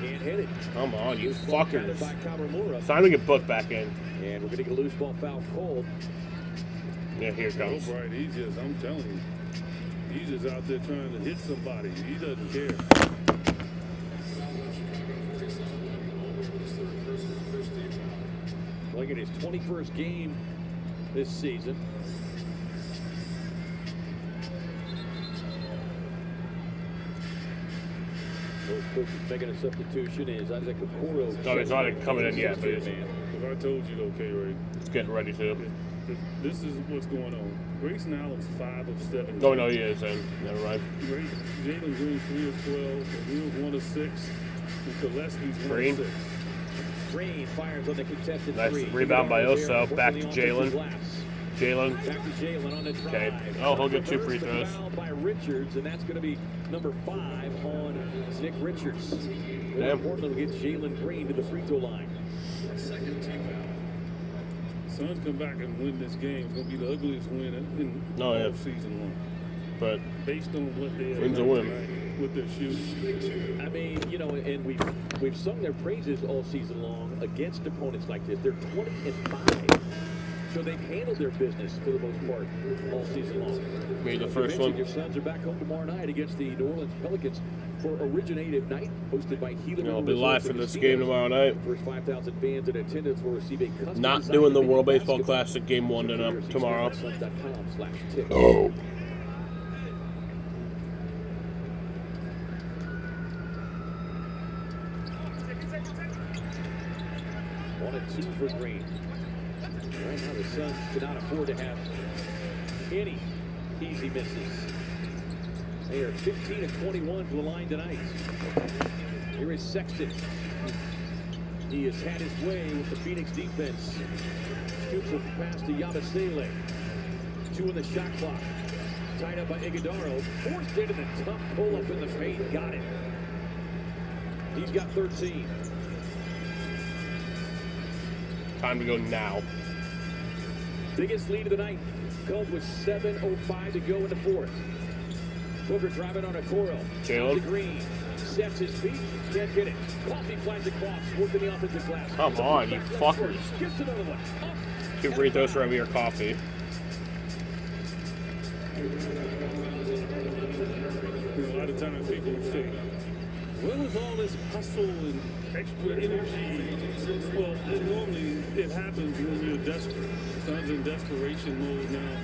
O: Can't hit it.
E: Come on, you
O: Loose ball
E: fuckers.
O: counted by Kawamura.
E: Time to get booked back in.
O: And we're going to get a loose ball foul called.
E: Yeah, here it comes.
G: Right, I'm telling you, he's just out there trying to hit somebody. He doesn't care.
O: Playing in his 21st game this season. Those coaches making a substitution is Isaac Okoro.
E: No, he's not coming in yet, but
G: If I told you, though, K-Ray,
E: he's getting ready to.
G: this is what's going on. Grayson Allen's 5 of 7.
E: Oh, no, he is, and never mind.
G: Jalen Green 3 of 12. O'Neal's 1 of 6. And Gillespie's 1
E: Green.
G: of 6.
O: Green fires on the contested
E: Nice
O: three.
E: rebound by Oso. Back to Jalen. Jalen.
O: Back to Jalen on the drive.
E: Okay. Oh, he'll get 2 free throws.
O: Foul by Richards, and that's going to be number 5 on Nick Richards.
E: Damn.
O: Portland will get Jalen Green to the free throw line.
G: Suns come back and win this game. It's going to be the ugliest win in all season long.
E: But
G: based on what they have
E: wins a
G: done
E: win.
G: tonight with their shooting.
O: I mean, you know, and we've sung their praises all season long against opponents like this. They're 20-5. So they've handled their business for the most part all season long.
E: Made the first one.
O: Your Suns are back home tomorrow night against the New Orleans Pelicans for Originated Night, hosted by Gila.
E: I'll be live for this game tomorrow night.
O: First 5,000 fans in attendance will receive a custom
E: Not
O: design
E: doing the
O: video
E: World Baseball
O: basketball.
E: Classic Game 1 tomorrow.
O: Suns.com/tickets.
E: Oh.
O: One and 2 for Green. Right now the Suns cannot afford to have any easy misses. They are 15 of 21 for the line tonight. Here is Sexton. He has had his way with the Phoenix defense. Scoops a pass to Yabusele. 2 in the shot clock. Tied up by Iguodaro. Forced into the tough pull-up in the paint. Got it. He's got 13.
E: Time to go now.
O: Biggest lead of the night comes with 7:05 to go in the fourth. Booker driving on Okoro.
E: Jalen.
O: To Green. Sets his feet. Can't get it. Coffee flies across. Working the offensive glass.
E: Come on, you fuckers.
O: Gets another one.
E: 2 free throws for every coffee.
G: You know, a lot of times people will say, where was all this hustle and extra energy? Well, normally it happens when you're desperate. Suns in desperation mode now.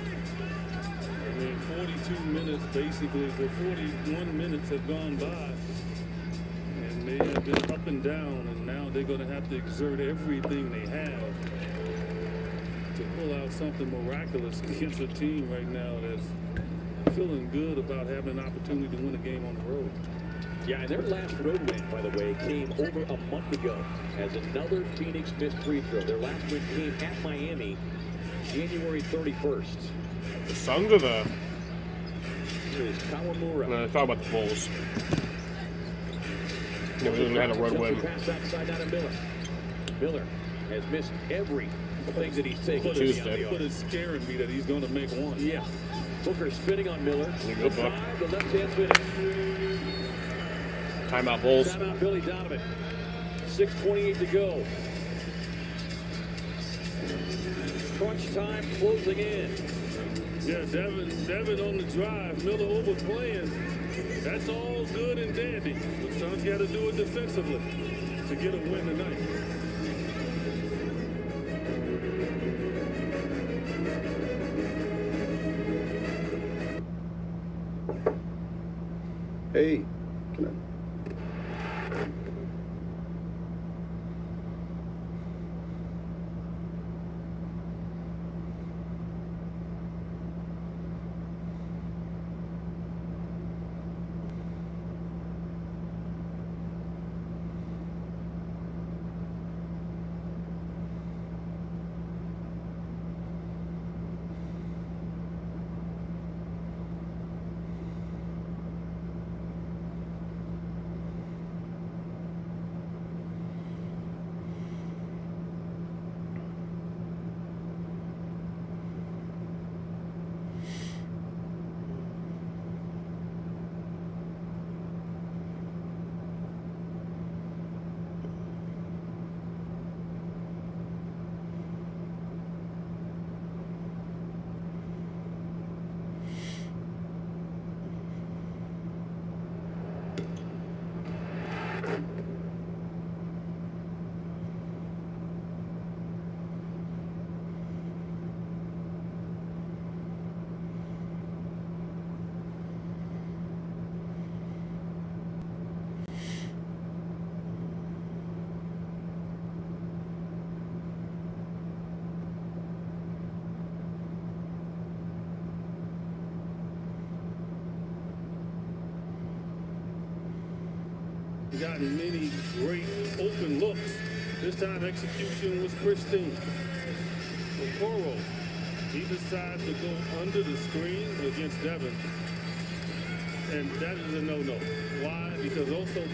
G: I mean, 42 minutes basically, or 41 minutes have gone by. And they have been up and down, and now they're going to have to exert everything they have to pull out something miraculous against a team right now that's feeling good about having an opportunity to win a game on the road.
O: Yeah, and their last road win, by the way, came over a month ago as another Phoenix missed free throw. Their last win came at Miami, January 31st.
E: The Suns are the...
O: Here is Kawamura.
E: No, talk about the Bulls. Yeah, we didn't have a road win.
O: Pass outside down to Miller. Miller has missed every thing that he's taken.
G: But it's scaring me that he's going to make one.
O: Yeah. Booker spinning on Miller.
E: Good Book.
O: The left-hand finish.
E: Timeout Bulls.
O: Timeout Billy Donovan. 6:28 to go. Crunch time closing in.
G: Yeah, Devin on the drive. Miller overplaying. That's all good and dandy. The Suns got to do it defensively to get a win tonight.
S: Hey, can I?
G: gotten many great open looks. This time execution was pristine. Okoro, he decides to go under the screen against Devin. And that is a no-no. Why? Because Oso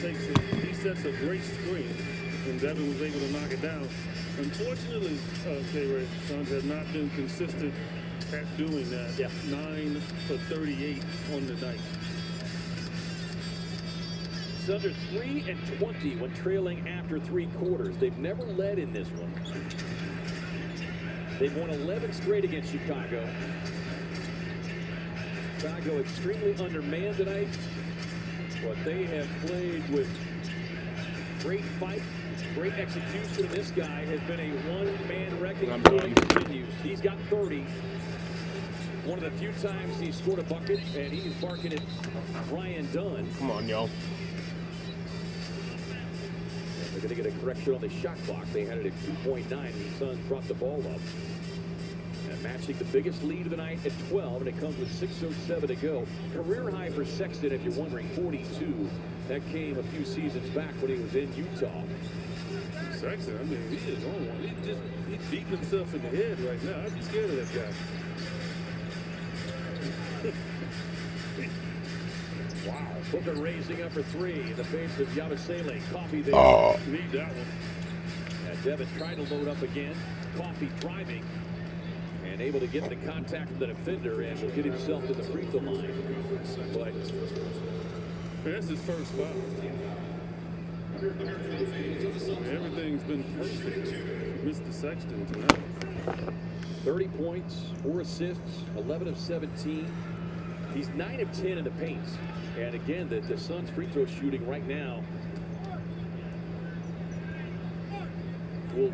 G: he sets a great screen, and Devin was able to knock it down. Unfortunately, K-Ray, Suns have not been consistent at doing that. Yeah. 9 for 38 on the night.
O: Suns are 3 and 20 when trailing after 3 quarters. They've never led in this one. They've won 11 straight against Chicago. Chicago extremely undermanned tonight, but they have played with great fight, great execution. This guy has been a one-man wrecking ball. Continues. He's got 30. One of the few times he scored a bucket, and he's barking at Ryan Dunn.
E: Come on, y'all.
O: They're going to get a correction on the shot clock. They had it at 2.9. The Suns brought the ball up. And matching the biggest lead of the night at 12, and it comes with 6:07 to go. Career high for Sexton, if you're wondering, 42. That came a few seasons back when he was in Utah.
G: Sexton, I mean, he is on one. He's beating himself in the head right now. I'd be scared of that guy.
O: Wow. Booker raising up for 3 in the face of Yabusele. Coffee there.
E: Oh.
G: Need that one.
O: And Devin trying to load up again. Coffee driving. And able to get the contact with the defender and will get himself to the free throw line. But
G: that's his first foul. Everything's been perfect. Mr. Sexton tonight.
O: 30 points, 4 assists, 11 of 17. He's 9 of 10 in the paint. And again, the Suns free throw shooting right now will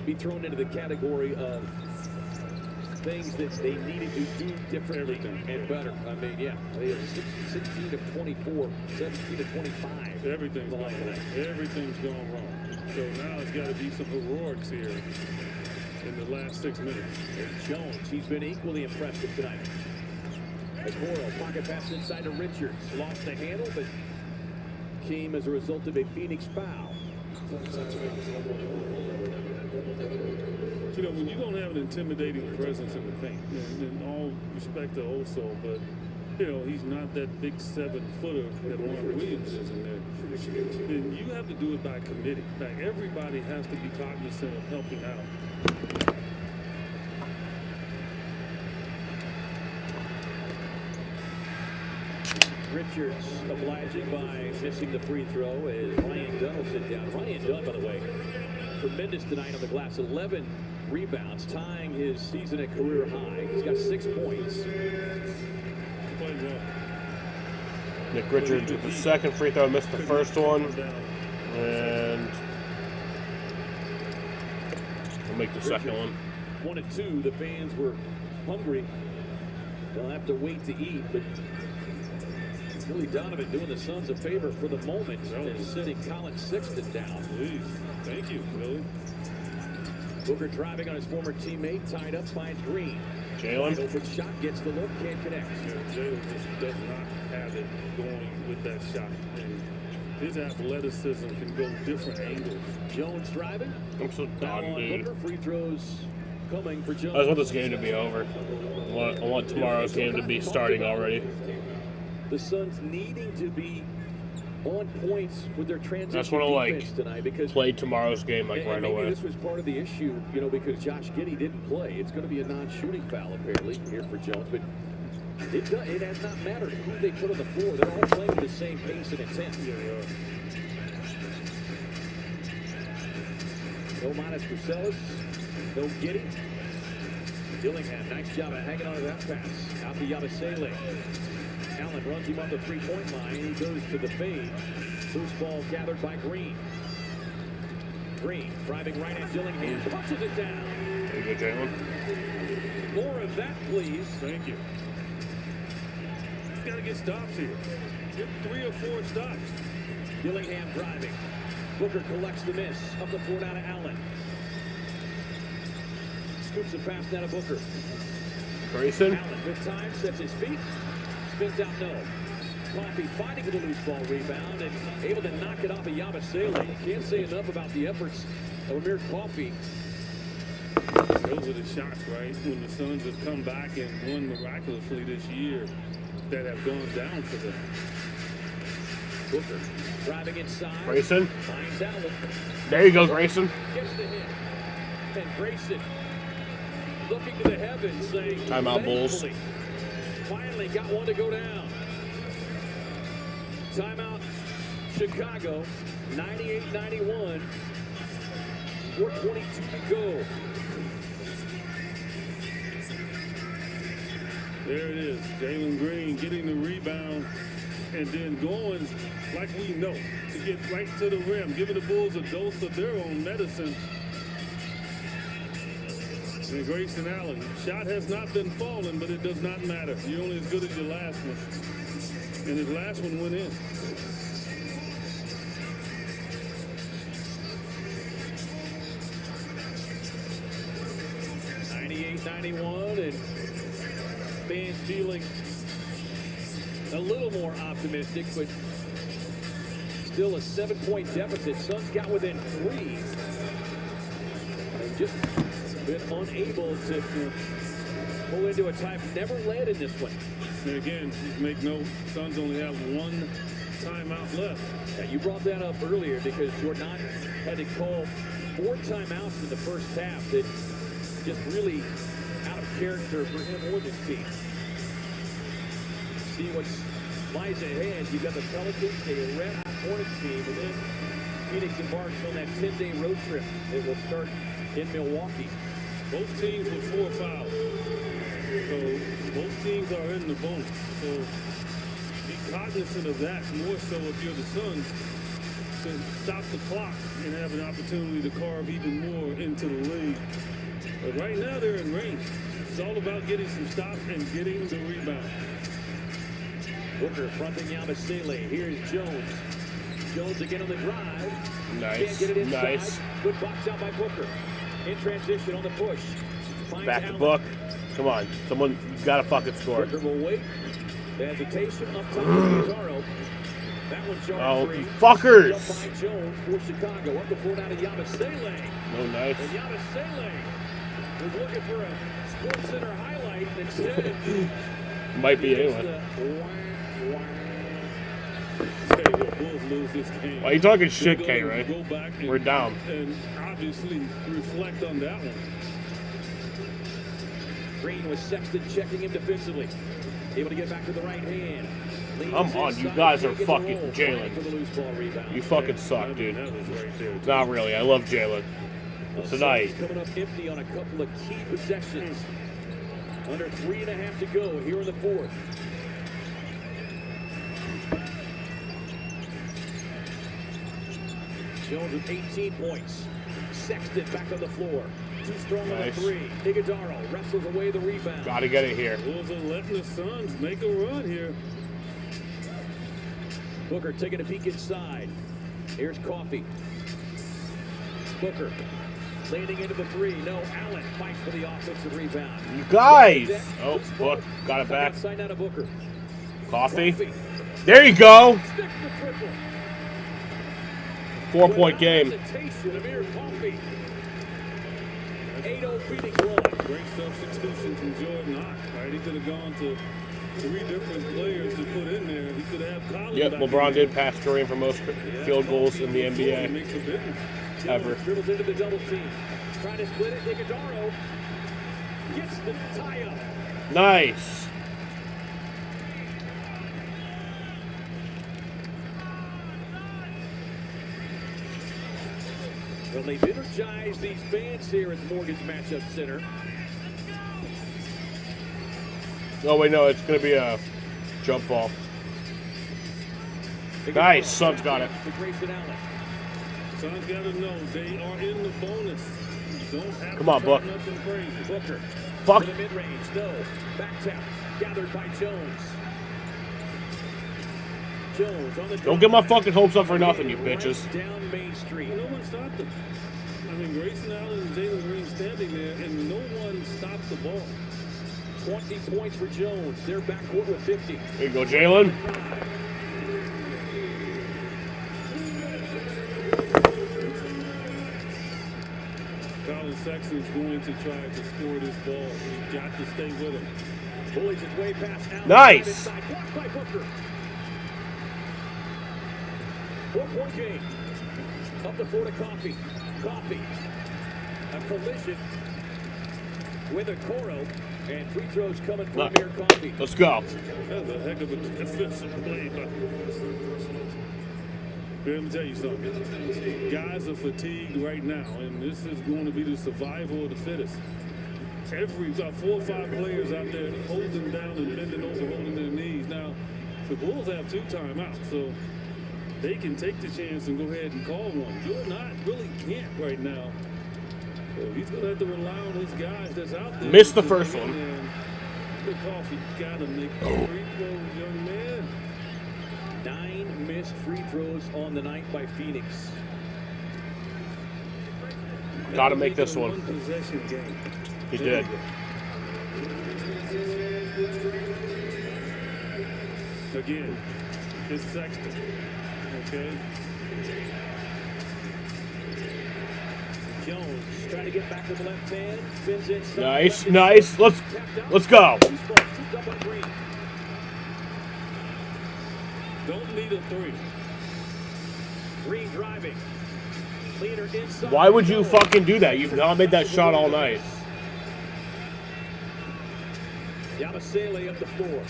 O: be thrown into the category of things that they needed to do differently and better. I mean, yeah, they have 16 of 24, 17 of 25.
G: Everything's gone wrong. Everything's gone wrong. So now it's got to be some heroics here in the last 6 minutes.
O: There's Jones. He's been equally impressive tonight. Okoro, pocket pass inside to Richards. Lost the handle, but came as a result of a Phoenix foul.
G: You know, when you don't have an intimidating presence in the paint, in all respect to Oso, but, you know, he's not that big 7-footer that Mark Williams is in there. Then you have to do it by committee. Like, everybody has to be cognizant of helping out.
O: Richards obliging by missing the free throw as Ryan Dunn will sit down. Ryan Dunn, by the way, tremendous tonight on the glass. 11 rebounds, tying his season at career high. He's got 6 points.
E: Nick Richards with the second free throw, missed the first one. And we'll make the second one.
O: 1 and 2, the fans were hungry. They'll have to wait to eat, but Billy Donovan doing the Suns a favor for the moment and sitting Colin Sexton down.
G: Please. Thank you, Billy.
O: Booker driving on his former teammate, tied up, finds Green.
E: Jalen.
O: Open shot, gets the look, can't connect.
G: Yeah, Jalen just does not have it going with that shot. And his athleticism can go different angles.
O: Jones driving.
E: I'm so done, dude.
O: Booker, free throws coming for Jones.
E: I just want this game to be over. I want tomorrow's game to be starting already.
O: The Suns needing to be on points with their transition
E: That's what I
O: defense tonight because
E: play tomorrow's game like right
O: maybe
E: away.
O: This was part of the issue, you know, because Josh Giddey didn't play. It's going to be a non-shooting foul apparently here for Jones, but it has not mattered who they put on the floor. They're all playing with the same pace and intent. No Minas Brucelis, no Giddey. Dillingham, nice job of hanging on to that pass. Out to Yabusele. Allen runs him on the three-point line. He goes to the fade. Loose ball gathered by Green. Green driving right at Dillingham. Punches it down.
E: There you go, Jalen.
O: More of that, please.
G: Thank you. He's got to get stops here. Get 3 or 4 stops.
O: Dillingham driving. Booker collects the miss. Up the floor now to Allen. Scoops the pass down to Booker.
E: Grayson.
O: Allen with time, sets his feet. Spins out no. Coffee fighting for the loose ball rebound and able to knock it off of Yabusele. Can't say enough about the efforts of Amir Coffee.
G: Those are the shots, right? When the Suns have come back and won miraculously this year that have gone down for them.
O: Booker driving inside.
E: Grayson.
O: Finds Allen.
E: There you go, Grayson.
O: Gets the hit. And Grayson looking to the heavens saying,
E: Timeout, Bulls.
O: thankfully, finally got one to go down. Timeout, Chicago, 98-91. 4:22 to go.
G: There it is. Jalen Green getting the rebound and then going like we know to get right to the rim, giving the Bulls a dose of their own medicine. And Grayson Allen, shot has not been falling, but it does not matter. You're only as good as your last one. And his last one went in.
O: And fans feeling a little more optimistic, but still a 7-point deficit. Suns got within 3 and just been unable to pull into a tie. Never led in this one.
G: And again, just make note, Suns only have 1 timeout left.
O: Yeah, you brought that up earlier because Jordan had to call 4 timeouts in the first half that just really out of character for him or this team. See what lies ahead. You've got the Pelicans, a red Hornets team, and then Phoenix embarks on that 10-day road trip. It will start in Milwaukee.
G: Both teams with 4 fouls. So both teams are in the bonus. So be cognizant of that, more so if you're the Suns, to stop the clock and have an opportunity to carve even more into the lead. But right now they're in range. It's all about getting some stops and getting the rebound.
O: Booker fronting Yabusele. Here's Jones. Jones again on the drive.
E: Nice.
O: Can't get it inside.
E: Nice.
O: Good box out by Booker. In transition on the push. Finds
E: Back to
O: Allen.
E: Book. Come on. Someone, you gotta fucking score.
O: Booker will wait. The hesitation up top of Guizzaro. That one showing
E: Oh,
O: 3.
E: you fuckers.
O: Up by Jones for Chicago. Up the floor now to Yabusele.
E: No, nice.
O: And Yabusele was looking for a Sports Center highlight. Instead,
E: Might be
O: he gets
E: anyone. Why you talking shit, K, right? We're down.
G: And obviously reflect on that one.
O: Green with Sexton checking him defensively. Able to get back to the right hand.
E: Come on, you guys are fucking Jalen. You fucking suck, dude. Not really. I love Jalen. Tonight.
O: Coming up empty on a couple of key possessions. Under 3.5 to go here in the fourth. Jones with 18 points. Sexton back on the floor. Too strong on the 3. Iguodaro wrestles away the rebound.
E: Gotta get it here.
G: Bulls are letting the Suns make a run here.
O: Booker taking a peek inside. Here's Coffee. Booker landing into the 3. No, Allen fights for the offensive rebound.
E: You guys! Oh, Book. Got it back.
O: Outside now to Booker.
E: Coffee. There you go!
O: Sticks the triple.
E: 4-point game.
O: Amir Coffee. 8-0 Phoenix run.
G: Great substitution from Jordan Hart, right? He could have gone to 3 different players to put in there. He could have Collins.
E: Yep,
G: back
E: LeBron
G: in
E: did pass Dorian for most field goals in the NBA
G: Makes a difference.
E: ever.
O: Dribbles into the double team. Trying to split it. Iguodaro gets the tie up.
E: Nice.
O: Well, they've energized these fans here at the Mortgage Matchup Center.
E: Oh, wait, no, it's going to be a jump ball. Nice. Suns got it.
O: To Grayson Allen.
G: Suns got to know they are in the bonus. You don't have
E: Come on,
G: to
E: Buck.
G: try nothing crazy.
O: Booker.
E: Fuck.
O: To the mid-range. No. Back tap. Gathered by Jones. Jones on the
E: Don't get my fucking hopes up for nothing, you bitches.
O: Down Main Street.
G: No one stopped them. I mean, Grayson Allen and Jalen Green standing there, and no one stopped the ball.
O: 20 points for Jones. They're backcourt with 50.
E: There you go, Jalen.
G: Collin Sexton's going to try to score this ball. He's got to stay with him.
O: Bullies his way past Allen.
E: Nice.
O: Inside, blocked by Booker. 4-point game. Up the floor to Coffee. Coffee. A collision with Okoro. And free throws coming from Amir Coffee.
E: Let's go.
G: That was a heck of a defensive play. But let me tell you something. Guys are fatigued right now, and this is going to be the survival of the fittest. About 4 or 5 players out there holding down and bending over, holding their knees. Now, the Bulls have 2 timeouts, so they can take the chance and go ahead and call one. Jordan Hart really can't right now. So he's going to have to rely on his guys that's out there.
E: Missed the first one.
G: The Coffee got to make free throws, young man.
O: 9 missed free throws on the night by Phoenix.
E: Got to make this one.
G: Possession game.
E: He did.
G: Again, it's Sexton. Okay.
O: Jones trying to get back with the left hand. Spins inside.
E: Nice, nice. Let's go.
G: Don't need a 3.
O: Green driving. Leader inside.
E: Why would you fucking do that? You've not made that shot all night.
O: Yabusele up the floor.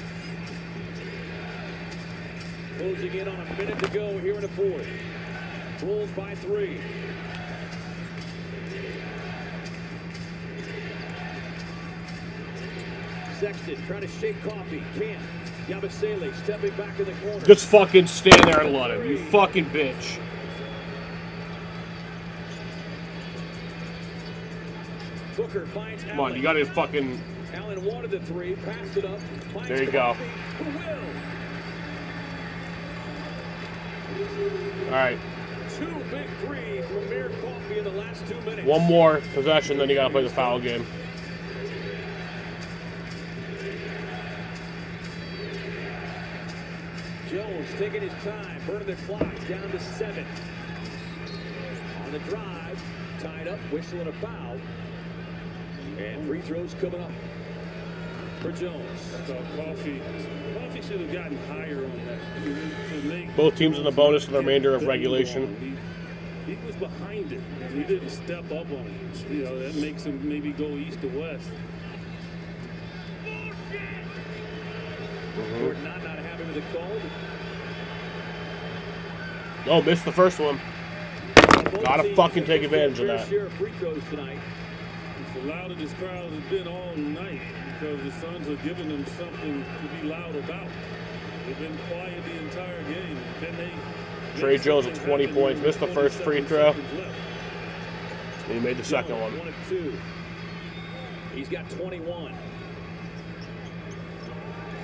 O: Closing in on a minute to go here in the fourth. Bulls by 3. Sexton trying to shake Coffee. Can't. Yabusele stepping back in the corner.
E: Just fucking stand there and let him. You fucking bitch.
O: Booker finds
E: Come on, you gotta fucking.
O: Allen wanted the 3, passed it up.
E: There you go.
O: Who will?
E: All right.
O: 2 big threes from Amir Coffee in the last 2 minutes.
E: One more possession, then you gotta play the foul game.
O: Jones taking his time, burning the clock down to 7. On the drive, tied up, whistling a foul. And free throws coming up for Jones.
G: Coffee should have gotten higher on that.
E: Both teams in the bonus for the remainder of regulation.
G: He was behind it, and he didn't step up on it. You know, that makes him maybe go east to west.
O: Jordan not happy with the call.
E: Oh, missed the first one. Gotta fucking take advantage of that.
O: Share of free throws tonight.
G: It's the loudest this crowd has been all night because the Suns are giving them something to be loud about. They've been quiet the entire game. Can they?
E: Trey Jones with 20 points. Missed the first free throw. And he made the second one.
O: 1 of 2. He's got 21.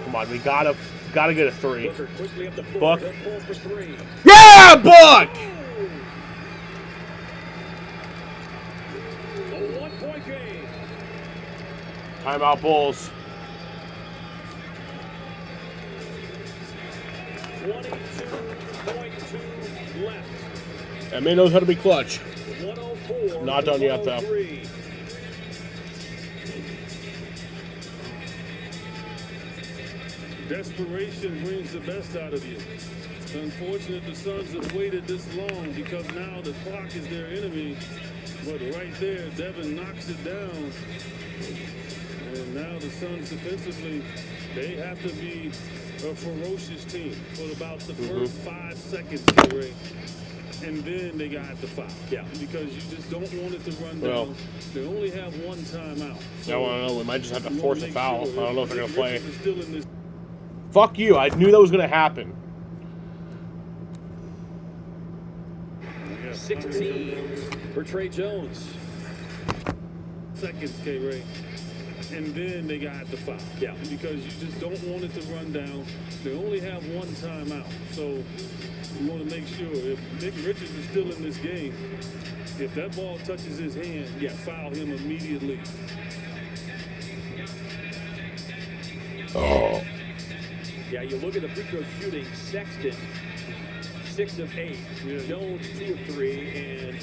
E: Come on, we gotta get a 3.
O: Booker quickly up the floor.
E: Buck.
O: They'll pull for 3.
E: Yeah, Buck!
O: A 1-point game.
E: Timeout Bulls.
O: 22.2 left.
E: That man knows how to be clutch.
O: 104.
E: Not done yet, though.
O: 103.
G: Desperation brings the best out of you. It's unfortunate the Suns have waited this long because now the clock is their enemy. But right there, Devin knocks it down. And now the Suns defensively, they have to be a ferocious team for about the first 5 seconds, Ray. And then they got the foul.
O: Yeah.
G: Because you just don't want it to run down. They only have 1 timeout.
E: I don't know. We might just have to force a foul. I don't know if they're going to play.
G: Still in this.
E: Fuck you. I knew that was going to happen.
O: 16 for Trey Jones.
G: Seconds, K-Ray. And then they got the foul.
O: Yeah.
G: Because you just don't want it to run down. They only have 1 timeout. So you want to make sure if Nick Richards is still in this game, if that ball touches his hand, you foul him immediately.
E: Oh.
O: Yeah, you look at the free throw shooting, Sexton, 6 of 8. Jones, 2 of 3, and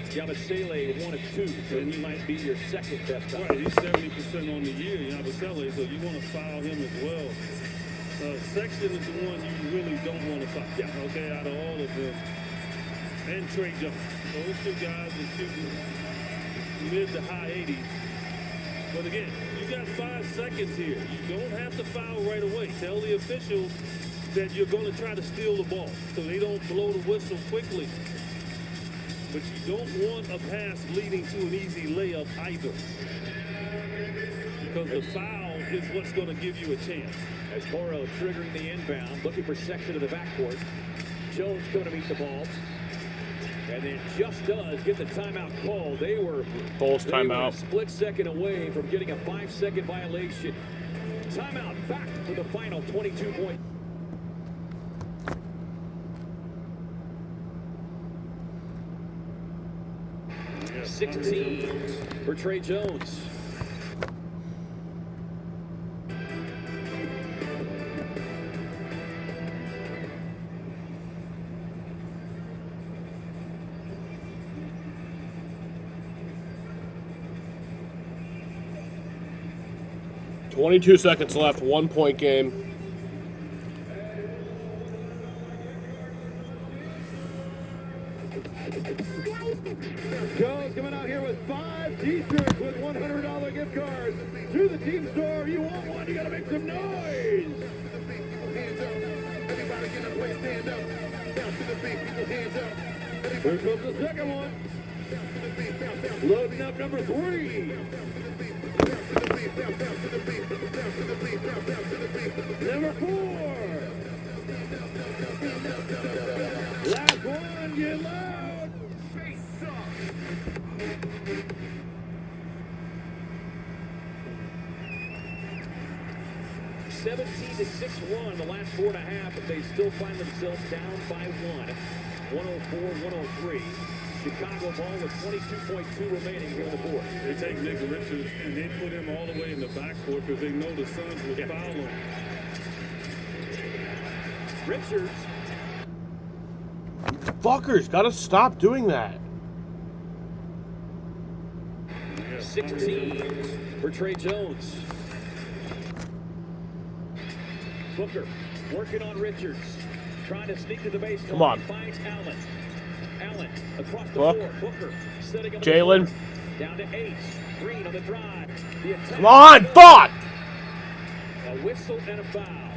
O: Yabusele 1 of 2, so he might be your second best guy.
G: Right, he's 70% on the year, Yabusele, so you want to foul him as well. Sexton is the one you really don't want to foul. Yeah. Okay, out of all of them. And Trey Jones. Those two guys are shooting mid to high 80s. But again, you got 5 seconds here. You don't have to foul right away. Tell the officials that you're going to try to steal the ball so they don't blow the whistle quickly. But you don't want a pass leading to an easy layup either. Because the foul is what's going to give you a chance.
O: As Toro triggering the inbound, looking for Sexton to the backcourt. Jones going to meet the ball. And then just does get the timeout called.
E: Bulls
O: they
E: timeout.
O: were a split second away from getting a 5-second violation. Timeout back for the final 22 point. Yeah. 16 for Trey Jones.
E: $22 seconds left, 1-point game.
H: Jones coming out here with 5 T-shirts with $100 gift cards to the team store. You want one, you gotta make some noise. Everybody get up, stand up. Down to the beat, people hands up. Here comes the second one. Loading up number 3. Number 4. Last one, get loud. Face up.
O: 17-6 run the last 4.5, but they still find themselves down by 1. 104-103. Chicago ball with 22.2 remaining here in the fourth.
G: They take Nick Richards and they put him all the way in the backcourt because they know the Suns will foul him.
O: Richards.
E: Fuckers, gotta stop doing that.
O: 16 for Trey Jones. Booker working on Richards. Trying to sneak to the baseline.
E: Come on.
O: Finds Allen. Allen across the
E: Book.
O: floor. Booker setting up.
E: Jalen.
O: Down to 8. Green on the drive. The attack.
E: Come on, fuck!
O: A whistle and a foul.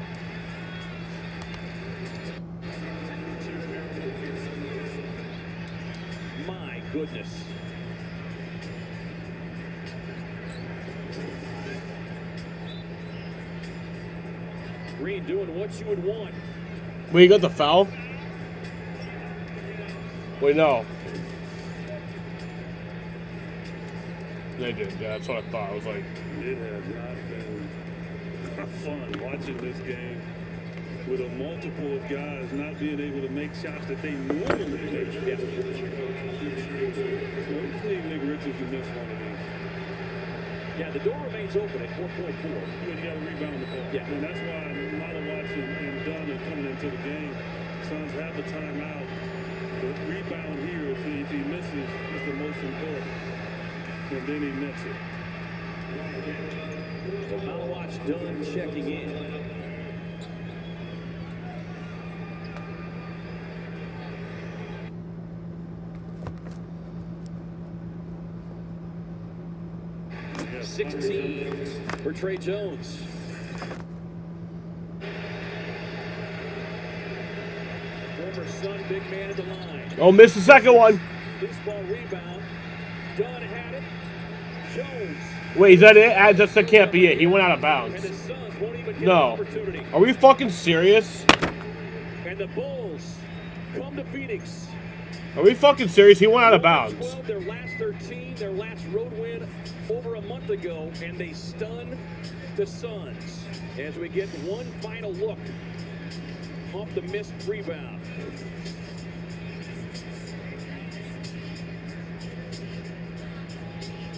O: My goodness. Green doing what you would want.
E: Wait, you got the foul? Wait, no. They did, yeah, that's what I thought. I was like...
G: It has not been fun watching this game with a multiple of guys not being able to make shots that they normally make. Yeah. So we need Nick Richards to miss one of these.
O: Yeah, the door remains open at 4.4.
G: You got to rebound the ball.
O: Yeah.
G: And that's why Malawatch and Dunn are coming into the game. Suns have the timeout. The rebound here, if he misses, is the most important. And then he nets it.
O: So Malawatch Dunn checking in.
G: Yeah,
O: 16 for Trey Jones. Former Sun big man at the line.
E: Oh, missed the second one.
O: Loose ball rebound. Dunn had it. Jones.
E: Wait, is that it? That can't be it. He went out of bounds.
O: And the Suns won't even get an
E: No.
O: opportunity.
E: Are we fucking serious?
O: And the Bulls come to Phoenix.
E: Are we fucking serious? He went out of bounds.
O: 12, their last 13, their last road win over a month ago, and they stun the Suns as we get one final look off the missed rebound.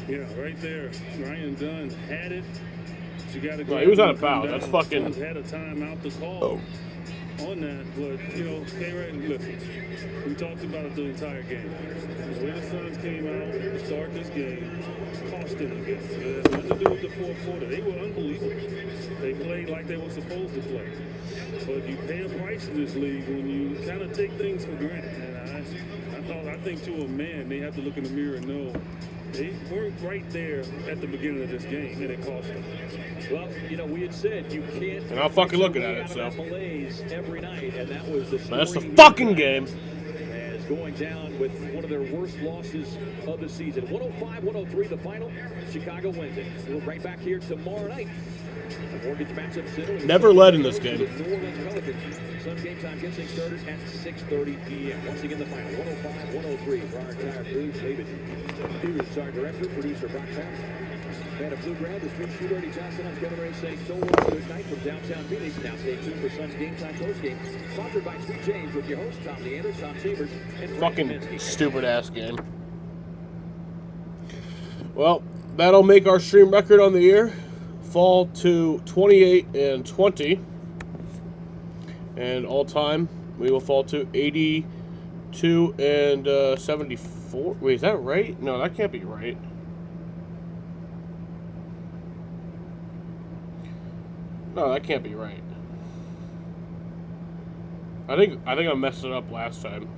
G: Yeah, right there. Ryan Dunn had it. You got to
E: Right, he was out of bounds. That's fucking...
G: Had a timeout to call on that, but, you know, K-Rat, listen, we talked about it the entire game. The way the Suns came out to start this game, cost them the game. It has nothing to do with the fourth quarter. They were unbelievable. They played like they were supposed to play. But you pay a price in this league when you kind of take things for granted. And I think to a man, they have to look in the mirror and know they weren't right there at the beginning of this game, and it cost them.
O: Well, you know, we had said you can't.
E: And I'm fucking looking at it, so.
O: Malaise every night, and that was the.
E: That's the fucking game.
O: As going down with one of their worst losses of the season, 105-103, the final. Chicago wins it. We're right back here tomorrow night. The mortgage matchup center.
E: Never led in this game.
O: New Orleans Pelicans. Sun game time gets things started at 6:30 p.m. Once again, the final 105-103 for our entire crew. David Hughes, our director, producer Brock Thomas. Man of Blue Ground, the street shooter Eddie Johnson. I'm Kevin Ray saying so long. Good night from downtown Phoenix. Now stay tuned for Suns game time post game. Sponsored by Sweet James with your host Tom Leander, Tom Chambers, and Frank
E: Fucking
O: Kaminsky.
E: stupid ass game. Well, that'll make our stream record on the year fall to 28 and 20. And all time, we will fall to 82 and 74. Wait, is that right? No, that can't be right. No, that can't be right. I think I messed it up last time.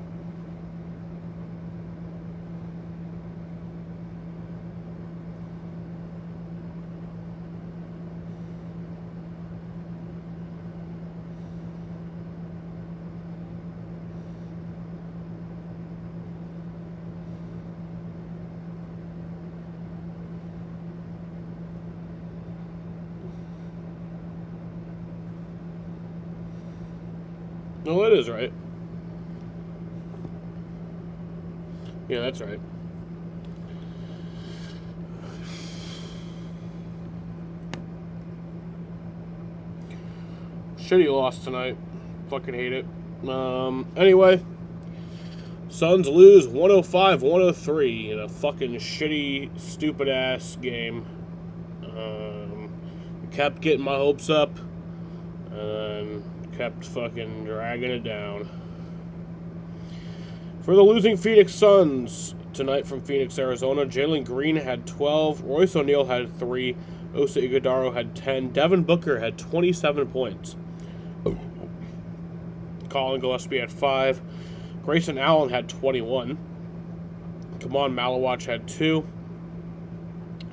E: No, it is right. Yeah, that's right. Shitty loss tonight. Fucking hate it. Anyway, Suns lose 105-103 in a fucking shitty, stupid ass game. Kept getting my hopes up, and kept fucking dragging it down. For the losing Phoenix Suns tonight from Phoenix, Arizona, Jalen Green had 12, Royce O'Neal had 3, Osa Ighodaro had 10, Devin Booker had 27 points. Colin Gillespie had 5, Grayson Allen had 21, Kamon Malawach had 2,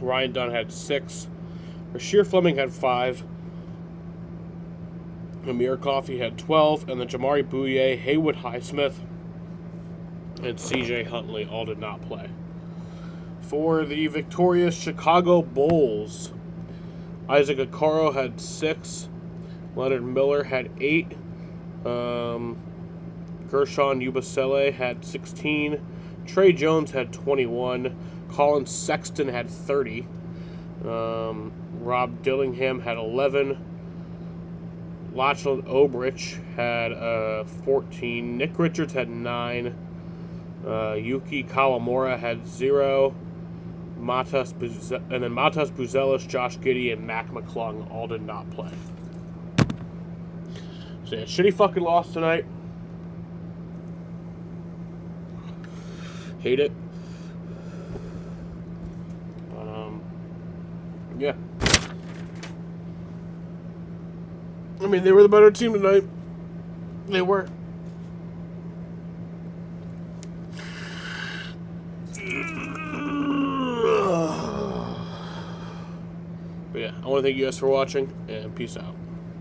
E: Ryan Dunn had 6, Rasheer Fleming had 5, Amir Coffey had 12, and then Jamari Bouye, Haywood Highsmith, and CJ Huntley all did not play. For the victorious Chicago Bulls, Isaac Okoro had 6, Leonard Miller had 8, Gershon Yabusele had 16, Trey Jones had 21, Colin Sexton had 30, Rob Dillingham had 11, Lachlan Obrich had 14. Nick Richards had 9. Yuki Kawamura had 0. And then Matas Buzelis, Josh Giddey, and Mac McClung all did not play. So yeah, shitty fucking loss tonight. Hate it. Yeah. I mean, they were the better team tonight. They were. But yeah, I want to thank you guys for watching, and peace out.